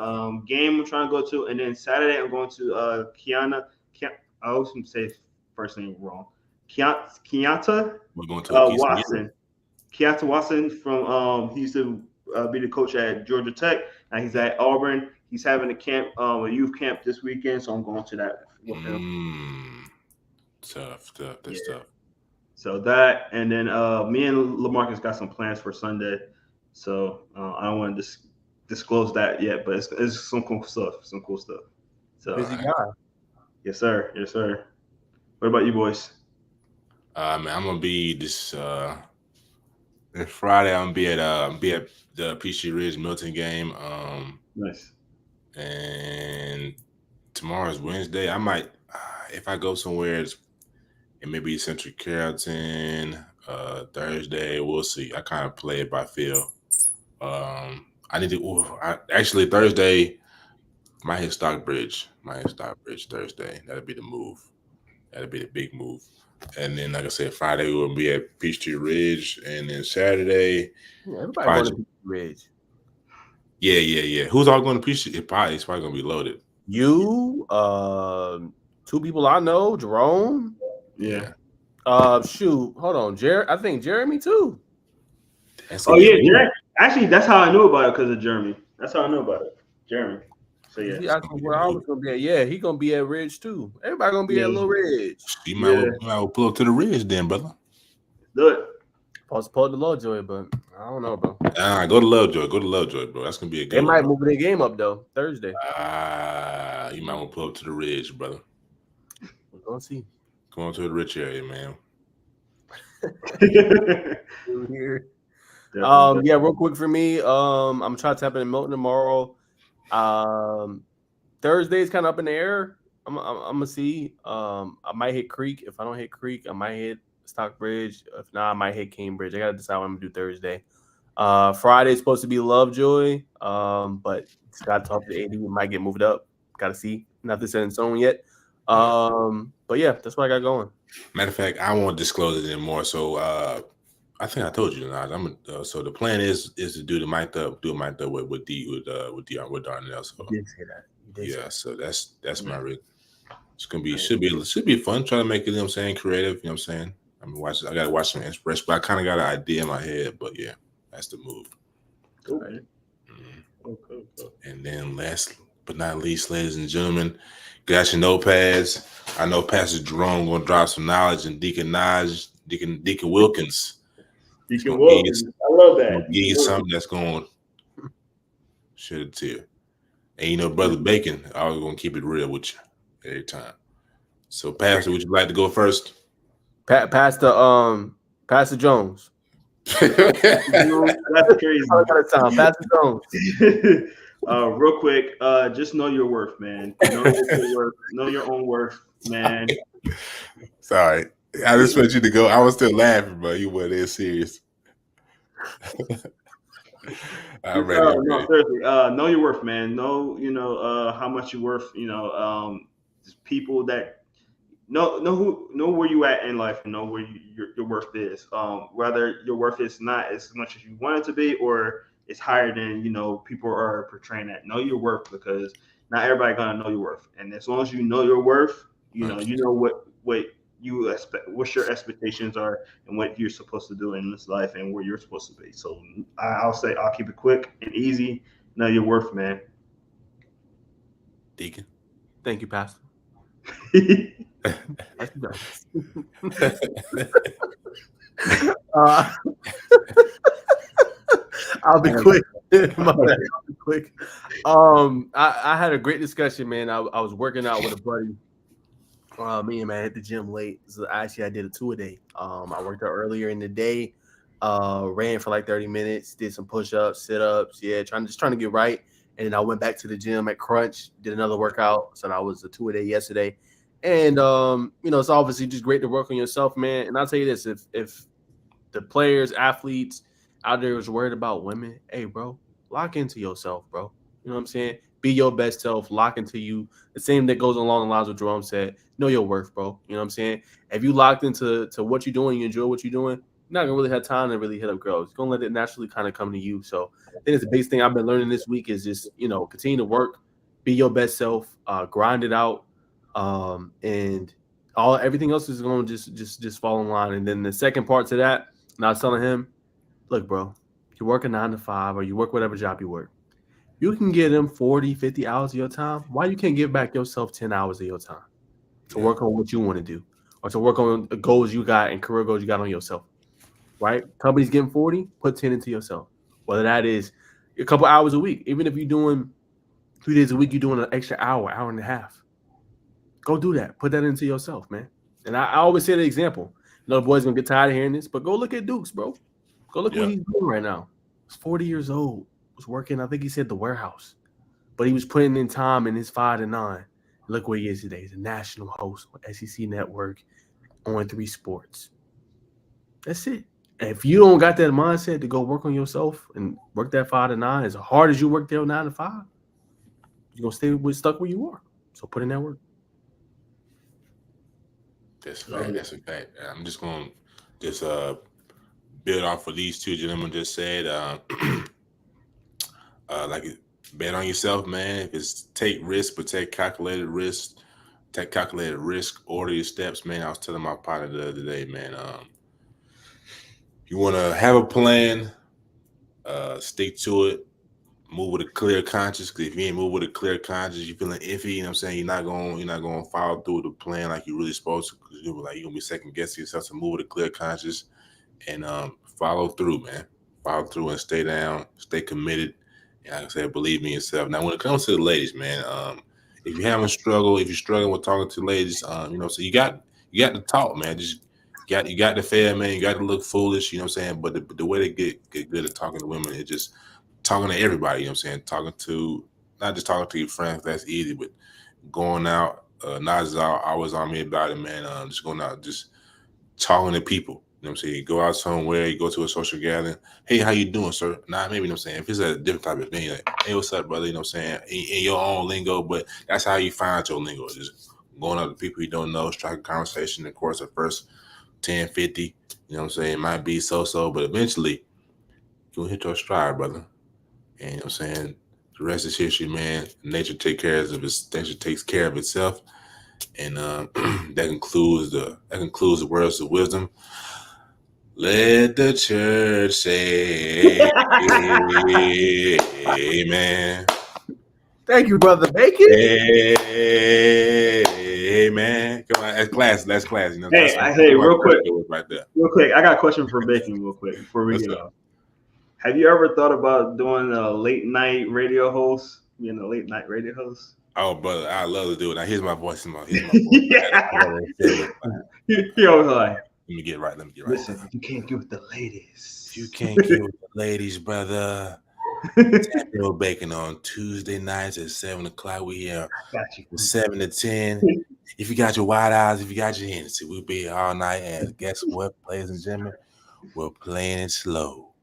game. I'm trying to go to, and then Saturday I'm going to Kiana. I always say first name wrong. Keonta. We're going to Watson. Keonta Watson from he used to be the coach at Georgia Tech, and he's at Auburn. He's having a camp, a youth camp this weekend, so I'm going to that with him. Tough. That's tough. So that, and then me and LaMarcus got some plans for Sunday. So I don't want to disclose that yet, but it's some cool stuff. So busy guy. Yes, sir. What about you boys? Man, I'm gonna be this Friday. I'm gonna be at the Peachtree Ridge Milton game. Nice. And tomorrow's Wednesday. I might, if I go somewhere, it may be Central Carrollton. Thursday, we'll see. I kind of play it by feel. I need to. Actually Thursday, might hit Stockbridge. Thursday. That'll be the move. That'll be the big move. And then, like I said, Friday we'll be at Peachtree Ridge, and then Saturday, everybody going to Peachtree Ridge. Yeah. Who's all going to Peachtree? It's probably going to be loaded. You, two people I know, Jerome. Yeah. Shoot, hold on, I think Jeremy too. Jeremy. Actually, that's how I knew about it because of Jeremy. That's how I know about it, Jeremy. So yeah, where I was gonna be at. Yeah, he gonna be at Ridge too. Everybody gonna be at Little Ridge. You might well pull up to the Ridge then, brother. Do it. Supposed to pull to Lovejoy, but I don't know, bro. Go to Lovejoy, bro. That's gonna be a good. They might move their game up though Thursday. You might want to pull up to the Ridge, brother. We're gonna see. Going to the rich area, man. Yeah, real quick for me. I'm trying to tap in Milton tomorrow. Thursday is kind of up in the air. I'm gonna see. I might hit Creek. If I don't hit Creek, I might hit Stockbridge. If not, I might hit Cambridge. I gotta decide what I'm gonna do Thursday. Friday is supposed to be Lovejoy. But it's got to talk to AD. We might get moved up. Gotta see. Nothing set in stone yet. But yeah, that's what I got going. Matter of fact, I won't disclose it anymore. So I think I told you tonight. So the plan is to do a mic up with Darnell. So you did say that. Yeah, so that's my rig. It's gonna be should be fun. Trying to make it, you know what I'm saying, creative, you know what I'm saying. I gotta watch some Inspiration, but I kind of got an idea in my head. But yeah, that's the move. Okay. Okay. And then last but not least, ladies and gentlemen, got your notepads. I know Pastor Jerome gonna drop some knowledge, and Deacon Wilkins. Deacon Wilkins, I love that. Give you something that's going to shed a tear. And Brother Bacon, I was gonna keep it real with you every time. So, Pastor, would you like to go first? Pastor Jones. That's crazy. Pastor Jones. Real quick, just know your worth, man. Know your own worth, man. Sorry, I just want you to go. I was still laughing, but you weren't that serious. I'm ready. No, seriously. Know your worth, man. Know how much you're worth. People that know where you at in life and know where your worth is. Whether your worth is not as much as you want it to be, or it's higher than people are portraying that. Know your worth, because not everybody gonna know your worth. And as long as you know your worth, you know what you expect, what your expectations are, and what you're supposed to do in this life, and where you're supposed to be. So I'll keep it quick and easy. Know your worth, man. Deacon, thank you, Pastor. I'll be quick. I had a great discussion, man. I was working out with a buddy. Me and man hit the gym late. So actually, I did a 2-a-day. I worked out earlier in the day. Ran for like 30 minutes. Did some push-ups, sit-ups. Yeah, trying to get right. And then I went back to the gym at Crunch. Did another workout. So I was a 2-a-day yesterday. And it's obviously just great to work on yourself, man. And I'll tell you this: if the players, athletes out there is worried about women, hey, bro, lock into yourself, bro. You know what I'm saying? Be your best self. Lock into you. The same that goes along the lines of what Jerome said. Know your worth, bro. You know what I'm saying? If you locked into what you're doing, you enjoy what you're doing, you're not gonna really have time to really hit up girls. You're gonna let it naturally kind of come to you. So I think it's the biggest thing I've been learning this week is just continue to work, be your best self, grind it out. And everything else is going to just fall in line. And then the second part to that, and I was telling him, look, bro, you work a 9 to 5 or you work whatever job you work. You can give them 40, 50 hours of your time. Why you can't give back yourself 10 hours of your time to work on what you want to do, or to work on the goals you got and career goals you got on yourself, right? Company's getting 40, put 10 into yourself. Whether that is a couple hours a week, even if you're doing 3 days a week, you're doing an extra hour and a half. Go do that. Put that into yourself, man. And I always say the example. The boys going to get tired of hearing this, but go look at Dukes, bro. Go look what he's doing right now. He's 40 years old. Was working, I think he said the warehouse. But he was putting in time in his 5 to 9. Look where he is today. He's a national host on SEC Network on 3 Sports. That's it. And if you don't got that mindset to go work on yourself and work that 5 to 9 as hard as you work there 9 to 5, you're going to stay stuck where you are. So put in that work. That's a fact. I'm just going to build off what these two gentlemen just said. Bet on yourself, man. If it's take risk, but take calculated risk. Take calculated risk. Order your steps, man. I was telling my partner the other day, man. You want to have a plan, stick to it. Move with a clear conscience. Because if you ain't move with a clear conscience, you're feeling iffy. You know what I'm saying? You're not going to follow through the plan like you're really supposed to. Because you're going to be second guessing yourself. To move with a clear conscience and follow through, man. Follow through and stay down. Stay committed. And like I said, believe in yourself. Now, when it comes to the ladies, man, if you're having struggle, if you're struggling with talking to ladies, so you got to talk, man. Just you got to fail, man. You got to look foolish, you know what I'm saying? But the way to get good at talking to women is just talking to everybody, you know what I'm saying? Not just talking to your friends, that's easy, but going out, Nas is always on me about it, man. Just going out, just talking to people. You know what I'm saying? You go out somewhere, you go to a social gathering. Hey, how you doing, sir? Nah, maybe, you know what I'm saying? If it's a different type of thing, like, hey, what's up, brother? You know what I'm saying? In your own lingo, but that's how you find your lingo. Just going up to people you don't know, striking conversation. Of course, the first 10, 50, you know what I'm saying? It might be so-so, but eventually you'll hit your stride, brother. And you know what I'm saying? The rest is history, man. Nature takes care of itself. And that concludes the words of wisdom. Let the church say amen. Thank you, Brother Bacon. Amen. Come on, that's class. You know, hey, real quick. Right there. Real quick, I got a question for Bacon real quick before we get off. Have you ever thought about doing a late night radio host? Being a late night radio host? Oh, brother, I love to do it. Now, here's my voice. Yeah. He always like, Let me get right. Listen, you can't get with the ladies. You can't get with the ladies, brother. Samuel Bacon on Tuesday nights at 7:00. We here from 7 to 10. If you got your white eyes, if you got your Hennessy, we'll be here all night. And guess what, ladies and gentlemen? We're playing it slow.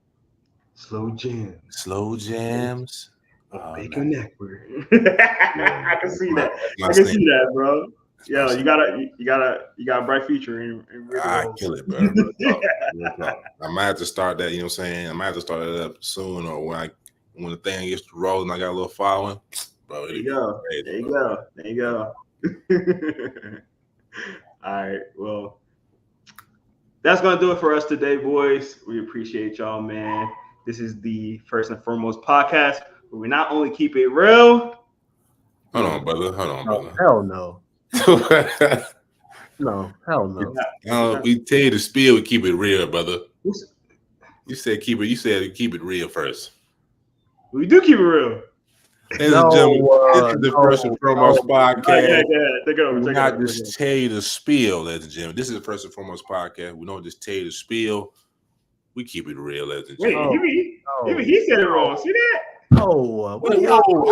Slow jams. Bacon Network. I can see that. Bro. Yeah, you got a bright future in I kill it, bro. I might have to start that, you know what I'm saying? I might have to start that up soon, or when the thing gets rolling, I got a little following. Bro, there you go. All right, well, that's gonna do it for us today, boys. We appreciate y'all, man. This is the First and Foremost podcast where we not only keep it real. Hold on, brother. Hell no. No, hell no. We tell you the spiel, we keep it real, brother. You said keep it real first. We do keep it real. Ladies and gentlemen, this is the First and Foremost podcast. Take it over. We not just tell you the spiel, ladies and gentlemen. This is the First and Foremost podcast. We don't just tell you the spiel. We keep it real, ladies and gentlemen. Wait, he said it wrong. See that? No,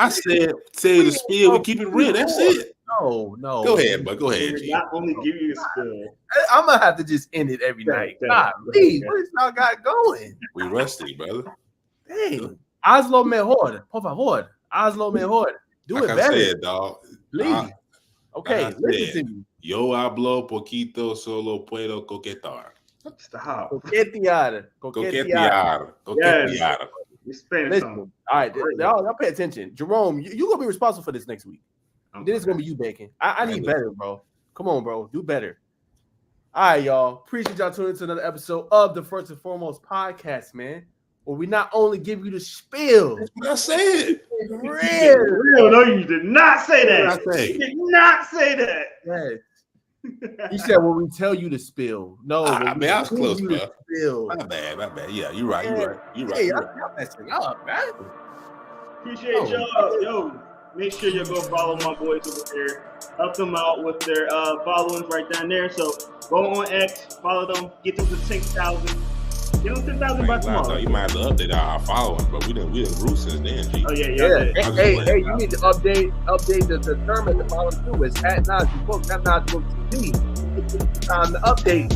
I said tell you the spiel. We keep it real. That's it. No. Go ahead, bud. Go ahead. Not only give you a spill. I'm gonna have to just end it every night. God, please, what is y'all got going? We rusty, brother. Dang. Hazlo mejor, por favor. Hazlo mejor. Do it better. I said, dog. Please. Okay, listen to me. Yo hablo poquito, solo puedo coquetar. Stop. Coquetear. Listen. All right, y'all pay attention. Jerome, you gonna be responsible for this next week. Then it's gonna be you, Bacon. I need better, bro. Come on, bro. Do better. All right, y'all. Appreciate y'all tuning into another episode of the First and Foremost podcast, man. Where we not only give you the spiel. That's what I said. Real. No, you did not say that. You did not say that. Yes. You said when we tell you to spill. No, I was close, bro. My bad. Yeah, you're right. Hey, y'all messing up, man. Appreciate y'all. Yo, make sure you go follow my boys over there. Help them out with their followings right down there. So go on X, follow them, get them to 6,000. Get them 10,000 by tomorrow. You might have to update our following, but we didn't grew since then. G. Oh yeah. Hey, you need to update the term at the bottom too. It's at Najee Book, not Najee Book TV. The update.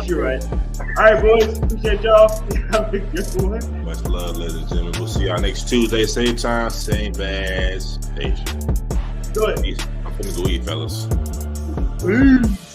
You're right. All right, boys. Appreciate y'all. Have a good one. Much love, ladies and gentlemen. We'll see y'all next Tuesday, same time, same bad station. Good. I'm finna go eat, fellas. Peace.